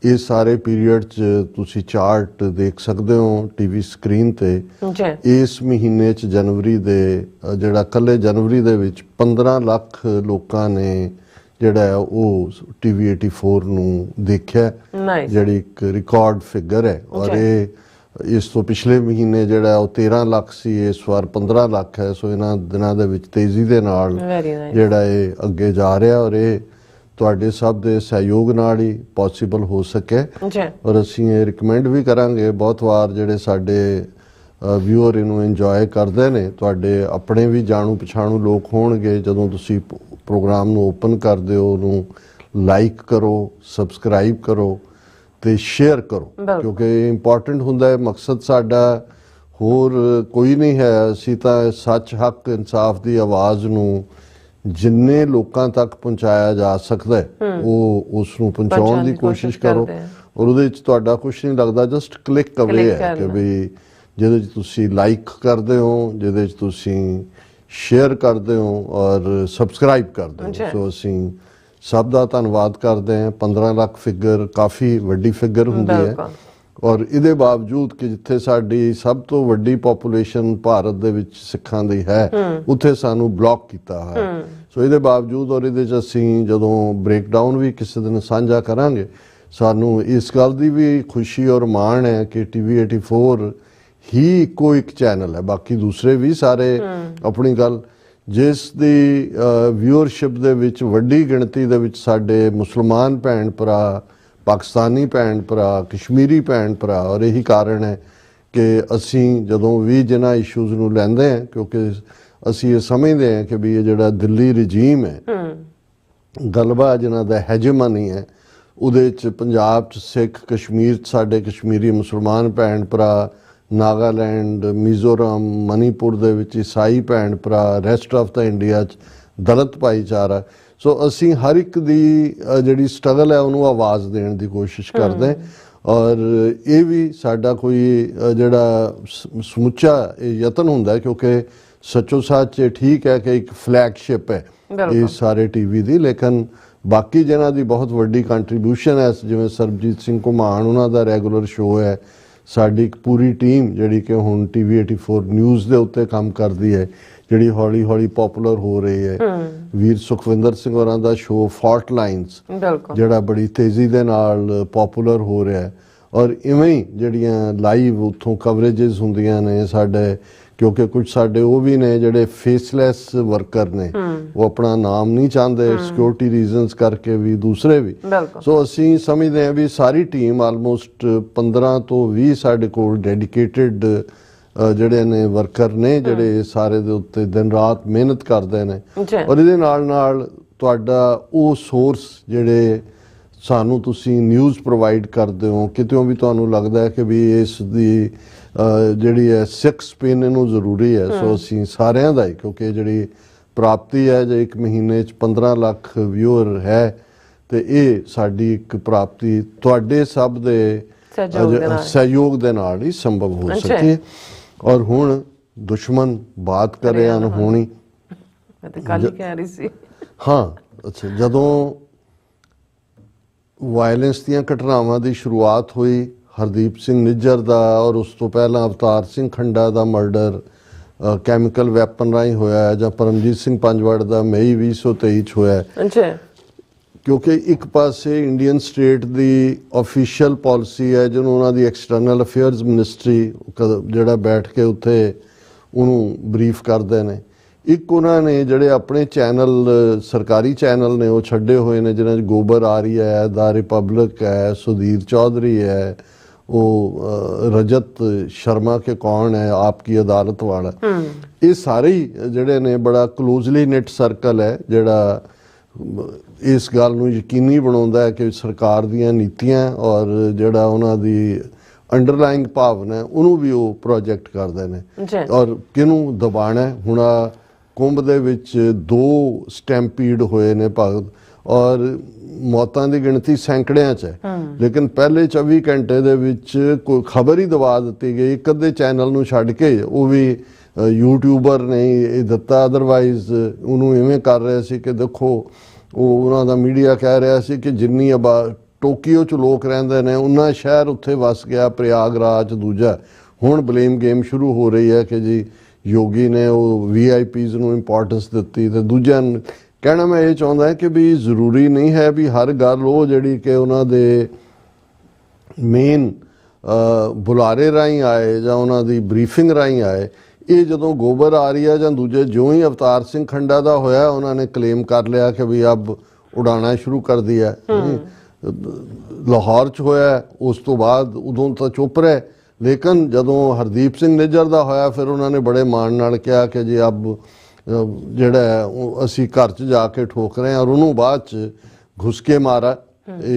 S2: ਇਸ ਸਾਰੇ ਪੀਰੀਅਡ 'ਚ ਤੁਸੀਂ ਚਾਰਟ ਦੇਖ ਸਕਦੇ ਹੋ ਟੀਵੀ ਸਕਰੀਨ ਤੇ। ਇਸ ਮਹੀਨੇ 'ਚ ਜਨਵਰੀ ਦੇ ਜਿਹੜਾ ਕੱਲੇ ਜਨਵਰੀ ਦੇ ਵਿੱਚ 15 ਲੱਖ ਲੋਕਾਂ ਨੇ ਜਿਹੜਾ ਉਹ TV 84 ਨੂੰ ਦੇਖਿਆ, ਜਿਹੜੀ ਇੱਕ ਰਿਕਾਰਡ ਫਿਗਰ ਹੈ। ਔਰ ਇਹ ਇਸ ਤੋਂ ਪਿਛਲੇ ਮਹੀਨੇ ਜਿਹੜਾ ਉਹ 13 ਲੱਖ ਸੀ, ਇਸ ਵਾਰ 15 ਲੱਖ ਹੈ। ਸੋ ਇਹਨਾਂ ਦਿਨਾਂ ਦੇ ਵਿੱਚ ਤੇਜ਼ੀ ਦੇ ਨਾਲ ਜਿਹੜਾ ਇਹ ਅੱਗੇ ਜਾ ਰਿਹਾ ਔਰ ਇਹ ਤੁਹਾਡੇ ਸਭ ਦੇ ਸਹਿਯੋਗ ਨਾਲ ਹੀ ਪੋਸੀਬਲ ਹੋ ਸਕੇ। ਔਰ ਅਸੀਂ ਇਹ ਰਿਕਮੈਂਡ ਵੀ ਕਰਾਂਗੇ, ਬਹੁਤ ਵਾਰ ਜਿਹੜੇ ਸਾਡੇ ਵਿਊਅਰ ਇਹਨੂੰ ਇੰਜੋਏ ਕਰਦੇ ਨੇ, ਤੁਹਾਡੇ ਆਪਣੇ ਵੀ ਜਾਣੂ ਪਛਾਣੂ ਲੋਕ ਹੋਣਗੇ, ਜਦੋਂ ਤੁਸੀਂ ਪ੍ਰੋਗਰਾਮ ਨੂੰ ਓਪਨ ਕਰਦੇ ਹੋ ਉਹਨੂੰ ਲਾਈਕ ਕਰੋ, ਸਬਸਕ੍ਰਾਈਬ ਕਰੋ ਤੇ ਸ਼ੇਅਰ ਕਰੋ, ਕਿਉਂਕਿ ਇਹ ਇੰਪੋਰਟੈਂਟ ਹੁੰਦਾ ਹੈ। ਮਕਸਦ ਸਾਡਾ ਹੋਰ ਕੋਈ ਨਹੀਂ ਹੈ, ਅਸੀਂ ਤਾਂ ਸੱਚ, ਹੱਕ, ਇਨਸਾਫ ਦੀ ਆਵਾਜ਼ ਨੂੰ ਜਿੰਨੇ ਲੋਕਾਂ ਤੱਕ ਪਹੁੰਚਾਇਆ ਜਾ ਸਕਦਾ ਹੈ ਉਹ ਉਸ ਨੂੰ ਪਹੁੰਚਾਉਣ ਦੀ ਕੋਸ਼ਿਸ਼ ਕਰੋ। ਔਰ ਉਹਦੇ ਵਿੱਚ ਤੁਹਾਡਾ ਕੁਛ ਨਹੀਂ ਲੱਗਦਾ, ਜਸਟ ਕਲਿੱਕ ਅਵੇ ਹੈ ਕਿ ਵੀ ਜਿਹਦੇ 'ਚ ਤੁਸੀਂ ਲਾਈਕ ਕਰਦੇ ਹੋ, ਜਿਹਦੇ 'ਚ ਤੁਸੀਂ ਸ਼ੇਅਰ ਕਰਦੇ ਹੋ ਔਰ ਸਬਸਕ੍ਰਾਈਬ ਕਰਦੇ ਹੋ। ਸੋ ਅਸੀਂ ਸਭ ਦਾ ਧੰਨਵਾਦ ਕਰਦੇ ਹਾਂ। 15 ਲੱਖ ਫਿਗਰ ਕਾਫੀ ਵੱਡੀ ਫਿਗਰ ਹੁੰਦੀ ਹੈ ਔਰ ਇਹਦੇ ਬਾਵਜੂਦ ਕਿ ਜਿੱਥੇ ਸਾਡੀ ਸਭ ਤੋਂ ਵੱਡੀ ਪੋਪੂਲੇਸ਼ਨ ਭਾਰਤ ਦੇ ਵਿੱਚ ਸਿੱਖਾਂ ਦੀ ਹੈ, ਉੱਥੇ ਸਾਨੂੰ ਬਲੌਕ ਕੀਤਾ ਹੈ। ਸੋ ਇਹਦੇ ਬਾਵਜੂਦ ਔਰ ਇਹਦੇ 'ਚ ਅਸੀਂ ਜਦੋਂ ਬ੍ਰੇਕਡਾਊਨ ਵੀ ਕਿਸੇ ਦਿਨ ਸਾਂਝਾ ਕਰਾਂਗੇ, ਸਾਨੂੰ ਇਸ ਗੱਲ ਦੀ ਵੀ ਖੁਸ਼ੀ ਔਰ ਮਾਣ ਹੈ ਕਿ TV 84 ਹੀ ਇੱਕੋ ਇੱਕ ਚੈਨਲ ਹੈ। ਬਾਕੀ ਦੂਸਰੇ ਵੀ ਸਾਰੇ ਆਪਣੀ ਗੱਲ, ਜਿਸ ਦੀ ਵਿਊਅਰਸ਼ਿਪ ਦੇ ਵਿੱਚ ਵੱਡੀ ਗਿਣਤੀ ਦੇ ਵਿੱਚ ਸਾਡੇ ਮੁਸਲਮਾਨ ਭੈਣ ਭਰਾ, ਪਾਕਿਸਤਾਨੀ ਭੈਣ ਭਰਾ, ਕਸ਼ਮੀਰੀ ਭੈਣ ਭਰਾ। ਔਰ ਇਹੀ ਕਾਰਨ ਹੈ ਕਿ ਅਸੀਂ ਜਦੋਂ ਵੀ ਜਿਨ੍ਹਾਂ ਇਸ਼ੂਜ਼ ਨੂੰ ਲੈਂਦੇ ਹਾਂ, ਕਿਉਂਕਿ ਅਸੀਂ ਇਹ ਸਮਝਦੇ ਹਾਂ ਕਿ ਵੀ ਇਹ ਜਿਹੜਾ ਦਿੱਲੀ ਰਜੀਮ ਹੈ, ਗਲਬਾ ਜਿਨ੍ਹਾਂ ਦਾ ਹੈਜਮਨੀ ਹੈ, ਉਹਦੇ 'ਚ ਪੰਜਾਬ 'ਚ ਸਿੱਖ, ਕਸ਼ਮੀਰ 'ਚ ਸਾਡੇ ਕਸ਼ਮੀਰੀ ਮੁਸਲਮਾਨ ਭੈਣ ਭਰਾ, ਨਾਗਾਲੈਂਡ, ਮਿਜ਼ੋਰਮ, ਮਨੀਪੁਰ ਦੇ ਵਿੱਚ ਈਸਾਈ ਭੈਣ ਭਰਾ, ਰੈਸਟ ਆਫ ਦਾ ਇੰਡੀਆ 'ਚ ਦਲਿਤ ਭਾਈਚਾਰਾ। ਸੋ ਅਸੀਂ ਹਰ ਇੱਕ ਦੀ ਜਿਹੜੀ ਸਟਰਗਲ ਹੈ ਉਹਨੂੰ ਆਵਾਜ਼ ਦੇਣ ਦੀ ਕੋਸ਼ਿਸ਼ ਕਰਦੇ ਔਰ ਇਹ ਵੀ ਸਾਡਾ ਕੋਈ ਜਿਹੜਾ ਸਮੁੱਚਾ ਯਤਨ ਹੁੰਦਾ, ਕਿਉਂਕਿ ਸੱਚੋ ਸੱਚ ਇਹ ਠੀਕ ਹੈ ਕਿ ਇੱਕ ਫਲੈਗਸ਼ਿਪ ਹੈ ਇਹ ਸਾਰੇ TV ਦੀ, ਲੇਕਿਨ ਬਾਕੀ ਜਿਹਨਾਂ ਦੀ ਬਹੁਤ ਵੱਡੀ ਕੰਟਰੀਬਿਊਸ਼ਨ ਹੈ, ਜਿਵੇਂ ਸਰਬਜੀਤ ਸਿੰਘ ਘੁਮਾਣ, ਉਹਨਾਂ ਦਾ ਰੈਗੂਲਰ ਸ਼ੋਅ ਹੈ। ਸਾਡੀ ਇੱਕ ਪੂਰੀ ਟੀਮ ਜਿਹੜੀ ਕਿ ਹੁਣ TV 84 ਨਿਊਜ਼ ਦੇ ਉੱਤੇ ਕੰਮ ਕਰਦੀ ਹੈ, ਜਿਹੜੀ ਹੌਲੀ ਹੌਲੀ ਪਪੂਲਰ ਹੋ ਰਹੀ ਹੈ। ਵੀਰ ਸੁਖਵਿੰਦਰ ਸਿੰਘ ਹੋਰਾਂ ਦਾ ਸ਼ੋਅ ਫਾਲਟ ਲਾਈਨਸ ਜਿਹੜਾ ਬੜੀ ਤੇਜ਼ੀ ਦੇ ਨਾਲ ਪਪੂਲਰ ਹੋ ਰਿਹਾ ਹੈ। ਔਰ ਇਵੇਂ ਹੀ ਜਿਹੜੀਆਂ ਲਾਈਵ ਉੱਥੋਂ ਕਵਰੇਜਸ ਹੁੰਦੀਆਂ ਨੇ ਸਾਡੇ, ਕਿਉਂਕਿ ਕੁਝ ਸਾਡੇ ਉਹ ਵੀ ਨੇ ਜਿਹੜੇ ਫੇਸਲੈਸ ਵਰਕਰ ਨੇ, ਉਹ ਆਪਣਾ ਨਾਮ ਨਹੀਂ ਚਾਹੁੰਦੇ ਸਿਕਿਉਰਿਟੀ ਰੀਜ਼ਨਸ ਕਰਕੇ ਵੀ, ਦੂਸਰੇ ਵੀ। ਸੋ ਅਸੀਂ ਸਮਝਦੇ ਹਾਂ ਵੀ ਸਾਰੀ ਟੀਮ ਆਲਮੋਸਟ 15 ਤੋਂ 20 ਸਾਡੇ ਕੋਲ ਡੈਡੀਕੇਟਿਡ ਜਿਹੜੇ ਨੇ ਵਰਕਰ ਨੇ, ਜਿਹੜੇ ਸਾਰੇ ਦੇ ਉੱਤੇ ਦਿਨ ਰਾਤ ਮਿਹਨਤ ਕਰਦੇ ਨੇ। ਔਰ ਇਹਦੇ ਨਾਲ ਨਾਲ ਤੁਹਾਡਾ ਉਹ ਸੋਰਸ ਜਿਹੜੇ ਸਾਨੂੰ ਤੁਸੀਂ ਨਿਊਜ਼ ਪ੍ਰੋਵਾਈਡ ਕਰਦੇ ਹੋ, ਕਿਤੋਂ ਵੀ ਤੁਹਾਨੂੰ ਲੱਗਦਾ ਹੈ ਕਿ ਵੀ ਇਸ ਦੀ ਜਿਹੜੀ ਹੈ ਸਿੱਖ ਸਪਿਨ ਇਹਨੂੰ ਜ਼ਰੂਰੀ ਹੈ। ਸੋ ਅਸੀਂ ਸਾਰਿਆਂ ਦਾ ਹੀ, ਕਿਉਂਕਿ ਜਿਹੜੀ ਪ੍ਰਾਪਤੀ ਹੈ ਜੇ ਇੱਕ ਮਹੀਨੇ 'ਚ 15 ਲੱਖ ਵਿਊਅਰ ਹੈ, ਤੇ ਇਹ ਸਾਡੀ ਇੱਕ ਪ੍ਰਾਪਤੀ ਤੁਹਾਡੇ ਸਭ ਦੇ ਸਹਿਯੋਗ ਦੇ ਨਾਲ ਹੀ ਸੰਭਵ ਹੋ ਸਕੇ। ਔਰ ਹੁਣ ਦੁਸ਼ਮਣ ਬਾਤ ਕਰੇ ਅਨਹੋਣੀ,
S1: ਮੈਂ ਤਾਂ ਕੱਲ ਹੀ ਕਹਿ ਰਹੀ ਸੀ।
S2: ਹਾਂ, ਅੱਛਾ, ਜਦੋਂ ਵਾਇਲੈਂਸ ਦੀਆਂ ਘਟਨਾਵਾਂ ਦੀ ਸ਼ੁਰੂਆਤ ਹੋਈ, ਹਰਦੀਪ ਸਿੰਘ ਨਿੱਜਰ ਦਾ ਔਰ ਉਸ ਤੋਂ ਪਹਿਲਾਂ ਅਵਤਾਰ ਸਿੰਘ ਖੰਡਾ ਦਾ ਮਰਡਰ ਕੈਮੀਕਲ ਵੈਪਨ ਰਾਹੀਂ ਹੋਇਆ ਹੈ, ਜਾਂ ਪਰਮਜੀਤ ਸਿੰਘ ਪੰਜਵੜ ਦਾ ਮਈ 2023 ਚ ਹੋਇਆ ਹੈ।
S1: ਅੱਛਾ,
S2: ਕਿਉਂਕਿ ਇੱਕ ਪਾਸੇ ਇੰਡੀਅਨ ਸਟੇਟ ਦੀ ਆਫੀਸ਼ੀਅਲ ਪਾਲਿਸੀ ਹੈ ਜਿਹਨੂੰ ਉਹਨਾਂ ਦੀ ਐਕਸਟਰਨਲ ਅਫੇਅਰਸ ਮਿਨਿਸਟਰੀ ਜਿਹੜਾ ਬੈਠ ਕੇ ਉੱਥੇ ਉਹਨੂੰ ਬਰੀਫ ਕਰਦੇ ਨੇ, ਇੱਕ ਉਹਨਾਂ ਨੇ ਜਿਹੜੇ ਆਪਣੇ ਚੈਨਲ ਸਰਕਾਰੀ ਚੈਨਲ ਨੇ ਉਹ ਛੱਡੇ ਹੋਏ ਨੇ ਜਿਹਨਾਂ 'ਚ ਗੋਬਰ ਆਰੀਆ ਹੈ, ਦਾ ਰਿਪਬਲਿਕ ਹੈ, ਸੁਧੀਰ ਚੌਧਰੀ ਹੈ, ਉਹ ਰਜਤ ਸ਼ਰਮਾ ਕੇ ਕੌਣ ਹੈ, ਆਪ ਕੀ ਅਦਾਲਤ ਵਾਲਾ, ਇਹ ਸਾਰੇ ਹੀ ਜਿਹੜੇ ਨੇ ਬੜਾ ਕਲੋਜ਼ਲੀ ਨਿਟ ਸਰਕਲ ਹੈ ਜਿਹੜਾ ਇਸ ਗੱਲ ਨੂੰ ਯਕੀਨੀ ਬਣਾਉਂਦਾ ਹੈ ਕਿ ਸਰਕਾਰ ਦੀਆਂ ਨੀਤੀਆਂ ਔਰ ਜਿਹੜਾ ਉਹਨਾਂ ਦੀ ਅੰਡਰਲਾਈਂਗ ਭਾਵਨਾ ਉਹਨੂੰ ਵੀ ਉਹ ਪ੍ਰੋਜੈਕਟ ਕਰਦੇ ਨੇ ਔਰ ਕਿਹਨੂੰ ਦਬਾਣਾ। ਹੁਣ ਕੁੰਭ ਦੇ ਵਿੱਚ 2 ਸਟੈਂਪੀਡ ਹੋਏ ਨੇ ਭਗਤ ਔਰ ਮੌਤਾਂ ਦੀ ਗਿਣਤੀ ਸੈਂਕੜਿਆਂ 'ਚ ਹੈ, ਲੇਕਿਨ ਪਹਿਲੇ 24 ਘੰਟੇ ਦੇ ਵਿੱਚ ਕੋਈ ਖਬਰ ਹੀ ਦਬਾ ਦਿੱਤੀ ਗਈ, ਇੱਕ ਅੱਧੇ ਚੈਨਲ ਨੂੰ ਛੱਡ ਕੇ, ਉਹ ਵੀ ਯੂਟਿਊਬਰ ਨੇ ਇਹ ਦਿੱਤਾ, ਅਦਰਵਾਈਜ਼ ਉਹਨੂੰ ਇਵੇਂ ਕਰ ਰਹੇ ਸੀ ਕਿ ਦੇਖੋ ਉਹ ਉਹਨਾਂ ਦਾ ਮੀਡੀਆ ਕਹਿ ਰਿਹਾ ਸੀ ਕਿ ਜਿੰਨੀ ਟੋਕੀਓ 'ਚ ਲੋਕ ਰਹਿੰਦੇ ਨੇ ਉਨਾ ਸ਼ਹਿਰ ਉੱਥੇ ਵਸ ਗਿਆ, ਪ੍ਰਯਾਗਰਾਜ ਦੂਜਾ। ਹੁਣ ਬਲੇਮ ਗੇਮ ਸ਼ੁਰੂ ਹੋ ਰਹੀ ਹੈ ਕਿ ਜੀ ਯੋਗੀ ਨੇ ਉਹ VIPs ਨੂੰ ਇੰਪੋਰਟੈਂਸ ਦਿੱਤੀ, ਤੇ ਦੂਜਿਆਂ ਕਹਿਣਾ ਮੈਂ ਇਹ ਚਾਹੁੰਦਾ ਕਿ ਵੀ ਜ਼ਰੂਰੀ ਨਹੀਂ ਹੈ ਵੀ ਹਰ ਗੱਲ ਉਹ ਜਿਹੜੀ ਕਿ ਉਹਨਾਂ ਦੇ ਮੇਨ ਬੁਲਾਰੇ ਰਾਹੀਂ ਆਏ ਜਾਂ ਉਹਨਾਂ ਦੀ ਬਰੀਫਿੰਗ ਰਾਹੀਂ ਆਏ। ਇਹ ਜਦੋਂ ਗੋਬਰ ਆ ਰਹੀ ਹੈ ਜਾਂ ਦੂਜੇ ਜਿਉਂ ਹੀ ਅਵਤਾਰ ਸਿੰਘ ਖੰਡਾ ਦਾ ਹੋਇਆ ਉਹਨਾਂ ਨੇ ਕਲੇਮ ਕਰ ਲਿਆ ਕਿ ਵੀ ਅਬ ਉਡਾਣਾ ਸ਼ੁਰੂ ਕਰ ਦਿਆ। ਲਾਹੌਰ 'ਚ ਹੋਇਆ ਉਸ ਤੋਂ ਬਾਅਦ ਉਦੋਂ ਤਾਂ ਚੁੱਪ ਰਹੇ, ਲੇਕਿਨ ਜਦੋਂ ਹਰਦੀਪ ਸਿੰਘ ਨਿੱਜਰ ਦਾ ਹੋਇਆ ਫਿਰ ਉਹਨਾਂ ਨੇ ਬੜੇ ਮਾਣ ਨਾਲ ਕਿਹਾ ਕਿ ਜੀ ਅਬ ਜਿਹੜਾ ਅਸੀਂ ਘਰ 'ਚ ਜਾ ਕੇ ਠੋਕ ਰਹੇ ਹਾਂ, ਔਰ ਉਹਨੂੰ ਬਾਅਦ 'ਚ ਘੁਸ ਕੇ ਮਾਰਾ।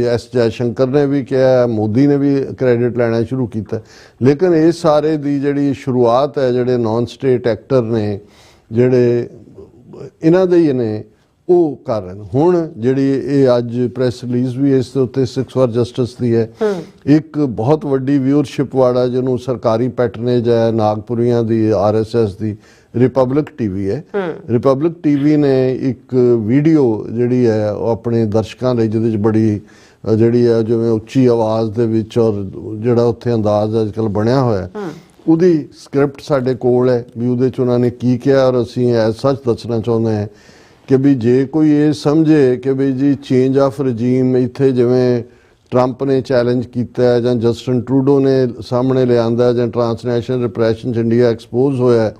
S2: ਐਸ ਜੈ ਸ਼ੰਕਰ ਨੇ ਵੀ ਕਿਹਾ, ਮੋਦੀ ਨੇ ਵੀ ਕ੍ਰੈਡਿਟ ਲੈਣਾ ਸ਼ੁਰੂ ਕੀਤਾ, ਲੇਕਿਨ ਇਹ ਸਾਰੇ ਦੀ ਜਿਹੜੀ ਸ਼ੁਰੂਆਤ ਹੈ ਜਿਹੜੇ ਨਾਨ ਸਟੇਟ ਐਕਟਰ ਨੇ ਜਿਹੜੇ ਇਹਨਾਂ ਦੇ ਹੀ ਨੇ ਉਹ ਕਰ ਰਹੇ ਨੇ। ਹੁਣ ਜਿਹੜੀ ਇਹ ਅੱਜ ਪ੍ਰੈਸ ਰਿਲੀਜ਼ ਵੀ ਇਸ ਦੇ ਉੱਤੇ 6 ਫਾਰ ਜਸਟਿਸ ਦੀ ਹੈ, ਇੱਕ ਬਹੁਤ ਵੱਡੀ ਵਿਊਅਰਸ਼ਿਪ ਵਾਲਾ ਜਿਹਨੂੰ ਸਰਕਾਰੀ ਪੈਟਰਨੇਜ ਹੈ ਨਾਗਪੁਰੀਆਂ ਦੀ RSS ਦੀ ਰਿਪਬਲਿਕ TV ਹੈ। ਰਿਪਬਲਿਕ TV ਨੇ ਇੱਕ ਵੀਡੀਓ ਜਿਹੜੀ ਹੈ ਉਹ ਆਪਣੇ ਦਰਸ਼ਕਾਂ ਲਈ ਜਿਹਦੇ 'ਚ ਬੜੀ ਜਿਹੜੀ ਹੈ ਜਿਵੇਂ ਉੱਚੀ ਆਵਾਜ਼ ਦੇ ਵਿੱਚ ਔਰ ਜਿਹੜਾ ਉੱਥੇ ਅੰਦਾਜ਼ ਅੱਜ ਕੱਲ੍ਹ ਬਣਿਆ ਹੋਇਆ ਉਹਦੀ ਸਕ੍ਰਿਪਟ ਸਾਡੇ ਕੋਲ ਹੈ ਵੀ ਉਹਦੇ 'ਚ ਉਹਨਾਂ ਨੇ ਕੀ ਕਿਹਾ, ਔਰ ਅਸੀਂ ਐਜ਼ ਸੱਚ ਦੱਸਣਾ ਚਾਹੁੰਦੇ ਹਾਂ ਕਿ ਵੀ ਜੇ ਕੋਈ ਇਹ ਸਮਝੇ ਕਿ ਵੀ ਜੀ ਚੇਂਜ ਆਫ ਰਜੀਮ ਇੱਥੇ ਜਿਵੇਂ ਟਰੰਪ ਨੇ ਚੈਲੰਜ ਕੀਤਾ ਜਾਂ ਜਸਟਿਨ ਟਰੂਡੋ ਨੇ ਸਾਹਮਣੇ ਲਿਆਂਦਾ ਜਾਂ ਟਰਾਂਸਨੈਸ਼ਨਲ ਰਿਪਰੈਸ਼ਨ 'ਚ ਇੰਡੀਆ ਐਕਸਪੋਜ਼ ਹੋਇਆ,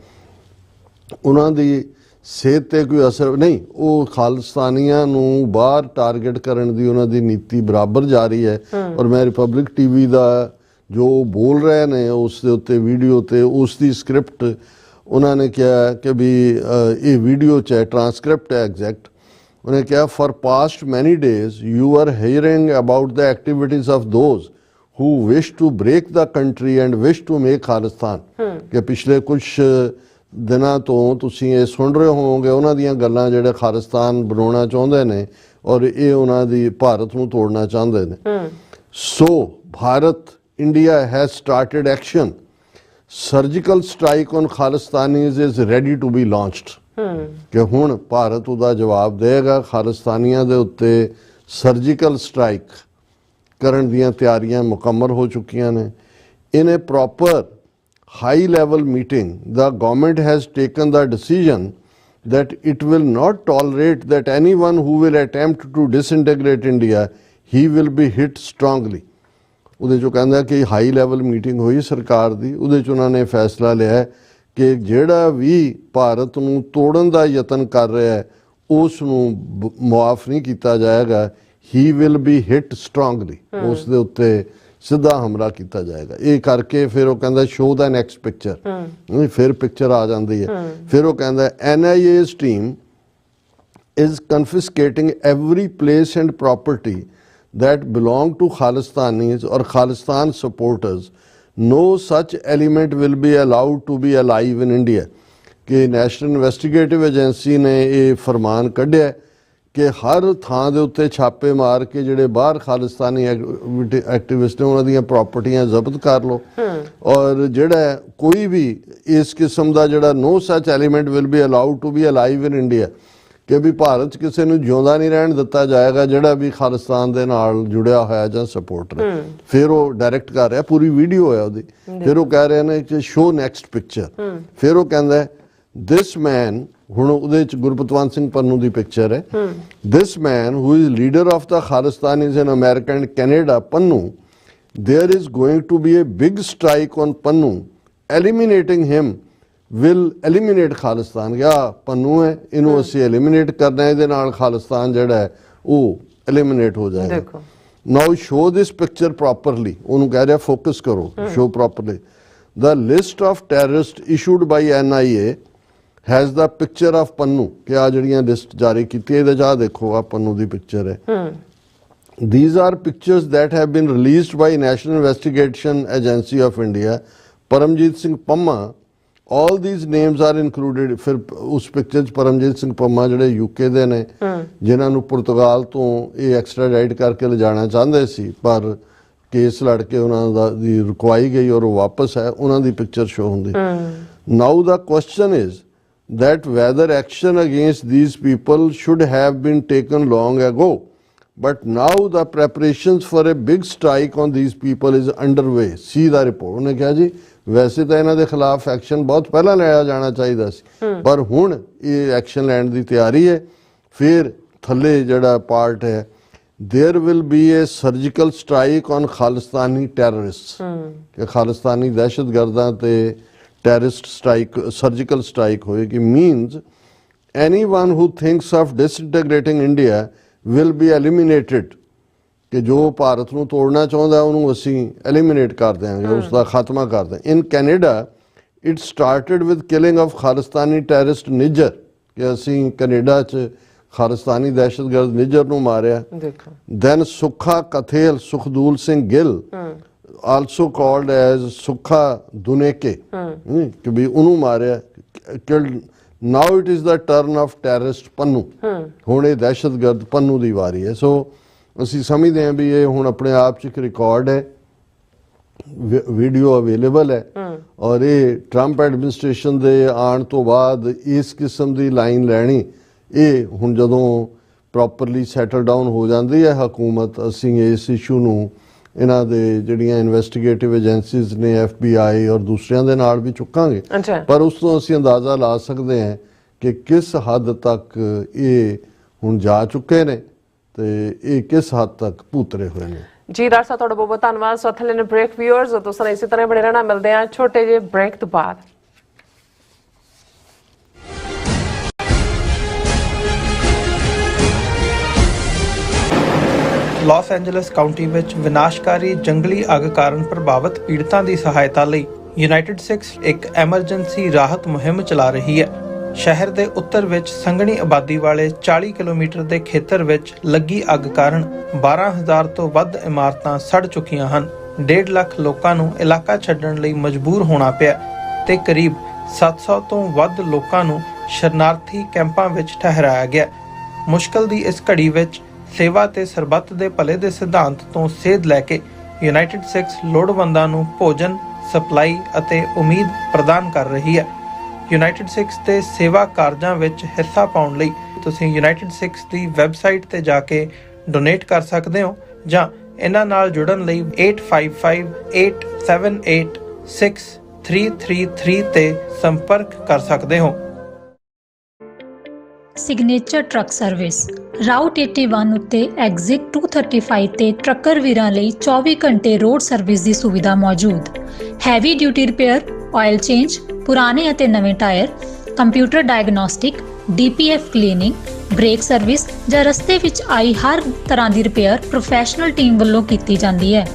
S2: ਉਹਨਾਂ ਦੀ ਸਿਹਤ 'ਤੇ ਕੋਈ ਅਸਰ ਨਹੀਂ, ਉਹ ਖਾਲਿਸਤਾਨੀਆਂ ਨੂੰ ਬਾਹਰ ਟਾਰਗੇਟ ਕਰਨ ਦੀ ਉਹਨਾਂ ਦੀ ਨੀਤੀ ਬਰਾਬਰ ਜਾਰੀ ਹੈ। ਔਰ ਮੈਂ ਰਿਪਬਲਿਕ TV ਦਾ ਜੋ ਬੋਲ ਰਹੇ ਨੇ ਉਸ ਦੇ ਉੱਤੇ ਵੀਡੀਓ 'ਤੇ ਉਸ ਦੀ ਸਕ੍ਰਿਪਟ ਉਹਨਾਂ ਨੇ ਕਿਹਾ ਕਿ ਵੀ ਇਹ ਵੀਡੀਓ 'ਚ ਹੈ, ਟਰਾਂਸਕ੍ਰਿਪਟ ਹੈ ਐਗਜ਼ੈਕਟ, ਉਹਨੇ ਕਿਹਾ for past many days you are hearing about the activities of those who wish to break the country and wish to make Khalistan. ਕਿ ਪਿਛਲੇ ਕੁਝ ਦਿਨਾਂ ਤੋਂ ਤੁਸੀਂ ਇਹ ਸੁਣ ਰਹੇ ਹੋਵੋਗੇ ਉਹਨਾਂ ਦੀਆਂ ਗੱਲਾਂ ਜਿਹੜੇ ਖਾਲਿਸਤਾਨ ਬਣਾਉਣਾ ਚਾਹੁੰਦੇ ਨੇ ਔਰ ਇਹ ਉਹਨਾਂ ਦੀ ਭਾਰਤ ਨੂੰ ਤੋੜਨਾ ਚਾਹੁੰਦੇ ਨੇ। So Bharat India has started action, surgical strike on Khalistanis is ready to be launched. ਕਿ ਹੁਣ ਭਾਰਤ ਉਹਦਾ ਜਵਾਬ ਦੇਗਾ, ਖਾਲਿਸਤਾਨੀਆਂ ਦੇ ਉੱਤੇ ਸਰਜੀਕਲ ਸਟ੍ਰਾਈਕ ਕਰਨ ਦੀਆਂ ਤਿਆਰੀਆਂ ਮੁਕੰਮਲ ਹੋ ਚੁੱਕੀਆਂ ਨੇ। ਇਨ ਏ proper high level meeting the government has taken the decision that it will not tolerate that anyone who will attempt to disintegrate India he will be hit strongly। ਉਹਦੇ 'ਚੋਂ ਕਹਿੰਦਾ ਕਿ ਹਾਈ ਲੈਵਲ ਮੀਟਿੰਗ ਹੋਈ ਸਰਕਾਰ ਦੀ, ਉਹਦੇ 'ਚ ਉਹਨਾਂ ਨੇ ਫੈਸਲਾ ਲਿਆ ਕਿ ਜਿਹੜਾ ਵੀ ਭਾਰਤ ਨੂੰ ਤੋੜਨ ਦਾ ਯਤਨ ਕਰ ਰਿਹਾ ਹੈ ਉਸ ਨੂੰ ਮੁਆਫ ਨਹੀਂ ਕੀਤਾ ਜਾਏਗਾ। he will be hit strongly, ਉਸ ਦੇ ਉੱਤੇ ਸਿੱਧਾ ਹਮਲਾ ਕੀਤਾ ਜਾਏਗਾ। ਇਹ ਕਰਕੇ ਫਿਰ ਉਹ ਕਹਿੰਦਾ ਸ਼ੋ ਦਾ ਨੈਕਸਟ ਪਿਕਚਰ, ਫਿਰ ਪਿਕਚਰ ਆ ਜਾਂਦੀ ਹੈ। ਫਿਰ ਉਹ ਕਹਿੰਦਾ NIA's team is confiscating every place and property that belong to Khalistanis or Khalistan supporters. No such element will be allowed to be alive in India। ਕਿ ਨੈਸ਼ਨਲ ਇਨਵੈਸਟੀਗੇਟਿਵ ਏਜੰਸੀ ਨੇ ਇਹ ਫਰਮਾਨ ਕੱਢਿਆ ਕਿ ਹਰ ਥਾਂ ਦੇ ਉੱਤੇ ਛਾਪੇ ਮਾਰ ਕੇ ਜਿਹੜੇ ਬਾਹਰ ਖਾਲਿਸਤਾਨੀ ਐਕਟਿਵਿਸਟ ਨੇ ਉਹਨਾਂ ਦੀਆਂ ਪ੍ਰਾਪਰਟੀਆਂ ਜ਼ਬਤ ਕਰ ਲਓ, ਔਰ ਜਿਹੜਾ ਕੋਈ ਵੀ ਇਸ ਕਿਸਮ ਦਾ ਜਿਹੜਾ no such element will be allowed to be alive in India, ਕਿ ਵੀ ਭਾਰਤ 'ਚ ਕਿਸੇ ਨੂੰ ਜਿਉਂਦਾ ਨਹੀਂ ਰਹਿਣ ਦਿੱਤਾ ਜਾਏਗਾ ਜਿਹੜਾ ਵੀ ਖਾਲਿਸਤਾਨ ਦੇ ਨਾਲ ਜੁੜਿਆ ਹੋਇਆ ਜਾਂ ਸਪੋਰਟਰ ਹੈ। ਫਿਰ ਉਹ ਡਾਇਰੈਕਟ ਕਰ ਰਿਹਾ, ਪੂਰੀ ਵੀਡੀਓ ਹੈ ਉਹਦੀ। ਫਿਰ ਉਹ ਕਹਿ ਰਹੇ ਨੇ ਕਿ ਸ਼ੋ ਨੈਕਸਟ ਪਿਕਚਰ। ਫਿਰ ਉਹ ਕਹਿੰਦਾ ਦਿਸ ਮੈਨ, ਹੁਣ ਉਹਦੇ 'ਚ ਗੁਰਪਤਵੰਤ ਸਿੰਘ ਪੰਨੂ ਦੀ ਪਿਕਚਰ ਹੈ, this man who is leader of the Khalistanis in America and Canada, Pannu, there is going to be a big strike on Pannu. Eliminating him will eliminate Khalistan. ਗਿਆ ਪੰਨੂ ਹੈ, ਇਹਨੂੰ ਅਸੀਂ ਐਲੀਮੀਨੇਟ ਕਰਨਾ, ਇਹਦੇ ਨਾਲ ਖਾਲਿਸਤਾਨ ਜਿਹੜਾ ਹੈ ਉਹ ਐਲੀਮੀਨੇਟ ਹੋ ਜਾਏਗਾ। ਦੇਖੋ now show this picture properly, ਉਹਨੂੰ ਕਹਿ ਰਿਹਾ ਫੋਕਸ ਕਰੋ, show properly. The list of terrorist issued by NIA has the picture of Pannu, ਕਿ ਆ ਜਿਹੜੀਆਂ ਲਿਸਟ ਜਾਰੀ ਕੀਤੀ ਇਹਦੇ 'ਚ ਆਹ ਦੇਖੋ, ਆ ਪੰਨੂ ਦੀ ਪਿਕਚਰ ਹੈ। These are pictures that have been released by National Investigation Agency of India, Paramjit Singh Pamma. All these names are included. फिर उस पिक्चर च परमजीत सिंह पम्मा ਜਿਹੜੇ UK ਦੇ ਨੇ, ਜਿਨ੍ਹਾਂ ਨੂੰ ਪੁਰਤਗਾਲ ਤੋਂ ਇਹ ਐਕਸਟ੍ਰਾਡਾਈਟ ਕਰਕੇ ਲਿਜਾਣਾ ਚਾਹੁੰਦੇ ਸੀ, ਪਰ ਕੇਸ ਲੜ ਕੇ ਉਹਨਾਂ ਦੀ ਰੁਕਵਾਈ ਗਈ ਔਰ ਉਹ ਵਾਪਸ ਹੈ, ਉਹਨਾਂ ਦੀ ਪਿਕਚਰ ਸ਼ੋ ਹੁੰਦੀ। Now the question is that whether action against these people should have been taken long ago. But now the preparations for a big strike on these people is underway. See the report. ਉਹਨੇ ਕਿਹਾ ਜੀ ਵੈਸੇ ਤਾਂ ਇਹਨਾਂ ਦੇ ਖਿਲਾਫ action ਬਹੁਤ ਪਹਿਲਾਂ ਲਿਆ ਜਾਣਾ ਚਾਹੀਦਾ ਸੀ, ਪਰ ਹੁਣ ਇਹ ਐਕਸ਼ਨ ਲੈਣ ਦੀ ਤਿਆਰੀ ਹੈ। ਫਿਰ ਥੱਲੇ ਜਿਹੜਾ ਪਾਰਟ ਹੈ, there will be a surgical strike on Khalistani terrorists, ਕਿ ਖਾਲਿਸਤਾਨੀ ਦਹਿਸ਼ਤਗਰਦਾਂ ਤੇ ਟੈਰਰਿਸਟ ਸਟ੍ਰਾਈਕ, ਸਰਜੀਕਲ ਸਟ੍ਰਾਈਕ ਹੋਏਗੀ। means anyone who thinks of disintegrating India will be eliminated, ਕਿ ਜੋ ਭਾਰਤ ਨੂੰ ਤੋੜਨਾ ਚਾਹੁੰਦਾ ਉਹਨੂੰ ਅਸੀਂ ਐਲੀਮੀਨੇਟ ਕਰ ਦਿਆਂਗੇ, ਉਸ ਦਾ ਖਾਤਮਾ ਕਰ ਦਿਆਂਗੇ। In Canada it started with killing of Khalistani terrorist Nijjar, ਕਿ ਅਸੀਂ ਕੈਨੇਡਾ 'ਚ ਖਾਲਿਸਤਾਨੀ ਦਹਿਸ਼ਤਗਰਦ ਨਿੱਜਰ ਨੂੰ ਮਾਰਿਆ। Then Sukha Kathel, Sukhdool Singh Gill, also called as Sukha Duneke, ਕਿ ਵੀ ਉਹਨੂੰ ਮਾਰਿਆ, killed. Now it is the turn of terrorist Pannu, ਹੁਣ ਇਹ ਦਹਿਸ਼ਤਗਰਦ ਪੰਨੂ ਦੀ ਵਾਰੀ ਹੈ। ਸੋ ਅਸੀਂ ਸਮਝਦੇ ਹਾਂ ਵੀ ਇਹ ਹੁਣ ਆਪਣੇ ਆਪ 'ਚ ਇੱਕ ਰਿਕਾਰਡ ਹੈ, ਵੀਡੀਓ ਅਵੇਲੇਬਲ ਹੈ, ਔਰ ਇਹ ਟਰੰਪ ਐਡਮਿਨਿਸਟ੍ਰੇਸ਼ਨ ਦੇ ਆਉਣ ਤੋਂ ਬਾਅਦ ਇਸ ਕਿਸਮ ਦੀ ਲਾਈਨ ਲੈਣੀ, ਇਹ ਹੁਣ ਜਦੋਂ ਪ੍ਰੋਪਰਲੀ ਸੈਟਲ ਡਾਊਨ ਹੋ ਜਾਂਦੀ ਹੈ ਹਕੂਮਤ, ਅਸੀਂ ਇਸ ਇਸ਼ੂ ਨੂੰ ਇਹਨਾਂ ਦੇ ਜਿਹੜੀਆਂ ਇਨਵੈਸਟੀਗੇਟਿਵ ਏਜੰਸੀਜ਼ ਨੇ, FBI ਔਰ ਦੂਸਰਿਆਂ ਦੇ ਨਾਲ ਵੀ ਚੁੱਕਾਂਗੇ। ਪਰ ਉਸ ਤੋਂ ਅਸੀਂ ਅੰਦਾਜ਼ਾ ਲਾ ਸਕਦੇ ਹਾਂ ਕਿ ਕਿਸ ਹੱਦ ਤੱਕ ਇਹ ਹੁਣ ਜਾ ਚੁੱਕੇ ਨੇ ਤੇ ਇਹ ਕਿਸ ਹੱਦ ਤੱਕ ਭੂਤਰੇ ਹੋਏ ਨੇ।
S1: ਜੀ ਡਾਕਟਰ ਸਾਹਿਬ, ਤੁਹਾਡਾ ਬਹੁਤ ਬਹੁਤ ਧੰਨਵਾਦ। ਸੋ ਥੱਲੇ ਨੇ ਬ੍ਰੇਕ ਵਿਊਅਰਸ, ਤੁਸੀਂ ਇਸੇ ਤਰ੍ਹਾਂ ਬਣੇ ਰਹਿਣਾ। ਮਿਲਦੇ ਹਾਂ ਛੋਟੇ ਜਿਹੇ ਬ੍ਰੇਕ ਤੋਂ ਬਾਅਦ।
S3: ਲਾਸ ਐਂਜਲਸ ਕਾਉਂਟੀ ਵਿੱਚ ਵਿਨਾਸ਼ਕਾਰੀ ਜੰਗਲੀ ਅੱਗ ਕਾਰਨ ਪ੍ਰਭਾਵਿਤ ਪੀੜਤਾਂ ਦੀ ਸਹਾਇਤਾ ਲਈ ਯੂਨਾਈਟਿਡ ਸਿਕਸ ਇੱਕ ਐਮਰਜੈਂਸੀ ਰਾਹਤ ਮੁਹਿੰਮ ਚਲਾ ਰਹੀ ਹੈ। ਸ਼ਹਿਰ ਦੇ ਉੱਤਰ ਵਿੱਚ ਸੰਘਣੀ ਆਬਾਦੀ ਵਾਲੇ 40 ਕਿਲੋਮੀਟਰ ਦੇ ਖੇਤਰ ਵਿੱਚ ਲੱਗੀ ਅੱਗ ਕਾਰਨ 12,000 ਤੋਂ ਵੱਧ ਇਮਾਰਤਾਂ ਸੜ ਚੁੱਕੀਆਂ ਹਨ। 1.5 ਲੱਖ ਲੋਕਾਂ ਨੂੰ ਇਲਾਕਾ ਛੱਡਣ ਲਈ ਮਜਬੂਰ ਹੋਣਾ ਪਿਆ ਤੇ ਕਰੀਬ 700 ਤੋਂ ਵੱਧ ਲੋਕਾਂ ਨੂੰ ਸ਼ਰਨਾਰਥੀ ਕੈਂਪਾਂ ਵਿੱਚ ਠਹਿਰਾਇਆ ਗਿਆ। ਮੁਸ਼ਕਲ ਦੀ ਇਸ ਘੜੀ ਵਿੱਚ ਸੇਵਾ ਤੇ ਸਰਬੱਤ ਦੇ ਭਲੇ ਦੇ ਸਿਧਾਂਤ ਤੋਂ ਸੇਧ ਲੈ ਕੇ ਯੂਨਾਈਟਿਡ ਸਿਕਸ ਲੋੜਵੰਦਾਂ ਨੂੰ ਭੋਜਨ, ਸਪਲਾਈ ਅਤੇ ਉਮੀਦ ਪ੍ਰਦਾਨ ਕਰ ਰਹੀ ਹੈ। ਯੂਨਾਈਟਿਡ ਸਿਕਸ ਦੇ ਸੇਵਾ ਕਾਰਜਾਂ ਵਿੱਚ ਹਿੱਸਾ ਪਾਉਣ ਲਈ ਤੁਸੀਂ ਯੂਨਾਈਟਿਡ ਸਿਕਸ ਦੀ ਵੈਬਸਾਈਟ ਤੇ ਜਾ ਕੇ ਡੋਨੇਟ ਕਰ ਸਕਦੇ ਹੋ ਜਾਂ ਇਹਨਾਂ ਨਾਲ ਜੁੜਨ ਲਈ 8558786333 ਤੇ ਸੰਪਰਕ ਕਰ ਸਕਦੇ ਹੋ।
S5: ਸਿਗਨੇਚਰ ਟਰੱਕ ਸਰਵਿਸ ਰਾਊਟ 81 ਉੱਤੇ ਐਗਜ਼ਿਟ 235 ਤੇ ਟਰੱਕਰ ਵੀਰਾਂ ਲਈ 24 ਘੰਟੇ ਰੋਡ ਸਰਵਿਸ ਦੀ ਸੁਵਿਧਾ ਮੌਜੂਦ। Heavy duty repair, oil change, ਪੁਰਾਣੇ ਅਤੇ ਨਵੇਂ tyre, computer diagnostic, DPF cleaning, brake service ਜਾਂ ਰਸਤੇ ਵਿੱਚ ਆਈ ਹਰ ਤਰ੍ਹਾਂ ਦੀ ਰਿਪੇਅਰ ਪ੍ਰੋਫੈਸ਼ਨਲ ਟੀਮ ਵੱਲੋਂ ਕੀਤੀ ਜਾਂਦੀ ਹੈ।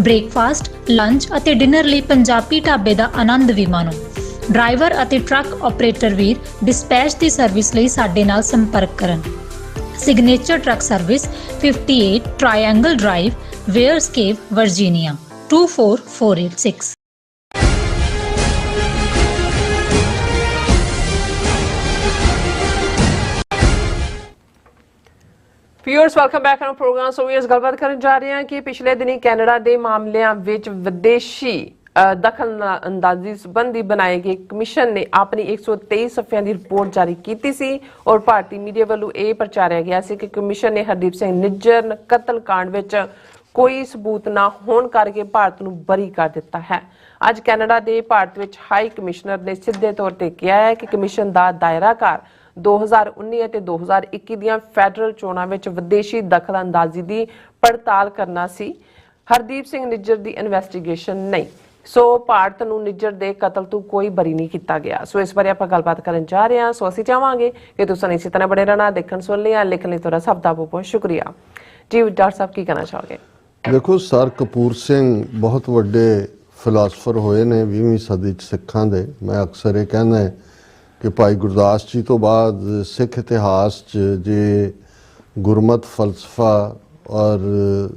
S5: ਬ੍ਰੇਕਫਾਸਟ, ਲੰਚ ਅਤੇ ਡਿਨਰ ਲਈ ਪੰਜਾਬੀ ਢਾਬੇ ਦਾ ਆਨੰਦ ਵੀ ਮਾਣੋ। ਡਰਾਈਵਰ ਅਤੇ ਟਰੱਕ ਆਪਰੇਟਰ ਵੀਰ ਡਿਸਪੈਚ ਦੀ ਸਰਵਿਸ ਲਈ ਸਾਡੇ ਨਾਲ ਸੰਪਰਕ ਕਰਨ। Signature truck service 58 triangle drive, Weyers Cave, Virginia 24486।
S1: Viewers welcome back on program. So ਇਸ ਗੱਲਬਾਤ ਕਰਨ ਜਾ ਰਹੇ ਹਾਂ ਕਿ ਪਿਛਲੇ ਦਿਨੀ ਕੈਨੇਡਾ ਦੇ ਮਾਮਲਿਆਂ ਵਿੱਚ ਵਿਦੇਸ਼ੀ ਦਖਲ ਅੰਦਾਜ਼ੀ ਸੰਬੰਧੀ ਬਣਾਏ ਗਏ ਕਮਿਸ਼ਨ ਨੇ ਆਪਣੀ 123 ਸਫ਼ਿਆਂ ਦੀ ਰਿਪੋਰਟ ਜਾਰੀ ਕੀਤੀ ਸੀ ਔਰ ਭਾਰਤੀ ਮੀਡੀਆ ਵੱਲੋਂ ਇਹ ਪ੍ਰਚਾਰਿਆ ਗਿਆ ਸੀ ਕਿ ਕਮਿਸ਼ਨ ਨੇ ਹਰਦੀਪ ਸਿੰਘ ਨਿੱਜਰ ਕਤਲकांड ਵਿੱਚ ਕੋਈ ਸਬੂਤ ਨਾ ਹੋਣ ਕਰਕੇ ਭਾਰਤ ਨੂੰ ਬਰੀ ਕਰ ਦਿੱਤਾ ਹੈ। ਅੱਜ ਕੈਨੇਡਾ ਦੇ ਭਾਰਤ ਵਿੱਚ ਹਾਈ ਕਮਿਸ਼ਨਰ ਨੇ ਸਿੱਧੇ ਤੌਰ ਤੇ ਕਿਹਾ ਹੈ ਕਿ ਕਮਿਸ਼ਨ ਦਾ ਦਾਇਰਾਕਾਰ 2019 ਅਤੇ 2021 ਦੀਆਂ ਫੈਡਰਲ ਚੋਣਾਂ ਵਿੱਚ ਵਿਦੇਸ਼ੀ ਦਖਲ-ਅੰਦਾਜ਼ੀ ਦੀ ਪੜਤਾਲ ਕਰਨਾ ਸੀ, ਹਰਦੀਪ ਸਿੰਘ ਨਿੱਜਰ ਦੀ ਇਨਵੈਸਟੀਗੇਸ਼ਨ ਨਹੀਂ। ਸੋ ਭਾਰਤ ਨੂੰ ਨਿੱਜਰ ਦੇ ਕਤਲ ਤੋਂ ਕੋਈ ਬਰੀ ਨਹੀਂ ਕੀਤਾ ਗਿਆ। ਸੋ ਇਸ ਬਾਰੇ ਆਪਾਂ ਗੱਲਬਾਤ ਕਰਨ ਜਾ ਰਹੇ ਹਾਂ। ਸੋ ਅਸੀਂ ਚਾਹਾਂਗੇ ਕਿ ਤੁਸੀਂ ਇਸੇ ਤਰ੍ਹਾਂ ਬਣੇ ਰਹਿਣਾ, ਦੇਖਣ ਸੁਣ ਲਿਆ, ਲਿਖਣ ਲਈ ਤੁਹਾਡਾ ਸਭ ਦਾ ਬਹੁਤ ਸ਼ੁਕਰੀਆ ਜੀ। ਡਾਕਟਰ ਸਾਹਿਬ ਕੀ ਕਹਿਣਾ ਚਾਹੋਗੇ?
S2: ਦੇਖੋ, ਸਰ ਕਪੂਰ ਸਿੰਘ ਬਹੁਤ ਵੱਡੇ ਫਿਲਾਸਫਰ ਹੋਏ ਨੇ 20ਵੀਂ ਸਦੀ 'ਚ ਸਿੱਖਾਂ ਦੇ। ਮੈਂ ਅਕਸਰ ਇਹ ਕਹਿੰਦਾ ਕਿ ਭਾਈ ਗੁਰਦਾਸ ਜੀ ਤੋਂ ਬਾਅਦ ਸਿੱਖ ਇਤਿਹਾਸ 'ਚ ਜੇ ਗੁਰਮਤ ਫਲਸਫਾ ਔਰ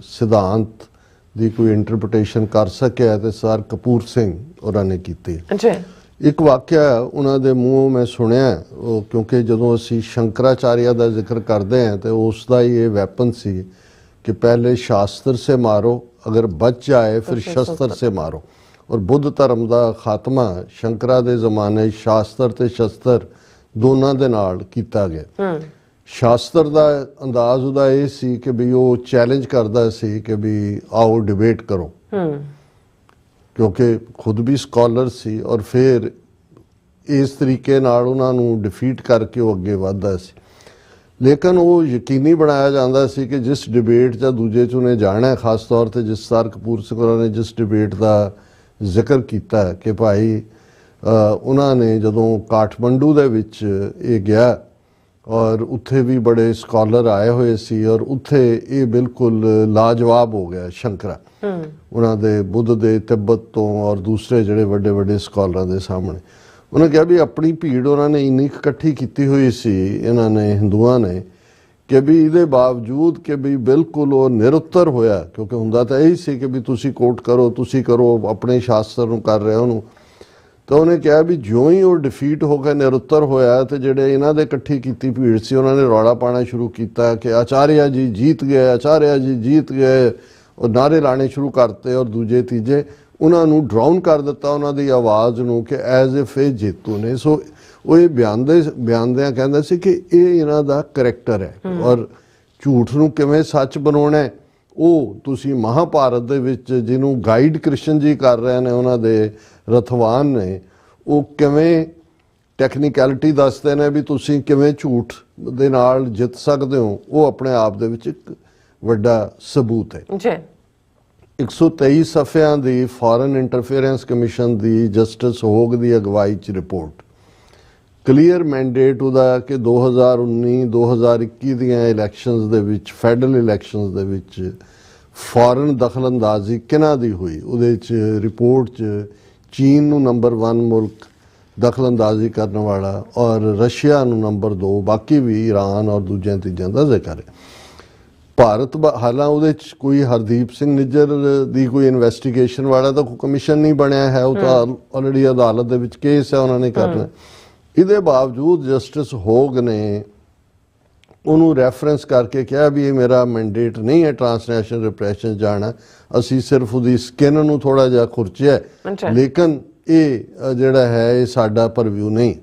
S2: ਸਿਧਾਂਤ ਦੀ ਕੋਈ ਇੰਟਰਪ੍ਰੀਟੇਸ਼ਨ ਕਰ ਸਕਿਆ ਤੇ ਸਰ ਕਪੂਰ ਸਿੰਘ ਉਹਨਾਂ ਨੇ ਕੀਤੀ। ਇੱਕ ਵਾਕਿਆ ਉਹਨਾਂ ਦੇ ਮੂੰਹੋਂ ਮੈਂ ਸੁਣਿਆ, ਉਹ ਕਿਉਂਕਿ ਜਦੋਂ ਅਸੀਂ ਸ਼ੰਕਰਾਚਾਰਿਆ ਦਾ ਜ਼ਿਕਰ ਕਰਦੇ ਹਾਂ ਤੇ ਉਸ ਦਾ ਹੀ ਇਹ ਵੈਪਨ ਸੀ कि पहले शास्त्र से मारो, अगर बच जाए फिर शस्त्र से मारो। और बुद्ध धर्म का खात्मा शंकरा दे जमाने शास्त्र ते शस्त्र दोनों दे नाल कीता गया। शास्त्र का अंदाज उदा ये सी कि भी वो चैलेंज करता सी कि भी आओ डिबेट करो, क्योंकि खुद भी स्कॉलर सी और फिर इस तरीके नाल उन्हां नूं डिफीट करके वो अगे वधदा सी। लेकिन वो यकीनी बनाया जाता सी कि जिस डिबेट या दूजे च उन्हें जाना है, खास तौर पर जिस सर कपूर सिंह ने जिस डिबेट का जिक्र किया कि भाई उन्होंने जदों काठमंडू दे विच ये गया और उत्थे भी बड़े स्कॉलर आए हुए सी और उत्थे ये बिल्कुल लाजवाब हो गया शंकरा उन्होंने बुद्ध दे तिब्बत तो और दूसरे जिहड़े वड्डे वड्डे स्कॉलर दे सामने। उन्होंने कहा भी अपनी भीड़ उन्होंने इन्नी इकट्ठी की हुई सी इन्होंने हिंदुआ ने कि भी इहदे बावजूद कि भी बिल्कुल वो निरुत्तर होया, क्योंकि हुंदा तां यही सी कि भी तुसी कोट करो, तुसी करो, अपने शास्त्र नूं कर रहे हो। तो उन्हें कहा भी ज्यों ही वो डिफीट हो गए, निरुत्तर होया, तो जिहड़े इन्हां दे इकट्ठी कीती भीड़ सी उन्होंने रौला पाना शुरू किया कि आचार्य जी जीत गए, आचार्य जी जीत गए, और नारे लाने शुरू करते और दूजे तीजे उन्होंने ड्राउन कर दिता उन्होंने आवाज़ नूं कि एज इफ ये जेतू ने। सो वो ये बयानदियां कहंदा सी कि ये इन्हां दा करैक्टर है और झूठ नूं किवें सच बनाउणा है वो तुसीं महाभारत दे विच जिन्हों गाइड कृष्ण जी कर रहे हैं उन्हां दे रथवान ने वो किवें टैक्नीकैलिटी दसदे ने भी तुसीं किवें झूठ दे नाल जित सकदे हो, वो अपने आप दे विच एक वड्डा सबूत है जी। 123 सफ़ियां दी फॉरेन इंटरफेरेंस कमीशन दी जस्टिस होग दी अगवाई च रिपोर्ट क्लीयर मैंडेट उदा कि 2019-2021 दियां इलैक्शनस दे विच फैडरल इलैक्शनस दे विच फॉरेन दखलअंदाजी किन्हां दी हुई। उहदे च रिपोर्ट च चीन नूं नंबर 1 मुल्क दखलअंदाजी करने वाला और रशिया नूं नंबर 2, बाकी भी ईरान और दूजियां तीजियां दा जिक्र है। भारत हालां उहदे च कोई हरदीप सिंह निज्जर दी कोई इन्वेस्टिगेशन वाला तो कोई कमीशन नहीं बनया है, वो तो ऑलरेडी अदालत दे विच केस है उन्होंने करना। इहदे बावजूद जस्टिस होग ने उन्होंने रैफरेंस करके कहा भी ये मेरा मैंडेट नहीं है ट्रांसनैशनल रिप्रैशन जाना, असी सिर्फ उहदी स्किन नूं थोड़ा जिहा खुरचिया लेकिन ये जिहड़ा है ये साडा परव्यू नहीं।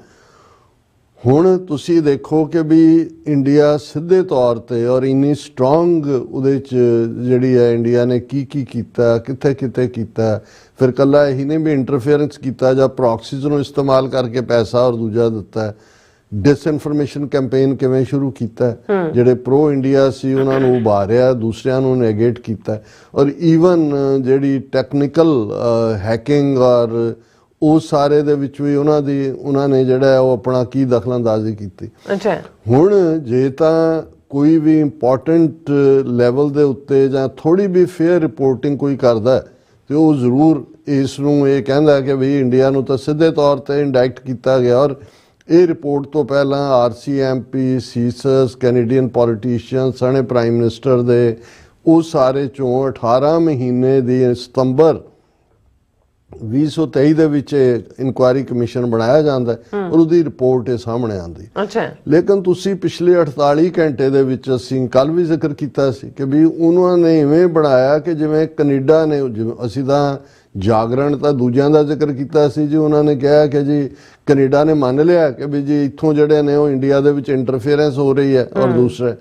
S2: हुण तुसी देखो कि भी इंडिया सीधे तौर पे और इन्नी स्ट्रोंग उहदे च जिहड़ी है इंडिया ने की कीता, कित्थे कित्थे कीता, फिर कल्ला यही ने भी इंटरफेरेंस कीता जां प्रॉक्सीज़ नूं इस्तेमाल करके पैसा और दूजा दिता है, डिसइनफॉर्मेशन कैंपेन किवें शुरू कीता है, जिहड़े प्रो इंडिया सी उन्हां नूं उभारिया, दूसरियां नूं नेगेट कीता और ईवन जिहड़ी टैक्नीकल हैकिंग और उस सारे दे विच भी उन्होंने जिहड़ा वो अपना की दखलअंदाजी की। हुण जे तां कोई भी इंपॉर्टेंट लैवल दे उत्ते जां थोड़ी भी फेयर रिपोर्टिंग कोई करदा है तो वो जरूर इस नूं ये कहंदा है कि भी इंडिया नूं तां सीधे तौर ते इंडाइक्ट किया गया और ये रिपोर्ट तो पहला RCMP, सीसस, कैनेडियन पॉलिटिशियन सने प्राइम मिनिस्टर दे वो सारे चों 18 महीने दी सितंबर 2023 ਦੇ ਵਿੱਚ ਇਨਕੁਆਇਰੀ ਕਮਿਸ਼ਨ ਬਣਾਇਆ ਜਾਂਦਾ ਔਰ ਉਹਦੀ ਰਿਪੋਰਟ ਇਹ ਸਾਹਮਣੇ ਆਂਦੀ। ਅੱਛਾ, ਲੇਕਿਨ ਤੁਸੀਂ ਪਿਛਲੇ 48 ਘੰਟੇ ਦੇ ਵਿੱਚ ਅਸੀਂ ਕੱਲ ਵੀ ਜ਼ਿਕਰ ਕੀਤਾ ਸੀ ਕਿ ਵੀ ਉਹਨਾਂ ਨੇ ਇਵੇਂ ਬਣਾਇਆ ਕਿ ਜਿਵੇਂ ਕੈਨੇਡਾ ਨੇ, ਅਸੀਂ ਤਾਂ ਜਾਗਰਣ ਤਾਂ ਦੂਜਿਆਂ ਦਾ ਜ਼ਿਕਰ ਕੀਤਾ ਸੀ ਜੀ, ਉਹਨਾਂ ਨੇ ਕਿਹਾ ਕਿ ਜੀ ਕੈਨੇਡਾ ਨੇ ਮੰਨ ਲਿਆ ਕਿ ਵੀ ਜੀ ਇੱਥੋਂ ਜਿਹੜੇ ਨੇ ਉਹ ਇੰਡੀਆ ਦੇ ਵਿੱਚ ਇੰਟਰਫੇਰੈਂਸ ਹੋ ਰਹੀ ਹੈ। ਔਰ ਦੂਸਰਾ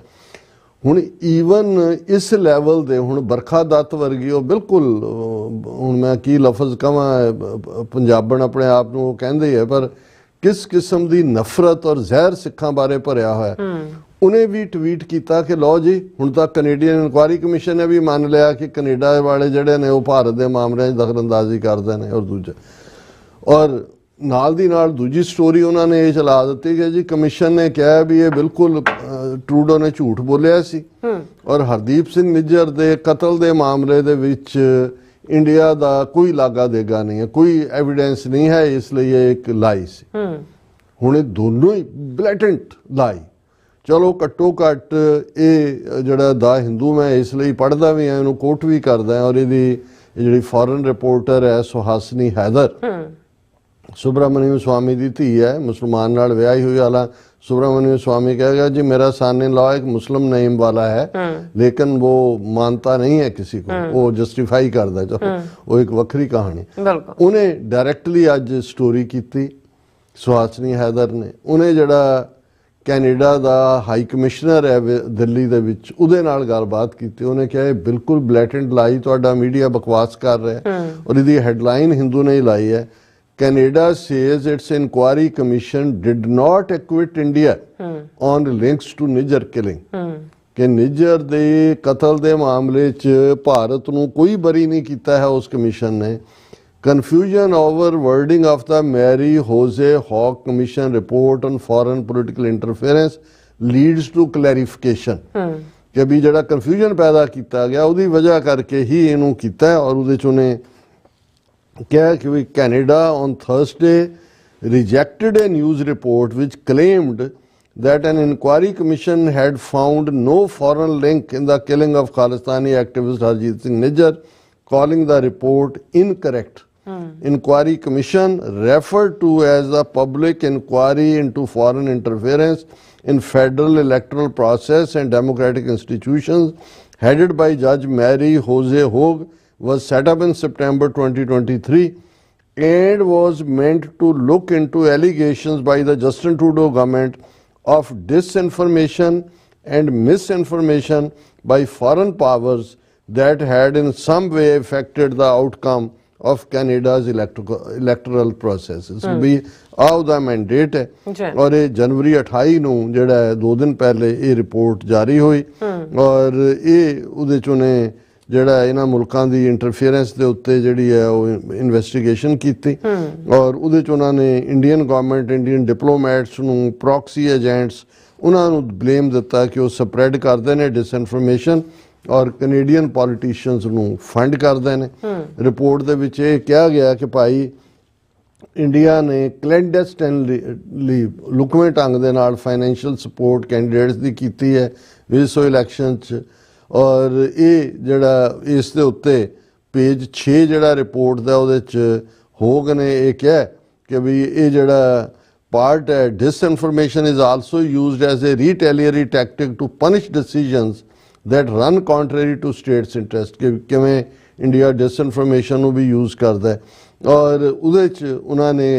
S2: ਹੁਣ ਈਵਨ ਇਸ ਲੈਵਲ ਦੇ ਹੁਣ ਬਰਖਾ ਦੱਤ ਵਰਗੀ ਉਹ ਬਿਲਕੁਲ, ਹੁਣ ਮੈਂ ਕੀ ਲਫ਼ਜ਼ ਕਹਾਂ, ਪੰਜਾਬਣ ਆਪਣੇ ਆਪ ਨੂੰ ਉਹ ਕਹਿੰਦੇ ਹੈ, ਪਰ ਕਿਸ ਕਿਸਮ ਦੀ ਨਫ਼ਰਤ ਔਰ ਜ਼ਹਿਰ ਸਿੱਖਾਂ ਬਾਰੇ ਭਰਿਆ ਹੋਇਆ। ਉਹਨੇ ਵੀ ਟਵੀਟ ਕੀਤਾ ਕਿ ਲਓ ਜੀ ਹੁਣ ਤਾਂ ਕੈਨੇਡੀਅਨ ਇਨਕੁਆਇਰੀ ਕਮਿਸ਼ਨ ਨੇ ਵੀ ਮੰਨ ਲਿਆ ਕਿ ਕੈਨੇਡਾ ਵਾਲੇ ਜਿਹੜੇ ਨੇ ਉਹ ਭਾਰਤ ਦੇ ਮਾਮਲਿਆਂ 'ਚ ਦਖਲਅੰਦਾਜ਼ੀ ਕਰਦੇ ਨੇ। ਔਰ ਦੂਜਾ, ਔਰ ਨਾਲ ਦੀ ਨਾਲ ਦੂਜੀ ਸਟੋਰੀ ਉਹਨਾਂ ਨੇ ਇਹ ਚਲਾ ਦਿੱਤੀ ਕਿ ਜੀ ਕਮਿਸ਼ਨ ਨੇ ਕਿਹਾ ਵੀ ਇਹ ਬਿਲਕੁਲ ਟਰੂਡੋ ਨੇ ਝੂਠ ਬੋਲਿਆ ਸੀ ਔਰ ਹਰਦੀਪ ਸਿੰਘ ਨਿੱਜਰ ਦੇ ਕਤਲ ਦੇ ਮਾਮਲੇ ਦੇ ਵਿੱਚ ਇੰਡੀਆ ਦਾ ਕੋਈ ਲਾਗਾ ਦੇਗਾ ਨਹੀਂ ਹੈ, ਕੋਈ ਐਵੀਡੈਂਸ ਨਹੀਂ ਹੈ, ਇਸ ਲਈ ਇਹ ਇੱਕ ਲਾਈ ਸੀ। ਹੁਣ ਇਹ ਦੋਨੋਂ ਹੀ ਬਲੈਟੈਂਟ ਲਾਈ। ਚਲੋ ਘੱਟੋ ਘੱਟ ਇਹ ਜਿਹੜਾ ਦਾ ਹਿੰਦੂ ਮੈਂ ਇਸ ਲਈ ਪੜ੍ਹਦਾ ਵੀ ਹਾਂ, ਇਹਨੂੰ ਕੋਟ ਵੀ ਕਰਦਾ, ਔਰ ਇਹਦੀ ਜਿਹੜੀ ਫੋਰਨ ਰਿਪੋਰਟਰ ਹੈ ਸੁਹਾਸਨੀ ਹੈਦਰ, ਸੁਬਰਾਮਨਿਅਮ ਸਵਾਮੀ ਦੀ ਧੀ ਹੈ, ਮੁਸਲਮਾਨ ਨਾਲ ਵਿਆਹੀ ਹੋਈ। ਹਾਲਾਂ सुब्रमण्यम स्वामी कहेगा जी मेरा सन इन लॉ एक मुस्लिम नेम वाला है, लेकिन वो मानता नहीं है किसी को, वो जस्टिफाई करता है। चलो वो एक वक्री कहानी। उन्हें डायरेक्टली अज स्टोरी की सुहासनी हैदर ने, उन्हें जड़ा कैनेडा का हाई कमिश्नर है दिल्ली दे विच, उहदे नाल गलबात की। उन्हें कहा बिल्कुल ब्लैटेंट लाई, तुहाडा मीडिया बकवास कर रहा है। और इसकी हेडलाइन हिंदू ने ही लाई है, Canada says its inquiry commission did not acquit India on links to Niger killing। कि निजर दे कतल दे मामले च भारत नूं कोई बरी नहीं कीता है उस कमीशन ने। Confusion over wording of the Mary Jose Hawk Commission report on foreign political interference leads to clarification। कि भी जड़ा confusion पैदा किया गया उहदी वजह करके ही इहनूं कीता है। और उहदे च उहने क्या कि Canada on Thursday rejected a news report which claimed that an inquiry commission had found no foreign link in the killing of Khalistani activist Harjeet Singh Nijjar, calling the report incorrect। Inquiry commission referred to as the public inquiry into foreign interference in federal electoral process and democratic institutions headed by Judge Mary Jose Hogg was set up in September 2023 and was meant to look into allegations by the Justin Trudeau government of disinformation and misinformation by foreign powers that had in some way affected the outcome of Canada's electoral processes। भी आओ दा mandate है और ये जनवरी 28 ਨੂੰ ਜਿਹੜਾ 2 ਦਿਨ ਪਹਿਲੇ ਇਹ ਰਿਪੋਰਟ ਜਾਰੀ ਹੋਈ। ਔਰ ਇਹ ਉਹਦੇ ਚੋਂ ਨੇ ਜਿਹੜਾ ਇਹਨਾਂ ਮੁਲਕਾਂ ਦੀ ਇੰਟਰਫੇਰੈਂਸ ਦੇ ਉੱਤੇ ਜਿਹੜੀ ਹੈ ਉਹ ਇਨਵੈਸਟੀਗੇਸ਼ਨ ਕੀਤੀ। ਔਰ ਉਹਦੇ 'ਚ ਉਹਨਾਂ ਨੇ ਇੰਡੀਅਨ ਗਵਰਨਮੈਂਟ, ਇੰਡੀਅਨ ਡਿਪਲੋਮੈਟਸ ਨੂੰ, ਪ੍ਰੋਕਸੀ ਏਜੰਟਸ, ਉਹਨਾਂ ਨੂੰ ਬਲੇਮ ਦਿੱਤਾ ਕਿ ਉਹ ਸਪਰੈਡ ਕਰਦੇ ਨੇ ਡਿਸਇਨਫੋਰਮੇਸ਼ਨ ਔਰ ਕੈਨੇਡੀਅਨ ਪੋਲੀਟੀਸ਼ੀਅਨਸ ਨੂੰ ਫੰਡ ਕਰਦੇ ਨੇ। ਰਿਪੋਰਟ ਦੇ ਵਿੱਚ ਇਹ ਕਿਹਾ ਗਿਆ ਕਿ ਭਾਈ ਇੰਡੀਆ ਨੇ ਕਲੈਂਡੈਸਟਨਲੀ ਲੁਕਵੇਂ ਢੰਗ ਦੇ ਨਾਲ ਫਾਈਨੈਂਸ਼ੀਅਲ ਸਪੋਰਟ ਕੈਂਡੀਡੇਟਸ ਦੀ ਕੀਤੀ ਹੈ ਵਿਸੋ ਇਲੈਕਸ਼ਨ 'ਚ। ਔਰ ਇਹ ਜਿਹੜਾ ਇਸ ਦੇ ਉੱਤੇ ਪੇਜ 6 ਜਿਹੜਾ ਰਿਪੋਰਟ ਦਾ ਉਹਦੇ 'ਚ ਹੋਗ ਨੇ ਇਹ ਕਿਹਾ ਕਿ ਵੀ ਇਹ ਜਿਹੜਾ ਪਾਰਟ ਹੈ disinformation is also used as a retaliatory tactic to punish decisions that run contrary to states interest। कि किवें इंडिया डिसइनफॉर्मेशन ਨੂੰ ਵੀ ਯੂਜ਼ ਕਰਦਾ ਹੈ। ਔਰ ਉਹਦੇ 'ਚ ਉਹਨਾਂ ਨੇ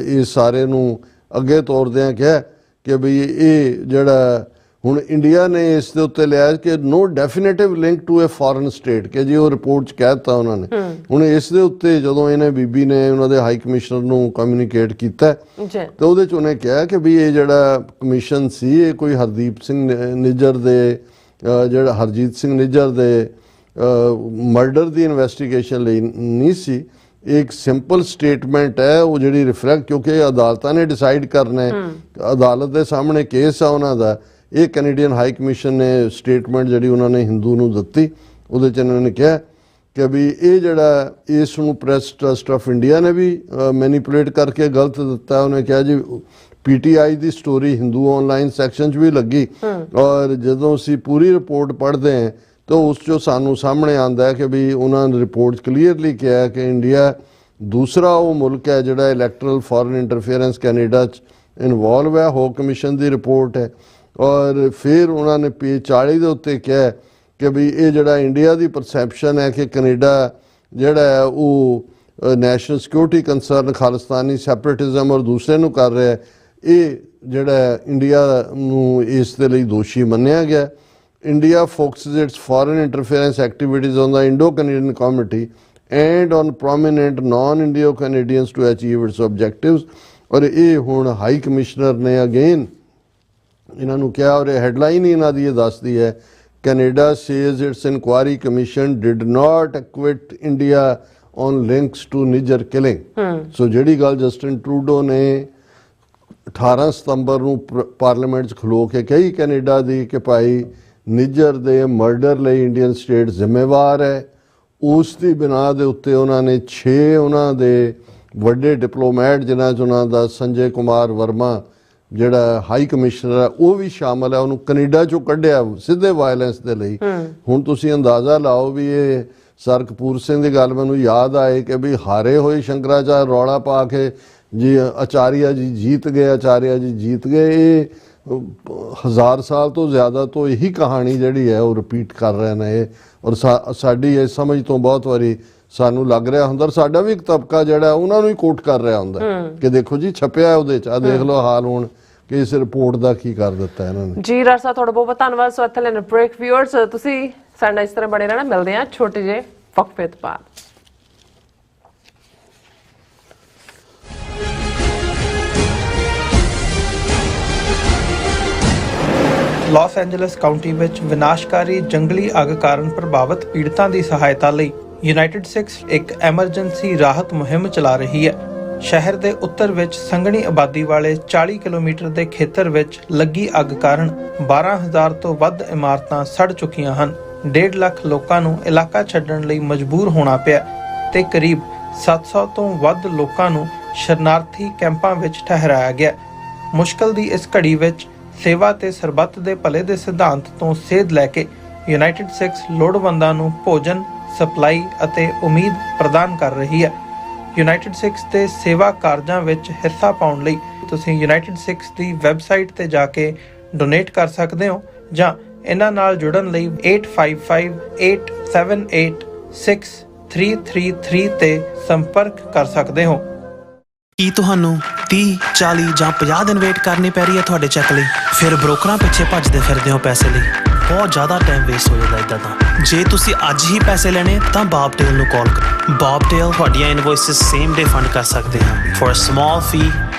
S2: ਇਹ ਸਾਰੇ ਨੂੰ ਅੱਗੇ ਤੋਰਦਿਆਂ ਕਿਹਾ ਕਿ ਵੀ ਇਹ ਜਿਹੜਾ ਹੁਣ ਇੰਡੀਆ ਨੇ ਇਸ ਦੇ ਉੱਤੇ ਲਿਆ ਕਿ no definitive link to a foreign state, ਕਿ ਜੀ ਉਹ ਰਿਪੋਰਟ 'ਚ ਕਹਿ ਦਿੱਤਾ ਉਹਨਾਂ ਨੇ। ਹੁਣ ਇਸ ਦੇ ਉੱਤੇ ਜਦੋਂ ਇਹਨੇ ਬੀਬੀ ਨੇ ਉਹਨਾਂ ਦੇ ਹਾਈ ਕਮਿਸ਼ਨਰ ਨੂੰ ਕਮਿਊਨੀਕੇਟ ਕੀਤਾ ਤਾਂ ਉਹਦੇ 'ਚ ਉਹਨੇ ਕਿਹਾ ਕਿ ਵੀ ਇਹ ਜਿਹੜਾ ਕਮਿਸ਼ਨ ਸੀ ਇਹ ਕੋਈ ਹਰਦੀਪ ਸਿੰਘ ਨਿੱਜਰ ਦੇ ਜਿਹੜਾ ਹਰਜੀਤ ਸਿੰਘ ਨਿੱਜਰ ਦੇ ਮਰਡਰ ਦੀ ਇਨਵੈਸਟੀਗੇਸ਼ਨ ਲਈ ਨਹੀਂ ਸੀ। ਇੱਕ ਸਿੰਪਲ ਸਟੇਟਮੈਂਟ ਹੈ ਉਹ ਜਿਹੜੀ ਰਿਫਲੈਕਟ, ਕਿਉਂਕਿ ਅਦਾਲਤਾਂ ਨੇ ਡਿਸਾਈਡ ਕਰਨਾ ਹੈ, ਅਦਾਲਤ ਦੇ ਸਾਹਮਣੇ ਕੇਸ ਆ ਉਹਨਾਂ ਦਾ। ਇਹ ਕੈਨੇਡੀਅਨ ਹਾਈ ਕਮਿਸ਼ਨ ਨੇ ਸਟੇਟਮੈਂਟ ਜਿਹੜੀ ਉਹਨਾਂ ਨੇ ਹਿੰਦੂ ਨੂੰ ਦਿੱਤੀ, ਉਹਦੇ 'ਚ ਇਹਨਾਂ ਨੇ ਕਿਹਾ ਕਿ ਵੀ ਇਹ ਜਿਹੜਾ ਇਸ ਨੂੰ ਪ੍ਰੈਸ ਟਰਸਟ ਆਫ ਇੰਡੀਆ ਨੇ ਵੀ ਮੈਨੀਪੂਲੇਟ ਕਰਕੇ ਗਲਤ ਦਿੱਤਾ। ਉਹਨੇ ਕਿਹਾ ਜੀ PTI ਦੀ ਸਟੋਰੀ ਹਿੰਦੂ ਆਨਲਾਈਨ ਸੈਕਸ਼ਨ 'ਚ ਵੀ ਲੱਗੀ ਔਰ ਜਦੋਂ ਅਸੀਂ ਪੂਰੀ ਰਿਪੋਰਟ ਪੜ੍ਹਦੇ ਹਾਂ ਤਾਂ ਉਸ 'ਚੋਂ ਸਾਨੂੰ ਸਾਹਮਣੇ ਆਉਂਦਾ ਹੈ ਕਿ ਵੀ ਉਹਨਾਂ ਨੇ ਰਿਪੋਰਟ 'ਚ ਕਲੀਅਰਲੀ ਕਿਹਾ ਕਿ ਇੰਡੀਆ ਦੂਸਰਾ ਉਹ ਮੁਲਕ ਹੈ ਜਿਹੜਾ ਇਲੈਕਟਰਲ ਫੋਰਨ ਇੰਟਰਫੇਰੈਂਸ ਕੈਨੇਡਾ 'ਚ ਇਨਵੋਲਵ ਹੈ। ਹੋਕ ਕਮਿਸ਼ਨ ਦੀ ਰਿਪੋਰਟ ਹੈ। ਔਰ ਫਿਰ ਉਹਨਾਂ ਨੇ ਪੇਜ 40 ਦੇ ਉੱਤੇ ਕਿਹਾ ਕਿ ਵੀ ਇਹ ਜਿਹੜਾ ਇੰਡੀਆ ਦੀ ਪਰਸੈਪਸ਼ਨ ਹੈ ਕਿ ਕੈਨੇਡਾ ਜਿਹੜਾ ਹੈ ਉਹ ਨੈਸ਼ਨਲ ਸਿਕਿਉਰਿਟੀ ਕੰਸਰਨ, ਖਾਲਿਸਤਾਨੀ ਸੈਪਰੇਟਿਜ਼ਮ ਔਰ ਦੂਸਰੇ ਨੂੰ ਕਰ ਰਿਹਾ, ਇਹ ਜਿਹੜਾ ਇੰਡੀਆ ਨੂੰ ਇਸ ਦੇ ਲਈ ਦੋਸ਼ੀ ਮੰਨਿਆ ਗਿਆ। India focuses its foreign interference activities on the Indo-Canadian Community and on prominent non-Indo-Canadians to achieve its objectives। ਔਰ ਇਹ ਹੁਣ ਹਾਈ ਕਮਿਸ਼ਨਰ ਨੇ ਅਗੇਨ ਇਹਨਾਂ ਨੂੰ ਕਿਹਾ, ਔਰ ਇਹ ਹੈਡਲਾਈਨ ਹੀ ਇਹਨਾਂ ਦੀ ਇਹ ਦੱਸਦੀ ਹੈ, Canada says its inquiry commission did not acquit India on links to Niger killing। ਸੋ ਜਿਹੜੀ ਗੱਲ ਜਸਟਿਨ ਟਰੂਡੋ ਨੇ 18 ਸਤੰਬਰ ਨੂੰ ਪਾਰਲੀਮੈਂਟ 'ਚ ਖਲੋ ਕੇ ਕਹੀ ਕੈਨੇਡਾ ਦੀ ਕਿ ਭਾਈ ਨਿਜਰ ਦੇ ਮਰਡਰ ਲਈ ਇੰਡੀਅਨ ਸਟੇਟ ਜ਼ਿੰਮੇਵਾਰ ਹੈ, ਉਸ ਦੀ ਬਿਨਾਂ ਦੇ ਉੱਤੇ ਉਹਨਾਂ ਨੇ 6 ਉਹਨਾਂ ਦੇ ਵੱਡੇ ਡਿਪਲੋਮੈਟ ਜਿਨ੍ਹਾਂ 'ਚ ਉਹਨਾਂ ਦਾ ਸੰਜੇ ਕੁਮਾਰ ਵਰਮਾ ਜਿਹੜਾ ਹਾਈ ਕਮਿਸ਼ਨਰ ਹੈ ਉਹ ਵੀ ਸ਼ਾਮਲ ਹੈ, ਉਹਨੂੰ ਕੈਨੇਡਾ 'ਚੋਂ ਕੱਢਿਆ ਸਿੱਧੇ ਵਾਇਲੈਂਸ ਦੇ ਲਈ। ਹੁਣ ਤੁਸੀਂ ਅੰਦਾਜ਼ਾ ਲਾਓ ਵੀ ਇਹ ਸਰ ਕਪੂਰ ਸਿੰਘ ਦੀ ਗੱਲ ਮੈਨੂੰ ਯਾਦ ਆਏ ਕਿ ਵੀ ਹਾਰੇ ਹੋਏ ਸ਼ੰਕਰਾਚਾਰ ਰੌਲਾ ਪਾ ਕੇ ਜੀ ਆਚਾਰੀਆ ਜੀ ਜੀਤ ਗਏ, ਆਚਾਰੀਆ ਜੀ ਜੀਤ ਗਏ। ਇਹ 1000 ਸਾਲ ਤੋਂ ਜ਼ਿਆਦਾ ਤੋਂ ਇਹੀ ਕਹਾਣੀ ਜਿਹੜੀ ਹੈ ਉਹ ਰਿਪੀਟ ਕਰ ਰਹੇ ਨੇ ਇਹ। ਔਰ ਸਾਡੀ ਇਹ ਸਮਝ ਤੋਂ ਬਹੁਤ ਵਾਰੀ ਸਾਨੂੰ ਲੱਗ ਰਿਹਾ ਹੁੰਦਾ, ਸਾਡਾ ਵੀ ਇੱਕ ਤਬਕਾ ਜਿਹੜਾ ਉਹਨਾਂ ਨੂੰ ਹੀ ਕੋਟ ਕਰ ਰਿਹਾ ਹੁੰਦਾ ਕਿ ਦੇਖੋ ਜੀ ਛਪਿਆ ਉਹਦੇ 'ਚ, ਆ ਦੇਖ ਲਓ ਹਾਲ ਹੁਣ ਕਿ ਇਸ ਰਿਪੋਰਟ ਦਾ ਕੀ ਕਰ ਦਿੱਤਾ ਇਹਨਾਂ ਨੇ।
S1: ਜੀ ਰਾਜ ਸਾਹਿਬ ਤੁਹਾਡਾ ਬਹੁਤ ਬਹੁਤ ਧੰਨਵਾਦ। ਸੋ ਇੱਥੇ ਲੈਣ ਬ੍ਰੇਕ ਵਿਊਅਰਸ, ਤੁਸੀਂ ਸਾਡੇ ਨਾਲ ਇਸ ਤਰ੍ਹਾਂ ਬਣੇ ਰਹਿਣਾ। ਮਿਲਦੇ ਹਾਂ ਛੋਟੇ ਜਿਹੇ ਵਕਫੇ ਤੋਂ ਬਾਅਦ।
S3: ਲਾਸ ਐਂਜਲਸ ਕਾਉਂਟੀ ਵਿੱਚ ਵਿਨਾਸ਼ਕਾਰੀ ਜੰਗਲੀ ਅੱਗ ਕਾਰਨ ਪ੍ਰਭਾਵਿਤ ਪੀੜਤਾਂ ਦੀ ਸਹਾਇਤਾ ਲਈ ਯੂਨਾਈਟਿਡ ਸਿਕਸ ਇੱਕ ਐਮਰਜੈਂਸੀ ਰਾਹਤ ਮੁਹਿੰਮ ਚਲਾ ਰਹੀ ਹੈ। ਸ਼ਹਿਰ ਦੇ ਉੱਤਰ ਵਿੱਚ ਸੰਘਣੀ ਆਬਾਦੀ ਵਾਲੇ 40 ਕਿਲੋਮੀਟਰ ਦੇ ਖੇਤਰ ਵਿੱਚ ਲੱਗੀ ਅੱਗ ਕਾਰਨ 12,000 ਤੋਂ ਵੱਧ ਇਮਾਰਤਾਂ ਸੜ ਚੁੱਕੀਆਂ ਹਨ। 1.5 ਲੱਖ ਲੋਕਾਂ ਨੂੰ ਇਲਾਕਾ ਛੱਡਣ ਲਈ ਮਜਬੂਰ ਹੋਣਾ ਪਿਆ ਤੇ ਕਰੀਬ 700 ਤੋਂ ਵੱਧ ਲੋਕਾਂ ਨੂੰ ਸ਼ਰਨਾਰਥੀ ਕੈਂਪਾਂ ਵਿੱਚ ਠਹਿਰਾਇਆ ਗਿਆ। ਮੁਸ਼ਕਲ ਦੀ ਇਸ ਘੜੀ ਵਿੱਚ ਸੇਵਾ ਤੇ ਸਰਬੱਤ ਦੇ ਭਲੇ ਦੇ ਸਿਧਾਂਤ ਤੋਂ ਸੇਧ ਲੈ ਕੇ ਯੂਨਾਈਟਿਡ ਸਿਕਸ ਲੋੜਵੰਦਾਂ ਨੂੰ ਭੋਜਨ, ਸਪਲਾਈ ਅਤੇ ਉਮੀਦ ਪ੍ਰਦਾਨ ਕਰ ਰਹੀ ਹੈ। ਯੂਨਾਈਟਿਡ ਸਿਕਸ ਦੇ ਸੇਵਾ ਕਾਰਜਾਂ ਵਿੱਚ ਹਿੱਸਾ ਪਾਉਣ ਲਈ ਤੁਸੀਂ ਯੂਨਾਈਟਿਡ ਸਿਕਸ ਦੀ ਵੈਬਸਾਈਟ ਤੇ ਜਾ ਕੇ ਡੋਨੇਟ ਕਰ ਸਕਦੇ ਹੋ ਜਾਂ ਇਹਨਾਂ ਨਾਲ ਜੁੜਨ ਲਈ 8558786333 ਤੇ ਸੰਪਰਕ ਕਰ ਸਕਦੇ ਹੋ।
S6: ਕੀ ਤੁਹਾਨੂੰ 30, 40 ਜਾਂ 50 ਦਿਨ ਵੇਟ ਕਰਨੀ ਪੈ ਰਹੀ ਹੈ ਤੁਹਾਡੇ ਚੈੱਕ ਲਈ? ਫਿਰ ਬ੍ਰੋਕਰਾਂ ਪਿੱਛੇ ਭੱਜਦੇ ਫਿਰਦੇ ਹੋ ਪੈਸੇ ਲਈ, ਬਹੁਤ ਜ਼ਿਆਦਾ ਟਾਈਮ ਵੇਸਟ ਹੋ ਜਾਂਦਾ ਇੱਦਾਂ ਤਾਂ। ਜੇ ਤੁਸੀਂ ਅੱਜ ਹੀ ਪੈਸੇ ਲੈਣੇ ਤਾਂ ਬੌਬਟੇਲ ਨੂੰ ਕਾਲ ਕਰੋ। ਬੌਬਟੇਲ ਤੁਹਾਡੀਆਂ ਇਨਵੋਇਸਿਸ ਸੇਮ ਡੇ ਫੰਡ ਕਰ ਸਕਦੇ ਹਨ for a small fee,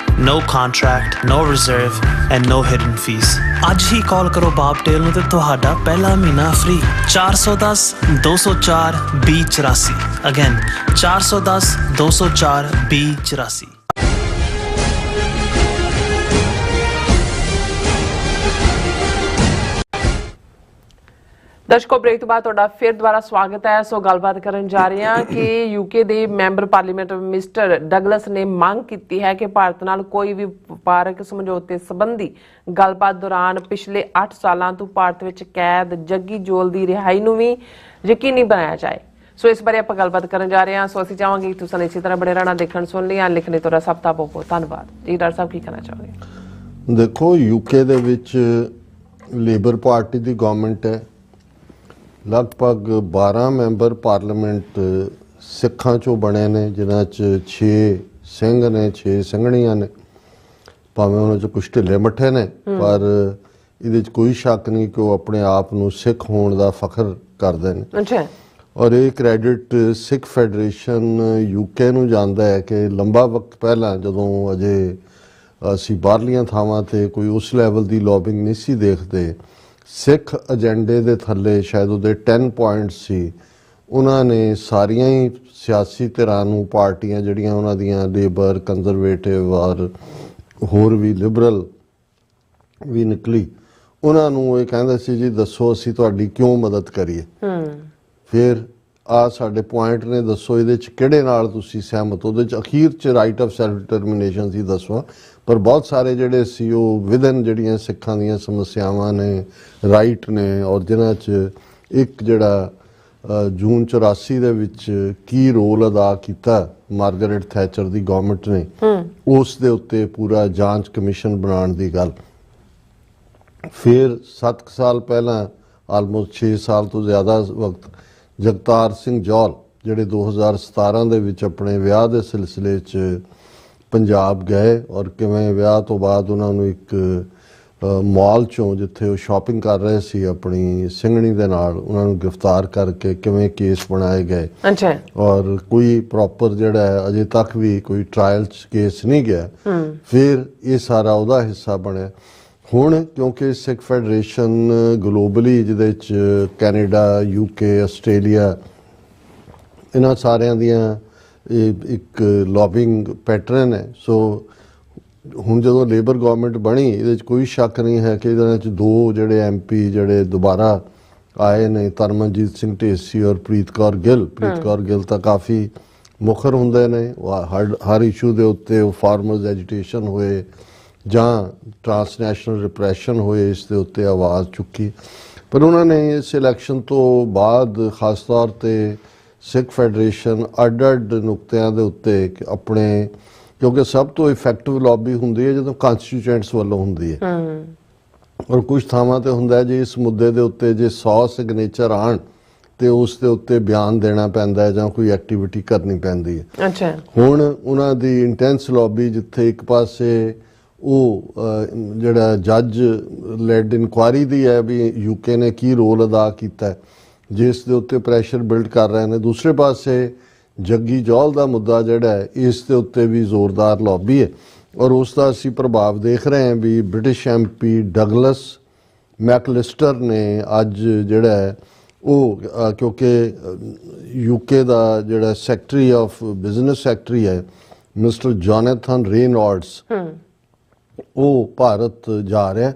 S6: no contract, no reserve and no hidden fees। ਅੱਜ ਹੀ ਕਾਲ ਕਰੋ ਬੌਬਟੇਲ ਨੂੰ ਤੇ ਤੁਹਾਡਾ ਪਹਿਲਾ ਮਹੀਨਾ ਫ੍ਰੀ। 410 204 2084 ਅਗੇਨ 410 204 2084।
S1: ਦਰਸ਼ਕੋ ਬ੍ਰੇਕ ਤੋਂ ਬਾਅਦ ਤੁਹਾਡਾ ਫਿਰ ਦੁਬਾਰਾ ਸਵਾਗਤ ਹੈ। ਸੋ ਗੱਲਬਾਤ ਕਰਨ ਜਾ ਰਹੇ ਹਾਂ ਕਿ ਯੂਕੇ ਦੇ ਮੈਂਬਰ ਪਾਰਲੀਮੈਂਟ ਮਿਸਟਰ ਡਗਲਸ ਨੇ ਮੰਗ ਕੀਤੀ ਹੈ ਕਿ ਭਾਰਤ ਨਾਲ ਕੋਈ ਵੀ ਵਪਾਰਕ ਸਮਝੌਤੇ ਸੰਬੰਧੀ ਗੱਲਬਾਤ ਦੌਰਾਨ ਪਿਛਲੇ 8 ਸਾਲਾਂ ਤੋਂ ਭਾਰਤ ਵਿੱਚ ਕੈਦ ਜੱਗੀ ਜੋਲ ਦੀ ਰਿਹਾਈ ਨੂੰ ਵੀ ਯਕੀਨੀ ਬਣਾਇਆ ਜਾਏ। ਸੋ ਇਸ ਬਾਰੇ ਆਪਾਂ ਗੱਲਬਾਤ ਕਰਨ ਜਾ ਰਹੇ ਹਾਂ। ਸੋ ਅਸੀਂ ਚਾਹਾਂਗੇ ਕਿ ਤੁਸੀਂ ਇਸੇ ਤਰ੍ਹਾਂ ਬਣੇ ਰਹਿਣਾ, ਦੇਖਣ ਸੁਣ ਲਈ ਜਾਂ ਲਿਖਣੇ ਤੋਂ ਸਭ ਦਾ ਬਹੁਤ ਬਹੁਤ ਧੰਨਵਾਦ। ਜੀ ਡਾਕਟਰ ਸਾਹਿਬ ਕੀ ਕਹਿਣਾ ਚਾਹੋਗੇ?
S2: ਦੇਖੋ ਯੂਕੇ ਦੇ ਵਿੱਚ ਲੇਬਰ ਪਾਰਟੀ ਦੀ ਗਵਰਨਮੈਂਟ ਹੈ। ਲਗਭਗ 12 ਮੈਂਬਰ ਪਾਰਲੀਮੈਂਟ ਸਿੱਖਾਂ ਚੋਂ ਬਣੇ ਨੇ, ਜਿਨ੍ਹਾਂ 'ਚ 6 ਸਿੰਘ ਨੇ, 6 ਸਿੰਘਣੀਆਂ ਨੇ। ਭਾਵੇਂ ਉਹਨਾਂ 'ਚ ਕੁਛ ਢਿੱਲੇ ਮੱਠੇ ਨੇ, ਪਰ ਇਹਦੇ 'ਚ ਕੋਈ ਸ਼ੱਕ ਨਹੀਂ ਕਿ ਉਹ ਆਪਣੇ ਆਪ ਨੂੰ ਸਿੱਖ ਹੋਣ ਦਾ ਫਖਰ ਕਰਦੇ ਨੇ।
S1: ਅੱਛਾ।
S2: ਔਰ ਇਹ ਕ੍ਰੈਡਿਟ ਸਿੱਖ ਫੈਡਰੇਸ਼ਨ ਯੂਕੇ ਨੂੰ ਜਾਂਦਾ ਹੈ ਕਿ ਲੰਬਾ ਵਕਤ ਪਹਿਲਾਂ ਜਦੋਂ ਅਜੇ ਅਸੀਂ ਬਾਹਰਲੀਆਂ ਥਾਵਾਂ ਤੇ ਕੋਈ ਉਸ ਲੈਵਲ ਦੀ ਲੌਬਿੰਗ ਨਹੀਂ ਸੀ ਦੇਖਦੇ, ਸਿੱਖ ਏਜੰਡੇ ਦੇ ਥੱਲੇ ਸ਼ਾਇਦ ਉਹਦੇ 10 ਪੁਆਇੰਟ ਸੀ। ਉਹਨਾਂ ਨੇ ਸਾਰੀਆਂ ਹੀ ਸਿਆਸੀ ਧਿਰਾਂ ਨੂੰ, ਪਾਰਟੀਆਂ ਜਿਹੜੀਆਂ ਉਹਨਾਂ ਦੀਆਂ ਲੇਬਰ, ਕੰਜ਼ਰਵੇਟਿਵ ਔਰ ਹੋਰ ਵੀ ਲਿਬਰਲ ਵੀ ਨਿਕਲੀ, ਉਹਨਾਂ ਨੂੰ ਇਹ ਕਹਿੰਦੇ ਸੀ ਜੀ ਦੱਸੋ ਅਸੀਂ ਤੁਹਾਡੀ ਕਿਉਂ ਮਦਦ ਕਰੀਏ। ਫਿਰ ਆ ਸਾਡੇ ਪੁਆਇੰਟ ਨੇ, ਦੱਸੋ ਇਹਦੇ 'ਚ ਕਿਹੜੇ ਨਾਲ ਤੁਸੀਂ ਸਹਿਮਤ। ਉਹਦੇ 'ਚ ਅਖੀਰ 'ਚ ਰਾਈਟ ਆਫ ਸੈਲਫ ਡਿਟਰਮੀਨੇਸ਼ਨ ਸੀ ਦੱਸੋ, ਪਰ ਬਹੁਤ ਸਾਰੇ ਜਿਹੜੇ ਸੀ ਉਹ ਵਿਦਨ ਜਿਹੜੀਆਂ ਸਿੱਖਾਂ ਦੀਆਂ ਸਮੱਸਿਆਵਾਂ ਨੇ, ਰਾਈਟ ਨੇ, ਔਰ ਜਿਨ੍ਹਾਂ 'ਚ ਇੱਕ ਜਿਹੜਾ ਜੂਨ 84 ਦੇ ਵਿੱਚ ਕੀ ਰੋਲ ਅਦਾ ਕੀਤਾ ਮਾਰਗਰੇਟ ਥੈਚਰ ਦੀ ਗਵਰਨਮੈਂਟ ਨੇ, ਉਸ ਦੇ ਉੱਤੇ ਪੂਰਾ ਜਾਂਚ ਕਮਿਸ਼ਨ ਬਣਾਉਣ ਦੀ ਗੱਲ। ਫਿਰ 7 ਸਾਲ ਪਹਿਲਾਂ, ਆਲਮੋਸਟ 6 ਸਾਲ ਤੋਂ ਜ਼ਿਆਦਾ ਵਕਤ, ਜਗਤਾਰ ਸਿੰਘ ਜੌਲ ਜਿਹੜੇ 2017 ਦੇ ਵਿੱਚ ਆਪਣੇ ਵਿਆਹ ਦੇ ਸਿਲਸਿਲੇ 'ਚ ਪੰਜਾਬ ਗਏ ਔਰ ਕਿਵੇਂ ਵਿਆਹ ਤੋਂ ਬਾਅਦ ਉਹਨਾਂ ਨੂੰ ਇੱਕ ਮਾਲ 'ਚੋਂ ਜਿੱਥੇ ਉਹ ਸ਼ਾਪਿੰਗ ਕਰ ਰਹੇ ਸੀ ਆਪਣੀ ਸਿੰਘਣੀ ਦੇ ਨਾਲ ਉਹਨਾਂ ਨੂੰ ਗ੍ਰਿਫਤਾਰ ਕਰਕੇ ਕਿਵੇਂ ਕੇਸ ਬਣਾਏ ਗਏ।
S1: ਅੱਛਾ।
S2: ਔਰ ਕੋਈ ਪ੍ਰੋਪਰ ਜਿਹੜਾ ਹੈ ਅਜੇ ਤੱਕ ਵੀ ਕੋਈ ਟ੍ਰਾਇਲ 'ਚ ਕੇਸ ਨਹੀਂ ਗਿਆ। ਫਿਰ ਇਹ ਸਾਰਾ ਉਹਦਾ ਹਿੱਸਾ ਬਣਿਆ। ਹੁਣ ਕਿਉਂਕਿ ਸਿੱਖ ਫੈਡਰੇਸ਼ਨ ਗਲੋਬਲੀ ਜਿਹਦੇ 'ਚ ਕੈਨੇਡਾ, UK, ਆਸਟ੍ਰੇਲੀਆ ਇਹਨਾਂ ਸਾਰਿਆਂ ਦੀਆਂ ਇੱਕ ਲੌਬਿੰਗ ਪੈਟਰਨ ਹੈ। ਸੋ ਹੁਣ ਜਦੋਂ ਲੇਬਰ ਗਵਰਨਮੈਂਟ ਬਣੀ ਇਹਦੇ 'ਚ ਕੋਈ ਸ਼ੱਕ ਨਹੀਂ ਹੈ ਕਿ ਇਹਦੇ 'ਚ ਦੋ ਜਿਹੜੇ MP ਜਿਹੜੇ ਦੁਬਾਰਾ ਆਏ ਨੇ, ਤਰਮਨਜੀਤ ਸਿੰਘ ਢੇਸੀ ਔਰ ਪ੍ਰੀਤ ਕੌਰ ਗਿੱਲ ਤਾਂ ਕਾਫੀ ਮੁਖਰ ਹੁੰਦੇ ਨੇ। ਹਰ ਇਸ਼ੂ ਦੇ ਉੱਤੇ ਉਹ ਫਾਰਮਰਸ ਐਜੀਟੇਸ਼ਨ ਹੋਏ ਜਾਂ ਟ੍ਰਾਂਸਨੈਸ਼ਨਲ ਰਿਪਰੈਸ਼ਨ ਹੋਏ, ਇਸ ਦੇ ਉੱਤੇ ਆਵਾਜ਼ ਚੁੱਕੀ। ਪਰ ਉਹਨਾਂ ਨੇ ਇਸ ਇਲੈਕਸ਼ਨ ਤੋਂ ਬਾਅਦ ਖਾਸ ਤੌਰ 'ਤੇ ਸਿੱਖ ਫੈਡਰੇਸ਼ਨ ਅੱਡ ਨੁਕਤਿਆਂ ਦੇ ਉੱਤੇ ਆਪਣੇ, ਕਿਉਂਕਿ ਸਭ ਤੋਂ ਇਫੈਕਟਿਵ ਲੌਬੀ ਹੁੰਦੀ ਹੈ ਜਦੋਂ ਕੰਸਟੀਚੂਐਂਟਸ ਵੱਲੋਂ ਹੁੰਦੀ ਹੈ ਔਰ ਕੁਝ ਥਾਵਾਂ ਤੇ ਹੁੰਦਾ ਜੇ ਇਸ ਮੁੱਦੇ ਦੇ ਉੱਤੇ ਜੇ 100 ਸਿਗਨੇਚਰ ਆਣ ਤੇ ਉਸ ਦੇ ਉੱਤੇ ਬਿਆਨ ਦੇਣਾ ਪੈਂਦਾ ਹੈ ਜਾਂ ਕੋਈ ਐਕਟੀਵਿਟੀ ਕਰਨੀ ਪੈਂਦੀ ਹੈ।
S1: ਅੱਛਾ।
S2: ਹੁਣ ਉਹਨਾਂ ਦੀ ਇੰਟੈਂਸ ਲੌਬੀ ਜਿੱਥੇ ਇੱਕ ਪਾਸੇ ਉਹ ਜਿਹੜਾ ਜੱਜ ਲੈਡ ਇਨਕੁਆਇਰੀ ਦੀ ਹੈ ਵੀ UK ਨੇ ਕੀ ਰੋਲ ਅਦਾ ਕੀਤਾ ਜਿਸ ਦੇ ਉੱਤੇ ਪ੍ਰੈਸ਼ਰ ਬਿਲਡ ਕਰ ਰਹੇ ਨੇ, ਦੂਸਰੇ ਪਾਸੇ ਜੱਗੀ ਜੌਲ ਦਾ ਮੁੱਦਾ ਜਿਹੜਾ ਹੈ ਇਸ ਦੇ ਉੱਤੇ ਵੀ ਜ਼ੋਰਦਾਰ ਲੌਬੀ ਹੈ ਔਰ ਉਸ ਦਾ ਅਸੀਂ ਪ੍ਰਭਾਵ ਦੇਖ ਰਹੇ ਹਾਂ ਵੀ ਬ੍ਰਿਟਿਸ਼ MP ਡਗਲਸ ਮੈਕਲਿਸਟਰ ਨੇ ਅੱਜ ਜਿਹੜਾ ਹੈ ਉਹ ਕਿਉਂਕਿ UK ਦਾ ਜਿਹੜਾ ਸੈਕਟਰੀ ਆਫ ਬਿਜ਼ਨਸ ਸੈਕਟਰੀ ਹੈ ਮਿਸਟਰ ਜੋਨੇਥਨ ਰੇਨੋਲਡਸ, ਉਹ ਭਾਰਤ ਜਾ ਰਿਹਾ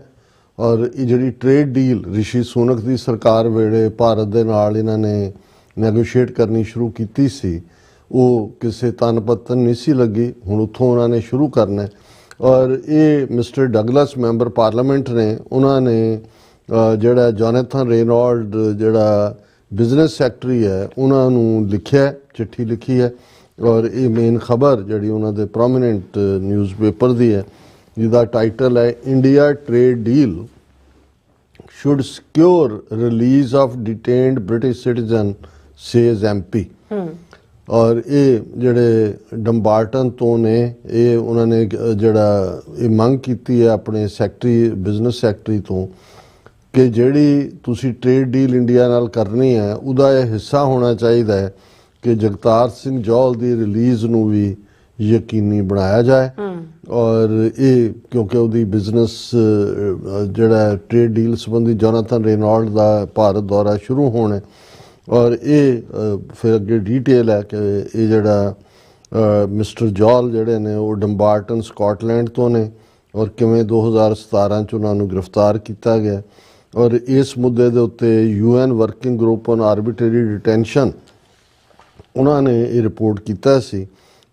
S2: ਔਰ ਇਹ ਜਿਹੜੀ ਟ੍ਰੇਡ ਡੀਲ ਰਿਸ਼ੀ ਸੁਨਕ ਦੀ ਸਰਕਾਰ ਵੇਲੇ ਭਾਰਤ ਦੇ ਨਾਲ ਇਹਨਾਂ ਨੇ ਨੈਗੋਸ਼ੀਏਟ ਕਰਨੀ ਸ਼ੁਰੂ ਕੀਤੀ ਸੀ, ਉਹ ਕਿਸੇ ਤਨ ਪੱਤਨ ਨਹੀਂ ਸੀ ਲੱਗੀ। ਹੁਣ ਉੱਥੋਂ ਉਹਨਾਂ ਨੇ ਸ਼ੁਰੂ ਕਰਨਾ ਔਰ ਇਹ ਮਿਸਟਰ ਡਗਲਸ ਮੈਂਬਰ ਪਾਰਲੀਮੈਂਟ ਨੇ, ਉਹਨਾਂ ਨੇ ਜਿਹੜਾ ਜੋਨੇਥਨ ਰੇਨੋਲਡ ਜਿਹੜਾ ਬਿਜ਼ਨਸ ਸੈਕਟਰੀ ਹੈ ਉਹਨਾਂ ਨੂੰ ਲਿਖਿਆ, ਚਿੱਠੀ ਲਿਖੀ ਹੈ ਔਰ ਇਹ ਮੇਨ ਖਬਰ ਜਿਹੜੀ ਉਹਨਾਂ ਦੇ ਪ੍ਰੋਮੀਨੈਂਟ ਨਿਊਜ਼ਪੇਪਰ ਦੀ ਹੈ ਜਿਹਦਾ ਟਾਈਟਲ ਹੈ India trade deal should secure release of detained British citizen says MP। ਔਰ ਇਹ ਜਿਹੜੇ ਡੰਬਾਰਟਨ ਤੋਂ ਨੇ ਇਹ ਉਹਨਾਂ ਨੇ ਜਿਹੜਾ ਇਹ ਮੰਗ ਕੀਤੀ ਹੈ ਆਪਣੇ ਸੈਕਟਰੀ ਬਿਜ਼ਨਸ ਸੈਕਟਰੀ ਤੋਂ ਕਿ ਜਿਹੜੀ ਤੁਸੀਂ ਟ੍ਰੇਡ ਡੀਲ ਇੰਡੀਆ ਨਾਲ ਕਰਨੀ ਹੈ ਉਹਦਾ ਇਹ ਹਿੱਸਾ ਹੋਣਾ ਚਾਹੀਦਾ ਹੈ ਕਿ ਜਗਤਾਰ ਸਿੰਘ ਜੌਲ ਦੀ ਰਿਲੀਜ਼ ਨੂੰ ਵੀ ਯਕੀਨੀ ਬਣਾਇਆ ਜਾਏ ਔਰ ਇਹ ਕਿਉਂਕਿ ਉਹਦੀ ਬਿਜ਼ਨਸ ਜਿਹੜਾ ਟ੍ਰੇਡ ਡੀਲ ਸੰਬੰਧੀ ਜੋਨਾਥਨ ਰੇਨੋਲਡ ਦਾ ਭਾਰਤ ਦੌਰਾ ਸ਼ੁਰੂ ਹੋਣਾ ਔਰ ਇਹ ਫਿਰ ਅੱਗੇ ਡੀਟੇਲ ਹੈ ਕਿ ਇਹ ਜਿਹੜਾ ਮਿਸਟਰ ਜੌਲ ਜਿਹੜੇ ਨੇ ਉਹ ਡੰਬਾਰਟਨ ਸਕਾਟਲੈਂਡ ਤੋਂ ਨੇ ਔਰ ਕਿਵੇਂ 2017 ਚ ਉਹਨਾਂ ਨੂੰ ਗ੍ਰਿਫਤਾਰ ਕੀਤਾ ਗਿਆ ਔਰ ਇਸ ਮੁੱਦੇ ਦੇ ਉੱਤੇ UN working group on arbitrary detention ਉਹਨਾਂ ਨੇ ਇਹ ਰਿਪੋਰਟ ਕੀਤਾ ਸੀ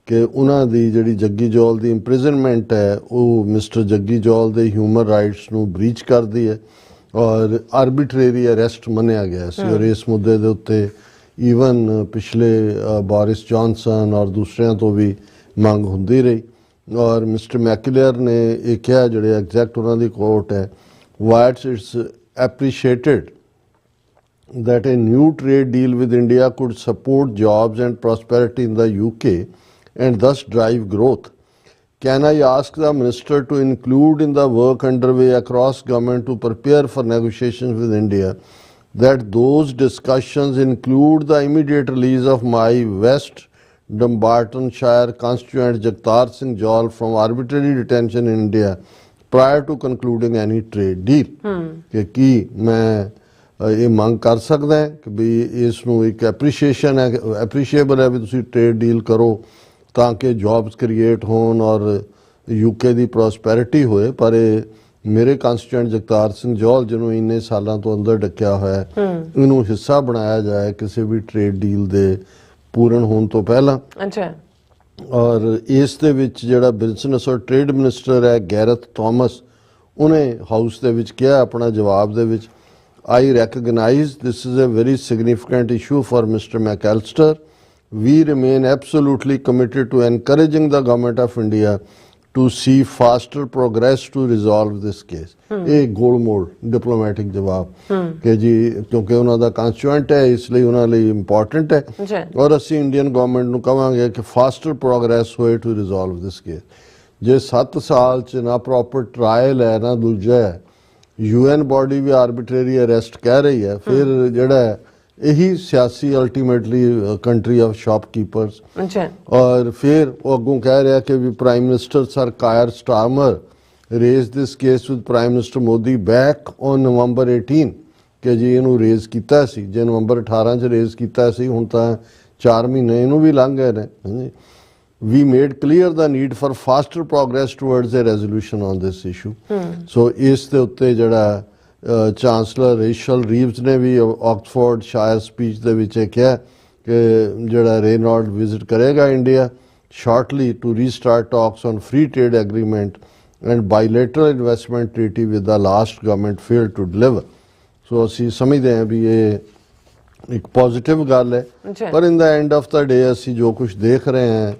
S2: ਕਿ ਉਹਨਾਂ ਦੀ ਜਿਹੜੀ ਜੱਗੀ ਜੌਲ ਦੀ ਇੰਪ੍ਰਿਜ਼ਨਮੈਂਟ ਹੈ ਉਹ ਮਿਸਟਰ ਜੱਗੀ ਜੌਲ ਦੇ ਹਿਊਮਨ ਰਾਈਟਸ ਨੂੰ ਬ੍ਰੀਚ ਕਰਦੀ ਹੈ ਔਰ ਆਰਬਿਟਰੇਰੀ ਅਰੈਸਟ ਮੰਨਿਆ ਗਿਆ ਸੀ ਔਰ ਇਸ ਮੁੱਦੇ ਦੇ ਉੱਤੇ ਈਵਨ ਪਿਛਲੇ ਬੋਰਿਸ ਜੌਨਸਨ ਔਰ ਦੂਸਰਿਆਂ ਤੋਂ ਵੀ ਮੰਗ ਹੁੰਦੀ ਰਹੀ ਔਰ ਮਿਸਟਰ ਮੈਕਲੇਅਰ ਨੇ ਇਹ ਕਿਹਾ ਜਿਹੜੇ ਐਗਜ਼ੈਕਟ ਉਹਨਾਂ ਦੀ ਕੋਟ ਹੈ what's it's appreciated that a new trade deal with India could support jobs and prosperity in the UK and thus drive growth. Can I ask the Minister to include in the work underway across government to prepare for negotiations with India that those discussions include the immediate release of my West Dumbartonshire constituent Jagtar Singh Jol from arbitrary detention in India prior to concluding any trade deal? कि की मैं ਇਹ ਮੰਗ ਕਰ ਸਕਦਾ ਹੈ ਕਿ ਵੀ ਇਸ ਨੂੰ ਇੱਕ ਐਪਰੀਸ਼ੀਏਸ਼ਨ ਹੈ, ਐਪਰੀਸ਼ੀਏਬਲ ਹੈ ਵੀ ਤੁਸੀਂ ਟ੍ਰੇਡ ਡੀਲ ਕਰੋ ਤਾਂ ਕਿ ਜੌਬਸ ਕ੍ਰੀਏਟ ਹੋਣ ਔਰ UK ਦੀ ਪ੍ਰੋਸਪੈਰਿਟੀ ਹੋਏ। ਪਰ ਇਹ ਮੇਰੇ ਕੰਸਟੀਟਿਊਐਂਟ ਜਗਤਾਰ ਸਿੰਘ ਜੌਲ ਜਿਹਨੂੰ ਇੰਨੇ ਸਾਲਾਂ ਤੋਂ ਅੰਦਰ ਡੱਕਿਆ ਹੋਇਆ ਇਹਨੂੰ ਹਿੱਸਾ ਬਣਾਇਆ ਜਾਏ ਕਿਸੇ ਵੀ ਟ੍ਰੇਡ ਡੀਲ ਦੇ ਪੂਰਨ ਹੋਣ ਤੋਂ ਪਹਿਲਾਂ।
S1: ਅੱਛਾ।
S2: ਔਰ ਇਸ ਦੇ ਵਿੱਚ ਜਿਹੜਾ ਬਿਜ਼ਨਸ ਔਰ ਟ੍ਰੇਡ ਮਿਨਿਸਟਰ ਹੈ ਗੈਰਥ ਥਾਮਸ, ਉਹਨੇ ਹਾਊਸ ਦੇ ਵਿੱਚ ਕਿਹਾ ਆਪਣਾ ਜਵਾਬ ਦੇ ਵਿੱਚ I recognize this is a very significant issue for Mr. McAllister. We remain absolutely committed to encouraging the Government of India to see faster progress to resolve this case. ਇਹ ਗੋਲ ਮੋੜ ਡਿਪਲੋਮੈਟਿਕ ਜਵਾਬ ਕਿ ਜੀ ਕਿਉਂਕਿ ਉਹਨਾਂ ਦਾ ਕੰਸਟੀਟਿਊਐਂਟ ਹੈ ਇਸ ਲਈ ਉਹਨਾਂ ਲਈ ਇੰਪੋਰਟੈਂਟ ਹੈ
S1: ਜੀ
S2: ਔਰ ਅਸੀਂ ਇੰਡੀਅਨ ਗਵਰਨਮੈਂਟ ਨੂੰ ਕਹਾਂਗੇ ਕਿ ਫਾਸਟਰ ਪ੍ਰੋਗਰੈਸ ਹੋਏ ਟੂ ਰਿਜ਼ੋਲਵ ਦਿਸ ਕੇਸ। ਜੇ 7 ਸਾਲ ਚ ਨਾ ਪ੍ਰੋਪਰ ਟਰਾਇਲ ਹੈ ਨਾ ਦੂਜਾ ਹੈ UN ਬੋਡੀ ਵੀ ਆਰਬਿਟਰੀ ਅਰੈਸਟ ਕਹਿ ਰਹੀ ਹੈ ਫਿਰ ਜਿਹੜਾ ਹੈ ਇਹੀ ਸਿਆਸੀ ਅਲਟੀਮੇਟਲੀ ਕੰਟਰੀ ਆਫ ਸ਼ਾਪਕੀਪਰਸ
S1: ਜੀ
S2: ਔਰ ਫਿਰ ਉਹ ਅੱਗੋਂ ਕਹਿ ਰਿਹਾ ਕਿ ਵੀ prime minister sir Keir Starmer raise this case with prime minister Modi back on November 18 ਕਿ ਜੀ ਇਹਨੂੰ ਰੇਜ਼ ਕੀਤਾ ਸੀ ਜੇ ਨਵੰਬਰ 18 ਚ ਰੇਜ਼ ਕੀਤਾ ਸੀ ਹੁਣ ਤਾਂ 4 ਮਹੀਨੇ ਇਹਨੂੰ ਵੀ ਲੰਘ ਗਏ ਨੇ। We made clear the need for faster progress towards a resolution on this issue. So ਇਸ ਦੇ ਉੱਤੇ ਜਿਹੜਾ ਚਾਂਸਲਰ ਰੇਸ਼ਲ ਰੀਵਜ਼ ਨੇ ਵੀ ਆਕਸਫੋਰਡ ਸ਼ਾਇਰ ਸਪੀਚ ਦੇ ਵਿੱਚ ਕਿਹਾ ਕਿ ਜਿਹੜਾ ਰੇਨੋਲਡ ਵਿਜ਼ਿਟ ਕਰੇਗਾ India shortly to restart talks on free trade agreement and bilateral investment treaty with the last government failed to deliver. So ਅਸੀਂ ਸਮਝਦੇ ਹਾਂ ਵੀ ਇਹ ਇੱਕ ਪੋਜ਼ਿਟਿਵ ਗੱਲ ਹੈ ਪਰ ਇਨ ਦਾ ਐਂਡ ਆਫ ਦਾ ਡੇ ਅਸੀਂ ਜੋ ਕੁਝ ਦੇਖ ਰਹੇ ਹਾਂ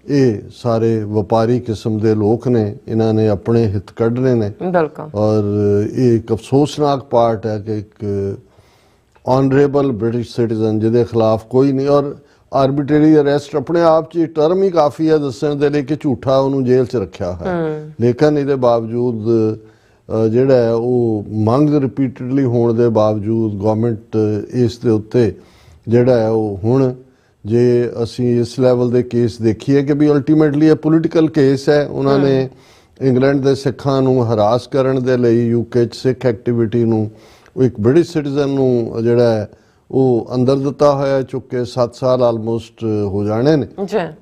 S2: ਇਹ ਸਾਰੇ ਵਪਾਰੀ ਕਿਸਮ ਦੇ ਲੋਕ ਨੇ ਇਹਨਾਂ ਨੇ ਆਪਣੇ ਹਿੱਤ ਕੱਢਣੇ ਨੇ
S1: ਬਿਲਕੁਲ
S2: ਔਰ ਇਹ ਇੱਕ ਅਫਸੋਸਨਾਕ ਪਾਰਟ ਹੈ ਕਿ ਇੱਕ ਆਨਰੇਬਲ ਬ੍ਰਿਟਿਸ਼ ਸਿਟੀਜ਼ਨ ਜਿਹਦੇ ਖਿਲਾਫ ਕੋਈ ਨਹੀਂ ਔਰ ਆਰਬਿਟਰੀ ਅਰੈਸਟ ਆਪਣੇ ਆਪ 'ਚ ਟਰਮ ਹੀ ਕਾਫੀ ਹੈ ਦੱਸਣ ਦੇ ਲਈ ਕਿ ਝੂਠਾ ਉਹਨੂੰ ਜੇਲ੍ਹ 'ਚ ਰੱਖਿਆ ਹੋਇਆ ਲੇਕਿਨ ਇਹਦੇ ਬਾਵਜੂਦ ਜਿਹੜਾ ਹੈ ਉਹ ਮੰਗ ਰਿਪੀਟਡਲੀ ਹੋਣ ਦੇ ਬਾਵਜੂਦ ਗਵਰਨਮੈਂਟ ਇਸ ਦੇ ਉੱਤੇ ਜਿਹੜਾ ਹੈ ਉਹ ਹੁਣ ਜੇ ਅਸੀਂ ਇਸ ਲੈਵਲ ਦੇ ਕੇਸ ਦੇਖੀਏ ਕਿ ਵੀ ਅਲਟੀਮੇਟਲੀ ਇਹ ਪੋਲੀਟੀਕਲ ਕੇਸ ਹੈ ਉਹਨਾਂ ਨੇ ਇੰਗਲੈਂਡ ਦੇ ਸਿੱਖਾਂ ਨੂੰ ਹਰਾਸ ਕਰਨ ਦੇ ਲਈ ਯੂਕੇ 'ਚ ਸਿੱਖ ਐਕਟੀਵਿਟੀ ਨੂੰ ਇੱਕ ਬ੍ਰਿਟਿਸ਼ ਸਿਟੀਜ਼ਨ ਨੂੰ ਜਿਹੜਾ ਹੈ ਉਹ ਅੰਦਰ ਦਿੱਤਾ ਹੋਇਆ ਚੁੱਕੇ 7 ਸਾਲ ਆਲਮੋਸਟ ਹੋ ਜਾਣੇ ਨੇ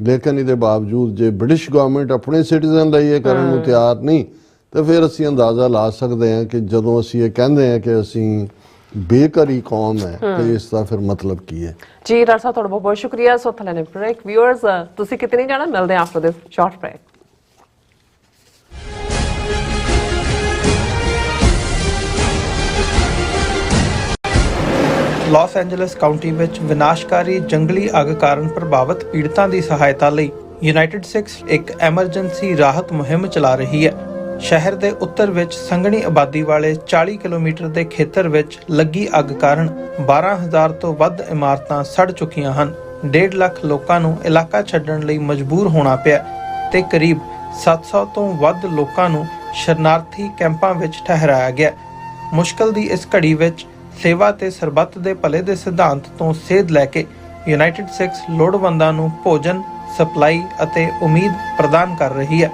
S2: ਲੇਕਿਨ ਇਹਦੇ ਬਾਵਜੂਦ ਜੇ ਬ੍ਰਿਟਿਸ਼ ਗਵਰਨਮੈਂਟ ਆਪਣੇ ਸਿਟੀਜ਼ਨ ਲਈ ਇਹ ਕਰਨ ਨੂੰ ਤਿਆਰ ਨਹੀਂ ਤਾਂ ਫਿਰ ਅਸੀਂ ਅੰਦਾਜ਼ਾ ਲਾ ਸਕਦੇ ਹਾਂ ਕਿ ਜਦੋਂ ਅਸੀਂ ਇਹ ਕਹਿੰਦੇ ਹਾਂ ਕਿ ਅਸੀਂ ਬੇਕਰੀ ਕੌਮ ਹੈ ਤੇ ਇਸ ਦਾ ਫਿਰ ਮਤਲਬ ਕੀ ਹੈ।
S1: ਜੀ ਡਾਕਟਰ ਸਾਹਿਬ ਤੁਹਾਡਾ ਬਹੁਤ ਬਹੁਤ ਸ਼ੁਕਰੀਆ। ਸੋ ਥਲੇ ਨੇ ਬ੍ਰੇਕ ਵਿਊਅਰਸ ਤੁਸੀਂ ਕਿਤੇ ਨਹੀਂ ਜਾਣਾ ਮਿਲਦੇ ਹਾਂ after this short break.
S3: Los Angeles County ਵਿੱਚ ਵਿਨਾਸ਼ਕਾਰੀ ਜੰਗਲੀ ਅੱਗ ਕਾਰਨ ਪ੍ਰਭਾਵਿਤ ਪੀੜਤਾਂ ਦੀ ਸਹਾਇਤਾ ਲਈ ਯੂਨਾਈਟਿਡ ਸਿਕਸ ਇੱਕ ਐਮਰਜੈਂਸੀ ਰਾਹਤ ਮੁਹਿੰਮ ਚਲਾ ਰਹੀ ਹੈ। ਸ਼ਹਿਰ ਦੇ ਉੱਤਰ ਵਿੱਚ ਸੰਘਣੀ ਆਬਾਦੀ ਵਾਲੇ 40 ਕਿਲੋਮੀਟਰ ਦੇ ਖੇਤਰ ਵਿੱਚ ਲੱਗੀ ਅੱਗ ਕਾਰਨ 12,000 ਤੋਂ ਵੱਧ ਇਮਾਰਤਾਂ ਸੜ ਚੁੱਕੀਆਂ ਹਨ। 1.5 ਲੱਖ ਲੋਕਾਂ ਨੂੰ ਇਲਾਕਾ ਛੱਡਣ ਲਈ ਮਜਬੂਰ ਹੋਣਾ ਪਿਆ ਤੇ ਕਰੀਬ 700 ਤੋਂ ਵੱਧ ਲੋਕਾਂ ਨੂੰ ਸ਼ਰਨਾਰਥੀ ਕੈਂਪਾਂ ਵਿੱਚ ਠਹਿਰਾਇਆ ਗਿਆ। ਮੁਸ਼ਕਲ ਦੀ ਇਸ ਘੜੀ ਵਿੱਚ ਸੇਵਾ ਤੇ ਸਰਬੱਤ ਦੇ ਭਲੇ ਦੇ ਸਿਧਾਂਤ ਤੋਂ ਸੇਧ ਲੈ ਕੇ ਯੂਨਾਈਟਿਡ ਸਿਕਸ ਲੋੜਵੰਦਾਂ ਨੂੰ ਭੋਜਨ ਸਪਲਾਈ ਅਤੇ ਉਮੀਦ ਪ੍ਰਦਾਨ ਕਰ ਰਹੀ ਹੈ।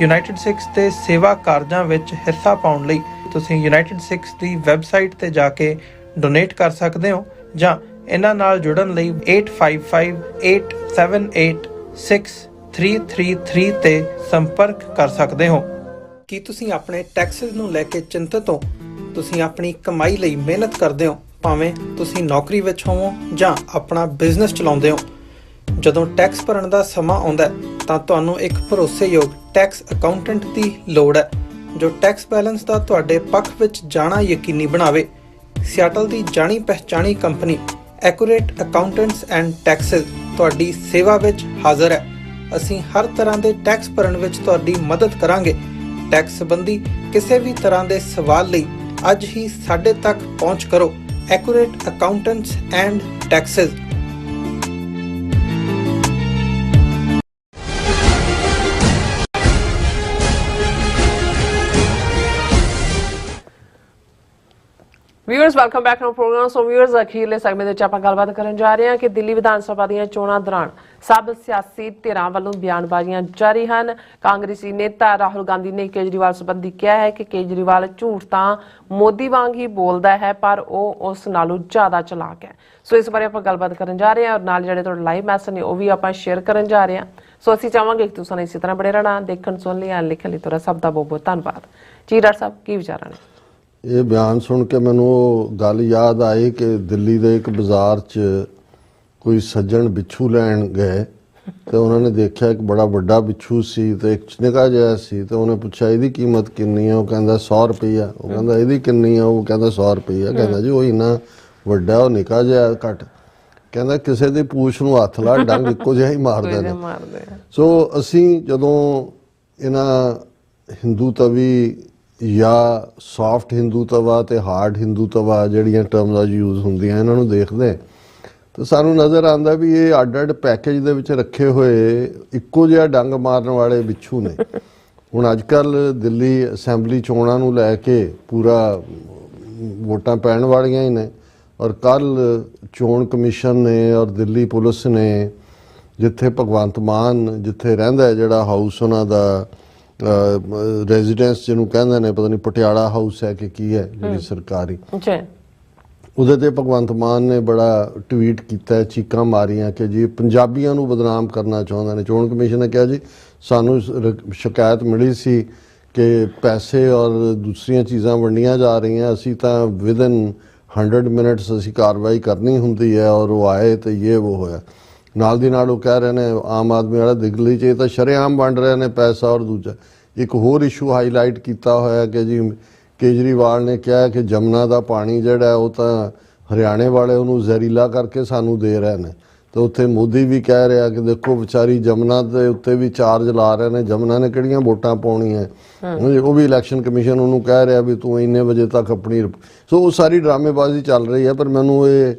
S3: ਯੂਨਾਈਟਿਡ ਸਿਕਸ ਦੇ ਸੇਵਾ ਕਾਰਜਾਂ ਵਿੱਚ ਹਿੱਸਾ ਪਾਉਣ ਲਈ ਤੁਸੀਂ ਯੂਨਾਈਟਿਡ ਸਿਕਸ ਦੀ ਵੈਬਸਾਈਟ ਤੇ ਜਾ ਕੇ ਡੋਨੇਟ ਕਰ ਸਕਦੇ ਹੋ ਜਾਂ ਇਹਨਾਂ ਨਾਲ ਜੁੜਨ ਲਈ 8558786333 ਤੇ ਸੰਪਰਕ ਕਰ ਸਕਦੇ ਹੋ। ਕੀ ਤੁਸੀਂ ਆਪਣੇ ਟੈਕਸਸ ਨੂੰ ਲੈ ਕੇ ਚਿੰਤਤ ਹੋ? ਤੁਸੀਂ ਆਪਣੀ ਕਮਾਈ ਲਈ ਮਿਹਨਤ ਕਰਦੇ ਹੋ ਭਾਵੇਂ ਤੁਸੀਂ ਨੌਕਰੀ ਵਿੱਚ ਹੋਵੋ ਜਾਂ ਆਪਣਾ ਬਿਜ਼ਨਸ ਚਲਾਉਂਦੇ ਹੋ। ਜਦੋਂ ਟੈਕਸ ਭਰਨ ਦਾ ਸਮਾਂ ਆਉਂਦਾ ਤਾਂ ਤੁਹਾਨੂੰ ਇੱਕ ਭਰੋਸੇਯੋਗ ਟੈਕਸ ਅਕਾਊਂਟੈਂਟ ਦੀ ਲੋੜ ਹੈ ਜੋ ਟੈਕਸ ਬੈਲੈਂਸ ਦਾ ਤੁਹਾਡੇ ਪੱਖ ਵਿੱਚ ਜਾਣਾ ਯਕੀਨੀ ਬਣਾਵੇ। ਸਿਆਟਲ ਦੀ ਜਾਣੀ ਪਹਿਚਾਣੀ company Accurate accountants and Taxes ਤੁਹਾਡੀ ਸੇਵਾ ਵਿੱਚ ਹਾਜ਼ਰ ਹੈ। ਅਸੀਂ ਹਰ ਤਰ੍ਹਾਂ ਦੇ ਟੈਕਸ ਭਰਨ ਵਿੱਚ ਤੁਹਾਡੀ ਮਦਦ ਕਰਾਂਗੇ। ਟੈਕਸ ਸੰਬੰਧੀ ਕਿਸੇ ਵੀ ਤਰ੍ਹਾਂ ਦੇ ਸਵਾਲ ਲਈ ਅੱਜ ਹੀ ਸਾਡੇ ਤੱਕ ਪਹੁੰਚ ਕਰੋ। Accurate accountants and taxes.
S1: Viewers welcome back to program. So viewers ਅਖੀਰਲੇ ਸੈਗਮੈਂਟ ਵਿੱਚ ਆਪਾਂ ਗੱਲਬਾਤ ਕਰਨ ਜਾ ਰਹੇ ਹਾਂ ਕਿ ਦਿੱਲੀ ਵਿਧਾਨ ਸਭਾ ਦੀਆਂ ਚੋਣਾਂ ਦੌਰਾਨ ਸਭ ਸਿਆਸੀ ਧਿਰਾਂ ਵੱਲੋਂ ਬਿਆਨਬਾਜ਼ੀਆਂ ਜਾਰੀ ਹਨ। ਕਾਂਗਰਸੀ ਨੇਤਾ ਰਾਹੁਲ ਗਾਂਧੀ ਨੇ ਕੇਜਰੀਵਾਲ ਸੰਬੰਧੀ ਕਿਹਾ ਹੈ ਕਿ ਕੇਜਰੀਵਾਲ ਝੂਠ ਤਾਂ ਮੋਦੀ ਵਾਂਗ ਹੀ ਬੋਲਦਾ ਹੈ ਪਰ ਉਹ ਉਸ ਨਾਲੋਂ ਜ਼ਿਆਦਾ ਚਲਾਕ ਹੈ। ਸੋ ਇਸ ਬਾਰੇ ਆਪਾਂ ਗੱਲਬਾਤ ਕਰਨ ਜਾ ਰਹੇ ਹਾਂ ਔਰ ਨਾਲ ਜਿਹੜੇ ਤੁਹਾਡੇ ਲਾਈਵ ਮੈਸੇਜ ਨੇ ਉਹ ਵੀ ਆਪਾਂ ਸ਼ੇਅਰ ਕਰਨ ਜਾ ਰਹੇ ਹਾਂ। ਸੋ ਅਸੀਂ ਚਾਹਾਂਗੇ ਕਿ ਤੁਸੀਂ ਇਸੇ ਤਰ੍ਹਾਂ ਬੜੇ ਰਹਿਣਾ। ਦੇਖਣ ਸੁਣ ਲਈ ਲਿਖਣ ਲਈ ਤੁਹਾਡਾ ਸਭ ਦਾ ਬਹੁਤ ਬਹੁਤ ਧੰਨਵਾਦ। ਜੀ ਡਾਕਟਰ ਸਾਹਿਬ ਕੀ ਵਿਚਾਰਾਂ ਨੇ?
S2: ਇਹ ਬਿਆਨ ਸੁਣ ਕੇ ਮੈਨੂੰ ਉਹ ਗੱਲ ਯਾਦ ਆਈ ਕਿ ਦਿੱਲੀ ਦੇ ਇੱਕ ਬਾਜ਼ਾਰ 'ਚ ਕੋਈ ਸੱਜਣ ਬਿੱਛੂ ਲੈਣ ਗਏ ਤੇ ਉਹਨਾਂ ਨੇ ਦੇਖਿਆ ਇੱਕ ਬੜਾ ਵੱਡਾ ਬਿੱਛੂ ਸੀ ਤੇ ਇੱਕ ਨਿੱਕਾ ਜਿਹਾ ਸੀ ਤੇ ਉਹਨੇ ਪੁੱਛਿਆ ਇਹਦੀ ਕੀਮਤ ਕਿੰਨੀ ਹੈ? ਉਹ ਕਹਿੰਦਾ 100 ਰੁਪਈਆ। ਉਹ ਕਹਿੰਦਾ ਇਹਦੀ ਕਿੰਨੀ ਆ? ਉਹ ਕਹਿੰਦਾ 100 ਰੁਪਈਆ। ਕਹਿੰਦਾ ਜੀ ਉਹ ਇੰਨਾ ਵੱਡਾ ਉਹ ਨਿੱਕਾ ਜਿਹਾ ਘੱਟ। ਕਹਿੰਦਾ ਕਿਸੇ ਦੀ ਪੂਛ ਨੂੰ ਹੱਥ ਲਾ, ਡੰਗ ਇੱਕੋ ਜਿਹਾ ਹੀ ਮਾਰਦੇ ਨੇ।
S1: ਮਾਰਦੇ ਆ।
S2: ਸੋ ਅਸੀਂ ਜਦੋਂ ਇਹਨਾਂ ਹਿੰਦੂਤਵੀ ਜਾਂ ਸੌਫਟ ਹਿੰਦੂਤਵਾ ਤੇ ਹਾਰਡ ਹਿੰਦੂਤਵਾ ਜਿਹੜੀਆਂ ਟਰਮਸ ਯੂਜ਼ ਹੁੰਦੀਆਂ ਇਹਨਾਂ ਨੂੰ ਦੇਖਦੇ ਤਾਂ ਸਾਨੂੰ ਨਜ਼ਰ ਆਉਂਦਾ ਵੀ ਇਹ ਅੱਡ-ਅੱਡ ਪੈਕੇਜ ਦੇ ਵਿੱਚ ਰੱਖੇ ਹੋਏ ਇੱਕੋ ਜਿਹਾ ਡੰਗ ਮਾਰਨ ਵਾਲੇ ਬਿੱਛੂ ਨੇ। ਹੁਣ ਅੱਜ ਕੱਲ੍ਹ ਦਿੱਲੀ ਅਸੈਂਬਲੀ ਚੋਣਾਂ ਨੂੰ ਲੈ ਕੇ ਪੂਰਾ ਵੋਟਾਂ ਪੈਣ ਵਾਲੀਆਂ ਹੀ ਨੇ, ਔਰ ਕੱਲ੍ਹ ਚੋਣ ਕਮਿਸ਼ਨ ਨੇ ਔਰ ਦਿੱਲੀ ਪੁਲਿਸ ਨੇ, ਜਿੱਥੇ ਭਗਵੰਤ ਮਾਨ ਜਿੱਥੇ ਰਹਿੰਦਾ ਹੈ, ਜਿਹੜਾ ਹਾਊਸ ਉਹਨਾਂ ਦਾ ਰੈਜ਼ੀਡੈਂਸ ਜਿਹਨੂੰ ਕਹਿੰਦੇ ਨੇ, ਪਤਾ ਨਹੀਂ ਪਟਿਆਲਾ ਹਾਊਸ ਹੈ ਕਿ ਕੀ ਹੈ ਜਿਹੜੀ ਸਰਕਾਰੀ, ਉਹਦੇ ਤੇ ਭਗਵੰਤ ਮਾਨ ਨੇ ਬੜਾ ਟਵੀਟ ਕੀਤਾ, ਚੀਕਾਂ ਮਾਰੀਆਂ ਕਿ ਜੀ ਪੰਜਾਬੀਆਂ ਨੂੰ ਬਦਨਾਮ ਕਰਨਾ ਚਾਹੁੰਦੇ ਨੇ। ਚੋਣ ਕਮਿਸ਼ਨ ਨੇ ਕਿਹਾ ਜੀ ਸਾਨੂੰ ਸ਼ਿਕਾਇਤ ਮਿਲੀ ਸੀ ਕਿ ਪੈਸੇ ਔਰ ਦੂਸਰੀਆਂ ਚੀਜ਼ਾਂ ਵੰਡੀਆਂ ਜਾ ਰਹੀਆਂ, ਅਸੀਂ ਤਾਂ ਵਿਦਨ 100 ਮਿੰਟਸ ਅਸੀਂ ਕਾਰਵਾਈ ਕਰਨੀ ਹੁੰਦੀ ਹੈ, ਔਰ ਉਹ ਆਏ ਤੇ ਇਹ ਉਹ ਹੋਇਆ। ਨਾਲ ਦੀ ਨਾਲ ਉਹ ਕਹਿ ਰਹੇ ਨੇ ਆਮ ਆਦਮੀ ਵਾਲਾ ਦਿੱਲੀ 'ਚ ਇਹ ਤਾਂ ਸ਼ਰੇਆਮ ਵੰਡ ਰਹੇ ਨੇ ਪੈਸਾ। ਔਰ ਦੂਜਾ ਇੱਕ ਹੋਰ ਇਸ਼ੂ ਹਾਈਲਾਈਟ ਕੀਤਾ ਹੋਇਆ ਕਿ ਜੀ ਕੇਜਰੀਵਾਲ ਨੇ ਕਿਹਾ ਕਿ ਜਮਨਾ ਦਾ ਪਾਣੀ ਜਿਹੜਾ ਉਹ ਤਾਂ ਹਰਿਆਣੇ ਵਾਲੇ ਉਹਨੂੰ ਜ਼ਹਿਰੀਲਾ ਕਰਕੇ ਸਾਨੂੰ ਦੇ ਰਹੇ ਨੇ, ਤੇ ਉੱਥੇ ਮੋਦੀ ਵੀ ਕਹਿ ਰਿਹਾ ਕਿ ਦੇਖੋ ਵਿਚਾਰੀ ਜਮਨਾ ਦੇ ਉੱਤੇ ਵੀ ਚਾਰਜ ਲਾ ਰਹੇ ਨੇ, ਜਮਨਾ ਨੇ ਕਿਹੜੀਆਂ ਵੋਟਾਂ ਪਾਉਣੀਆਂ। ਉਹ ਵੀ ਇਲੈਕਸ਼ਨ ਕਮਿਸ਼ਨ ਉਹਨੂੰ ਕਹਿ ਰਿਹਾ ਵੀ ਤੂੰ ਇੰਨੇ ਵਜੇ ਤੱਕ ਆਪਣੀ। ਸੋ ਉਹ ਸਾਰੀ ਡਰਾਮੇਬਾਜ਼ੀ ਚੱਲ ਰਹੀ ਹੈ। ਪਰ ਮੈਨੂੰ ਇਹ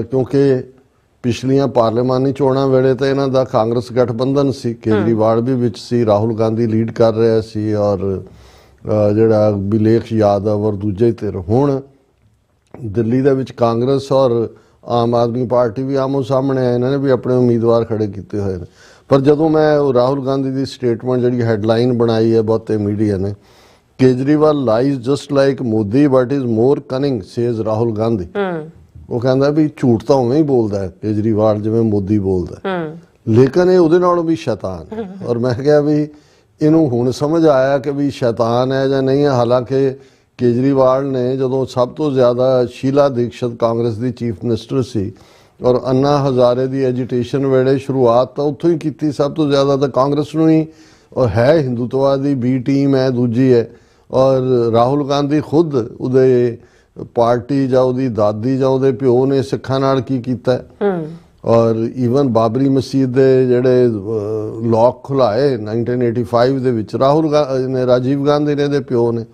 S2: ਕਿਉਂਕਿ ਪਿਛਲੀਆਂ ਪਾਰਲੀਮਾਨੀ ਚੋਣਾਂ ਵੇਲੇ ਤਾਂ ਇਹਨਾਂ ਦਾ ਕਾਂਗਰਸ ਗਠਬੰਧਨ ਸੀ, ਕੇਜਰੀਵਾਲ ਵੀ ਵਿੱਚ ਸੀ, ਰਾਹੁਲ ਗਾਂਧੀ ਲੀਡ ਕਰ ਰਿਹਾ ਸੀ, ਔਰ ਜਿਹੜਾ ਬਿਲੇਖ ਯਾਦਵ ਔਰ ਦੂਜੇ ਧਿਰ। ਹੁਣ ਦਿੱਲੀ ਦੇ ਵਿੱਚ ਕਾਂਗਰਸ ਔਰ ਆਮ ਆਦਮੀ ਪਾਰਟੀ ਵੀ ਆਮੋ ਸਾਹਮਣੇ ਆਏ, ਇਹਨਾਂ ਨੇ ਵੀ ਆਪਣੇ ਉਮੀਦਵਾਰ ਖੜੇ ਕੀਤੇ ਹੋਏ ਨੇ। ਪਰ ਜਦੋਂ ਮੈਂ ਉਹ ਰਾਹੁਲ ਗਾਂਧੀ ਦੀ ਸਟੇਟਮੈਂਟ ਜਿਹੜੀ ਹੈਡਲਾਈਨ ਬਣਾਈ ਹੈ ਬਹੁਤੇ ਮੀਡੀਆ ਨੇ, Kejriwal lies just like Modi but is more cunning says Rahul Gandhi. ਉਹ ਕਹਿੰਦਾ ਵੀ ਝੂਠ ਤਾਂ ਉਵੇਂ ਹੀ ਬੋਲਦਾ ਹੈ ਕੇਜਰੀਵਾਲ ਜਿਵੇਂ ਮੋਦੀ ਬੋਲਦਾ, ਲੇਕਿਨ ਇਹ ਉਹਦੇ ਨਾਲੋਂ ਵੀ ਸ਼ੈਤਾਨ। ਔਰ ਮੈਂ ਕਿਹਾ ਵੀ ਇਹਨੂੰ ਹੁਣ ਸਮਝ ਆਇਆ ਕਿ ਵੀ ਸ਼ੈਤਾਨ ਹੈ ਜਾਂ ਨਹੀਂ ਹੈ। ਹਾਲਾਂਕਿ ਕੇਜਰੀਵਾਲ ਨੇ ਜਦੋਂ ਸਭ ਤੋਂ ਜ਼ਿਆਦਾ ਸ਼ੀਲਾ ਦੀਕਸ਼ਤ ਕਾਂਗਰਸ ਦੀ ਚੀਫ ਮਿਨਿਸਟਰ ਸੀ, ਔਰ ਅੰਨਾ ਹਜ਼ਾਰੇ ਦੀ ਐਜੀਟੇਸ਼ਨ ਵੇਲੇ ਸ਼ੁਰੂਆਤ ਤਾਂ ਉੱਥੋਂ ਹੀ ਕੀਤੀ, ਸਭ ਤੋਂ ਜ਼ਿਆਦਾ ਤਾਂ ਕਾਂਗਰਸ ਨੂੰ ਹੀ। ਔਰ ਹੈ ਹਿੰਦੂਤਵਾ ਦੀ ਬੀ ਟੀਮ ਹੈ, ਦੂਜੀ ਹੈ। ਔਰ ਰਾਹੁਲ ਗਾਂਧੀ ਖੁਦ ਉਹਦੇ ਪਾਰਟੀ ਜਾਂ ਉਹਦੀ ਦਾਦੀ ਜਾਂ ਉਹਦੇ ਪਿਓ ਨੇ ਸਿੱਖਾਂ ਨਾਲ ਕੀ ਕੀਤਾ, ਔਰ ਈਵਨ ਬਾਬਰੀ ਮਸਜਿਦ ਦੇ ਜਿਹੜੇ ਲੋਕ ਖੁਲਾਏ 1985 ਦੇ ਵਿੱਚ ਰਾਹੁਲ ਨੇ, ਰਾਜੀਵ ਗਾਂਧੀ ਨੇ, ਦੇ ਪਿਓ ਨੇ।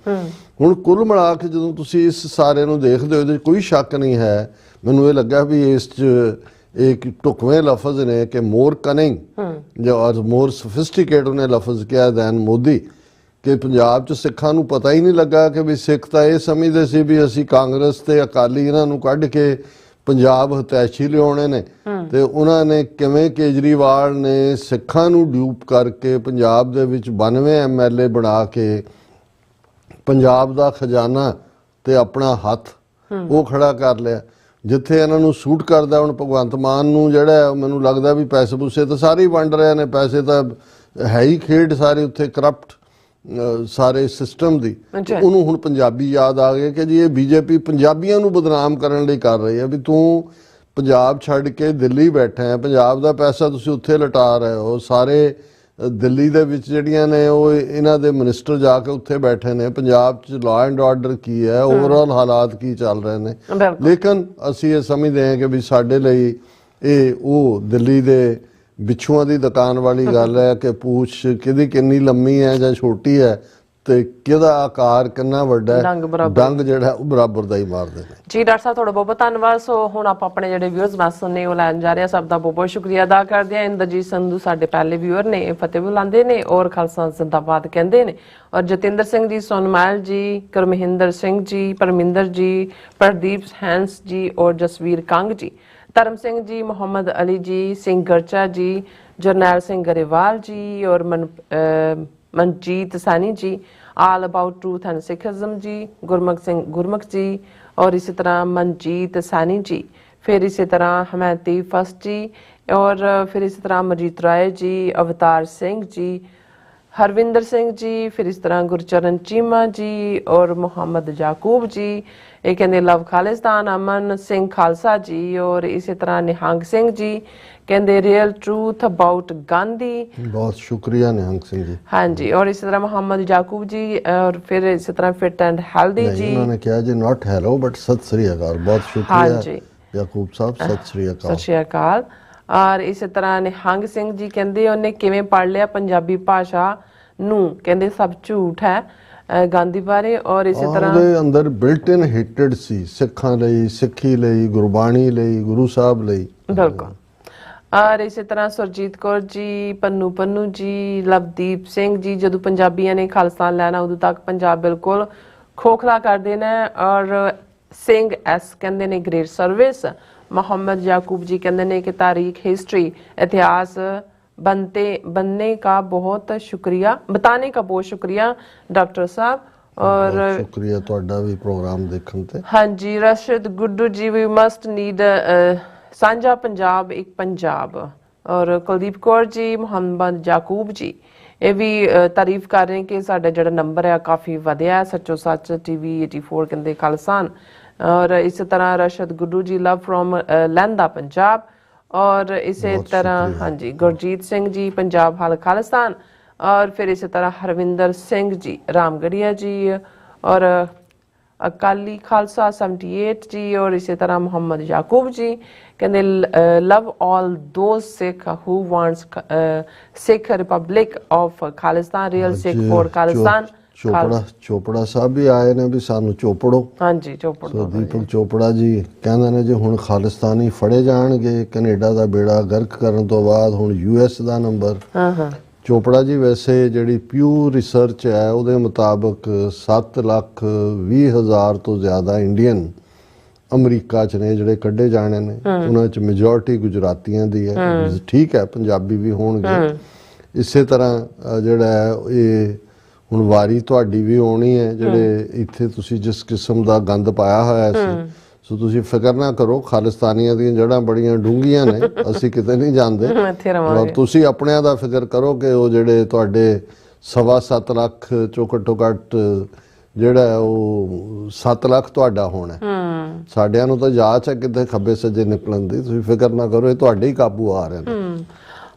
S2: ਹੁਣ ਕੁੱਲ ਮਿਲਾ ਕੇ ਜਦੋਂ ਤੁਸੀਂ ਇਸ ਸਾਰੇ ਨੂੰ ਦੇਖਦੇ ਹੋ, ਇਹਦੇ 'ਚ ਕੋਈ ਸ਼ੱਕ ਨਹੀਂ ਹੈ। ਮੈਨੂੰ ਇਹ ਲੱਗਾ ਵੀ ਇਸ 'ਚ ਇੱਕ ਢੁਕਵੇਂ ਲਫ਼ਜ਼ ਨੇ ਕਿ ਮੋਰ ਕਨਿੰਗ ਜਾਂ ਮੋਰ ਸੋਫਿਸਟੀਕੇਟ ਉਹਨੇ ਲਫ਼ਜ਼ ਕਿਹਾ ਦੈਨ ਮੋਦੀ, ਕਿ ਪੰਜਾਬ 'ਚ ਸਿੱਖਾਂ ਨੂੰ ਪਤਾ ਹੀ ਨਹੀਂ ਲੱਗਾ ਕਿ ਵੀ ਸਿੱਖ ਤਾਂ ਇਹ ਸਮਝਦੇ ਸੀ ਵੀ ਅਸੀਂ ਕਾਂਗਰਸ ਤੇ ਅਕਾਲੀ ਇਹਨਾਂ ਨੂੰ ਕੱਢ ਕੇ ਪੰਜਾਬ ਹਤੈਸ਼ੀ ਲਿਆਉਣੇ ਨੇ, ਤੇ ਉਹਨਾਂ ਨੇ ਕਿਵੇਂ ਕੇਜਰੀਵਾਲ ਨੇ ਸਿੱਖਾਂ ਨੂੰ ਡਿਊਪ ਕਰਕੇ ਪੰਜਾਬ ਦੇ ਵਿੱਚ 92 MLA ਬਣਾ ਕੇ ਪੰਜਾਬ ਦਾ ਖਜ਼ਾਨਾ ਤੇ ਆਪਣਾ ਹੱਥ ਉਹ ਖੜਾ ਕਰ ਲਿਆ ਜਿੱਥੇ ਇਹਨਾਂ ਨੂੰ ਸੂਟ ਕਰਦਾ। ਹੁਣ ਭਗਵੰਤ ਮਾਨ ਨੂੰ ਜਿਹੜਾ ਮੈਨੂੰ ਲੱਗਦਾ ਵੀ ਪੈਸੇ ਪੂਸੇ ਤਾਂ ਸਾਰੇ ਹੀ ਵੰਡ ਰਹੇ ਨੇ, ਪੈਸੇ ਤਾਂ ਹੈ ਹੀ ਖੇਡ ਸਾਰੇ ਉੱਥੇ ਕਰਪਟ ਸਾਰੇ ਸਿਸਟਮ ਦੀ। ਉਹਨੂੰ ਹੁਣ ਪੰਜਾਬੀ ਯਾਦ ਆ ਗਏ ਕਿ ਜੀ ਇਹ ਬੀਜੇਪੀ ਪੰਜਾਬੀਆਂ ਨੂੰ ਬਦਨਾਮ ਕਰਨ ਲਈ ਕਰ ਰਹੀ ਹੈ, ਵੀ ਤੂੰ ਪੰਜਾਬ ਛੱਡ ਕੇ ਦਿੱਲੀ ਬੈਠਾ ਹੈ, ਪੰਜਾਬ ਦਾ ਪੈਸਾ ਤੁਸੀਂ ਉੱਥੇ ਲਟਾ ਰਹੇ ਹੋ। ਸਾਰੇ ਦਿੱਲੀ ਦੇ ਵਿੱਚ ਜਿਹੜੀਆਂ ਨੇ ਉਹ ਇਹਨਾਂ ਦੇ ਮਿਨਿਸਟਰ ਜਾ ਕੇ ਉੱਥੇ ਬੈਠੇ ਨੇ। ਪੰਜਾਬ 'ਚ ਲਾਅ ਐਂਡ ਆਰਡਰ ਕੀ ਹੈ, ਓਵਰਆਲ ਹਾਲਾਤ ਕੀ ਚੱਲ ਰਹੇ ਨੇ। ਲੇਕਿਨ ਅਸੀਂ ਇਹ ਸਮਝਦੇ ਹਾਂ ਕਿ ਵੀ ਸਾਡੇ ਲਈ ਇਹ ਉਹ ਦਿੱਲੀ ਦੇ ਬਿੱਛੂਆਂ ਦੀ ਦੁਕਾਨ ਵਾਲੀ ਗੱਲ ਹੈ ਕਿ ਪੂਛ ਕਿਹਦੀ ਕਿੰਨੀ ਲੰਮੀ ਹੈ ਜਾਂ ਛੋਟੀ ਹੈ, ਤੇ ਕਿਹਦਾ ਆਕਾਰ ਕਿੰਨਾ ਵੱਡਾ ਹੈ, ਡੰਗ ਜਿਹੜਾ ਉਹ ਬਰਾਬਰ ਦਾ ਹੀ ਮਾਰਦੇ ਨੇ।
S1: ਜੀ ਡਾਕਟਰ ਸਾਹਿਬ ਤੁਹਾਡਾ ਬਹੁਤ ਬਹੁਤ ਧੰਨਵਾਦ। ਸੋ ਹੁਣ ਆਪਾਂ ਆਪਣੇ ਜਿਹੜੇ ਵਿਊਅਰਸ ਮੈਸੇਜ ਨੇ ਉਹ ਲੈਣ ਜਾ ਰਹੇ ਹਾਂ। ਸਭ ਦਾ ਬਹੁਤ ਬਹੁਤ ਸ਼ੁਕਰੀਆ ਅਦਾ ਕਰਦੇ ਹਾਂ। ਇੰਦਰਜੀਤ ਸੰਧੂ ਸਾਡੇ ਪਹਿਲੇ ਵਿਊਅਰ ਨੇ, ਫਤਿਹ ਬੁਲਾਉਂਦੇ ਨੇ ਔਰ ਖਾਲਸਾ ਜ਼ਿੰਦਾਬਾਦ ਕਹਿੰਦੇ ਨੇ। ਔਰ ਜਤਿੰਦਰ ਸਿੰਘ ਜੀ, ਸੋਨਮਾਇਲ ਜੀ, ਕਰਮਹਿੰਦਰ ਸਿੰਘ ਜੀ, ਪਰਮਿੰਦਰ ਜੀ, ਪ੍ਰਦੀਪ ਹੈਂਸ ਜੀ ਔਰ ਜਸਵੀਰ ਕੰਗ ਜੀ, ਧਰਮ ਸਿੰਘ ਜੀ, ਮੁਹੰਮਦ ਅਲੀ ਜੀ, ਸਿੰਘ ਗਰਚਾ ਜੀ, ਜਰਨੈਲ ਸਿੰਘ ਗਰੇਵਾਲ ਜੀ ਔਰ ਮਨਜੀਤ ਸੈਣੀ ਜੀ, ਆਲ ਅਬਾਊਟ ਟਰੂਥ ਐਂਡ ਸਿੱਖਿਜ਼ਮ ਜੀ, ਗੁਰਮੁਖ ਜੀ ਔਰ ਇਸੇ ਤਰ੍ਹਾਂ ਮਨਜੀਤ ਸੈਣੀ ਜੀ, ਫਿਰ ਇਸੇ ਤਰ੍ਹਾਂ ਹਮੈਤੀ ਫਸਟ ਜੀ ਔਰ ਫਿਰ ਇਸੇ ਤਰ੍ਹਾਂ ਮਜੀਤ ਰਾਏ ਜੀ, ਅਵਤਾਰ ਸਿੰਘ ਜੀ, ਹਰਵਿੰਦਰ ਸਿੰਘ ਜੀ, ਫਿਰ ਇਸ ਤਰ੍ਹਾਂ ਗੁਰਚਰਨ ਚੀਮਾ ਜੀ ਔਰ ਮੁਹੰਮਦ ਯਾਕੂਬ ਜੀ। ਇਹ ਕਹਿੰਦੇ ਲਵ ਖਾਲਿਸਤਾਨ, ਅਮਨ ਸਿੰਘ ਖਾਲਸਾ ਜੀ ਔਰ ਇਸੇ ਤਰ੍ਹਾਂ ਨਿਹੰਗ ਸਿੰਘ ਜੀ ਕਹਿੰਦੇ ਰੀਅਲ ਟਰੂਥ ਅਬਾਊਟ ਗਾਂਧੀ।
S2: ਬਹੁਤ ਸ਼ੁਕਰੀਆ ਨਿਹੰਗ ਸਿੰਘ ਜੀ। ਹਾਂਜੀ,
S1: ਔਰ ਇਸੇ ਤਰ੍ਹਾਂ ਮੁਹੰਮਦ ਯਾਕੂਬ ਜੀ ਔਰ ਫਿਰ ਇਸੇ ਤਰ੍ਹਾਂ ਫਿਟ ਐਂਡ ਹੈਲਦੀ ਜੀ।
S2: ਉਹਨਾਂ ਨੇ ਕਿਹਾ ਜੀ ਨਾਟ ਹੈਲੋ ਬਟ ਸਤਿ ਸ੍ਰੀ ਅਕਾਲ। ਬਹੁਤ ਸ਼ੁਕਰੀਆ ਯਾਕੂਬ ਸਾਹਿਬ ਸਤਿ ਸ੍ਰੀ ਅਕਾਲ।
S1: ਸਤਿ ਸ਼੍ਰੀ ਅਕਾਲ। ਔਰ ਇਸੇ ਤਰ੍ਹਾਂ ਨਿਹੰਗ ਸਿੰਘ ਜੀ ਕਹਿੰਦੇ ਉਹਨੇ ਕਿਵੇਂ ਪੜ੍ਹ ਲਿਆ ਪੰਜਾਬੀ ਭਾਸ਼ਾ ਨੂੰ, ਕਹਿੰਦੇ ਸਭ ਝੂਠ ਹੈ ਗਾਂਧੀ ਬਾਰੇ। ਔਰ ਇਸੇ ਤਰ੍ਹਾਂ
S2: ਉਹਦੇ ਅੰਦਰ ਬਿਲਟ ਇਨ ਹੇਟਡ ਸੀ ਸਿੱਖਾਂ ਲਈ, ਸਿੱਖੀ ਲਈ, ਗੁਰਬਾਣੀ ਲਈ, ਗੁਰੂ ਸਾਹਿਬ ਲਈ।
S1: ਬਿਲਕੁਲ। ਔਰ ਇਸੇ ਤਰ੍ਹਾਂ ਸੁਰਜੀਤ ਕੌਰ ਜੀ, ਪੰਨੂ ਜੀ, ਲਵਦੀਪ ਸਿੰਘ ਜੀ, ਜਦੋਂ ਪੰਜਾਬੀਆਂ ਨੇ ਖਾਲਿਸਤਾਨ ਲੈਣਾ ਉਦੋਂ ਤੱਕ ਪੰਜਾਬ ਬਿਲਕੁਲ ਖੋਖਲਾ ਕਰ ਦੇਣਾ। ਔਰ ਸਿੰਘ ਐਸ ਕਹਿੰਦੇ ਨੇ ਗ੍ਰੇਟ ਸਰਵਿਸ। मोहम्मद याकूब जी कहते हैं कि तारीख, हिस्ट्री, इतिहास बताने का बहुत शुक्रिया डॉक्टर साहब। और
S2: शुक्रिया ਤੁਹਾਡਾ ਵੀ ਪ੍ਰੋਗਰਾਮ ਦੇਖਣ ਤੇ।
S1: हाँ जी, रशद गुड्डू जी, वी मस्ट नीड साझा पंजाब एक पंजाब। और कुलदीप कौर जी, मोहम्मद याकूब जी ਇਹ ਵੀ ਤਾਰੀਫ ਕਰ ਰਹੇ ਕਿ ਸਾਡਾ ਜਿਹੜਾ ਨੰਬਰ ਹੈ ਕਾਫੀ ਵਧਿਆ। ਸੱਚੋ ਸੱਚ TV 84 ਕਹਿੰਦੇ ਖਾਲਿਸਤਾਨ। और इसी तरह रशद गुड्डू जी, लव फ्रॉम लहंदा पंजाब। और इसी तरह हाँ जी गुरजीत सिंह जी, पंजाब हाल खालिस्तान। और फिर इसी तरह हरविंदर सिंह जी, रामगढ़िया जी। और अकाली खालसा 78 जी। और इसी तरह मोहम्मद याकूब जी कहते love all those Sikh who wants Sikh Republic of Khalistan, real Sikh for Khalistan.
S2: Chopra ਸਾਹਿਬ ਵੀ ਆਏ ਨੇ ਵੀ ਸਾਨੂੰ ਚੋਪੜੋ।
S1: ਹਾਂਜੀ ਚੋਪੜ।
S2: ਸੋ ਦੀਪਕ ਚੋਪੜਾ ਜੀ ਕਹਿੰਦੇ ਨੇ ਜੇ ਹੁਣ ਖਾਲਿਸਤਾਨੀ ਫੜੇ ਜਾਣਗੇ ਕੈਨੇਡਾ ਦਾ ਬੇੜਾ ਗਰਕ ਕਰਨ ਤੋਂ ਬਾਅਦ ਹੁਣ US ਦਾ ਨੰਬਰ। ਚੋਪੜਾ ਜੀ ਵੈਸੇ ਜਿਹੜੀ ਪਿਊ ਰਿਸਰਚ ਹੈ ਉਹਦੇ ਮੁਤਾਬਕ 7,20,000 ਤੋਂ ਜ਼ਿਆਦਾ ਇੰਡੀਅਨ ਅਮਰੀਕਾ 'ਚ ਨੇ ਜਿਹੜੇ ਕੱਢੇ ਜਾਣੇ ਨੇ। ਉਹਨਾਂ 'ਚ ਮੈਜੋਰਟੀ ਗੁਜਰਾਤੀਆਂ ਦੀ ਹੈ। ਠੀਕ ਹੈ, ਪੰਜਾਬੀ ਵੀ ਹੋਣਗੇ। ਇਸੇ ਤਰ੍ਹਾਂ ਜਿਹੜਾ ਹੈ ਇਹ ਹੁਣ ਵਾਰੀ ਤੁਹਾਡੀ ਵੀ ਆਉਣੀ ਹੈ ਜਿਹੜੇ ਇੱਥੇ ਤੁਸੀਂ ਜਿਸ ਕਿਸਮ ਦਾ ਗੰਦ ਪਾਇਆ ਹੋਇਆ ਸੀ। ਸੋ ਤੁਸੀਂ ਫਿਕਰ ਨਾ ਕਰੋ, ਖਾਲਿਸਤਾਨੀਆਂ ਦੀਆਂ ਜੜ੍ਹਾਂ ਬੜੀਆਂ ਡੂੰਘੀਆਂ ਨੇ, ਅਸੀਂ ਕਿਤੇ ਨਹੀਂ ਜਾਂਦੇ। ਔਰ ਤੁਸੀਂ ਆਪਣਿਆਂ ਦਾ ਫਿਕਰ ਕਰੋ ਕਿ ਉਹ ਜਿਹੜੇ ਤੁਹਾਡੇ 7.25 ਲੱਖ ਚੋਂ ਘੱਟੋ ਘੱਟ ਜਿਹੜਾ ਉਹ 7 ਲੱਖ ਤੁਹਾਡਾ ਹੋਣਾ। ਸਾਡਿਆਂ ਨੂੰ ਤਾਂ ਜਾਂਚ ਹੈ ਕਿਤੇ ਖੱਬੇ ਸੱਜੇ ਨਿਕਲਣ ਦੀ, ਤੁਸੀਂ ਫਿਕਰ ਨਾ ਕਰੋ, ਇਹ ਤੁਹਾਡੇ ਹੀ ਕਾਬੂ ਆ ਰਹੇ ਨੇ।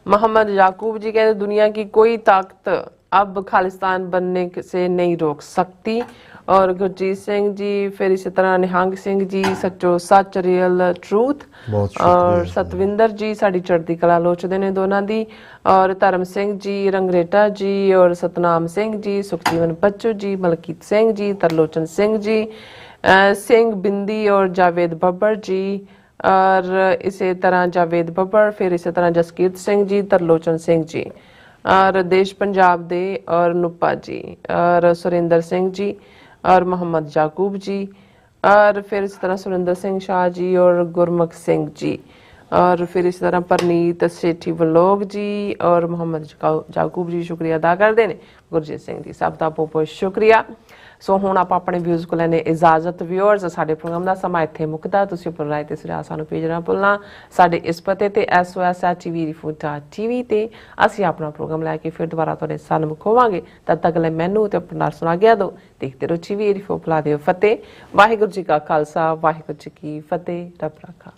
S1: मोहम्मद याकूब जी कहते दुनिया की कोई ताकत अब खालिस्तान बनने से नहीं रोक सकती। और गुरजीत सिंह जी, फिर इसी तरह निहंग सिंह जी, सच्चो सच रियल ट्रूथ। और सतविंदर जी साड़ी चढ़ती कला लोचते ने दोनों दी। और धर्म सिंह जी, रंगरेटा जी, और सतनाम सिंह जी, सुखजीवन बच्चू जी, मलकीत सिंह जी, तरलोचन सिंह जी, सिंह बिंदी और जावेद बब्बर जी। और इसी तरह जावेद बब्बर, फिर इसी तरह जसकीरत सिंह जी, तरलोचन सिंह जी। और देश पंजाब दे और नुपा जी, और सुरेंद्र सिंह जी, और मोहम्मद याकूब जी। और फिर इस तरह सुरेंद्र सिंह शाह जी और गुरमुख सिंह जी। और फिर इस तरह परनीत सेठी वलोग जी और मोहम्मद याकूब जी शुक्रिया अदा करते हैं। गुरजीत सिंह जी सब का बहुत बहुत शुक्रिया। सो हुण आपां अपने व्यूज़ को लैने इजाजत। व्यूअर्स साडे प्रोग्राम का समा इत्थे मुकदा। तुसीं अपनी राय ते सुझाव सानूं भेजना भुलना साडे इस पते ते SOS@TV ते असीं अपना प्रोग्राम लैके फिर दोबारा तुहाडे सन्मुख होवांगे। तद तक लई मैनूं ते अपना सुना गया दो। देखते रहो TV 84। बुला दिओ फतेह। वाहिगुरू जी का खालसा, वाहिगुरू जी की फतेह। रब राखा।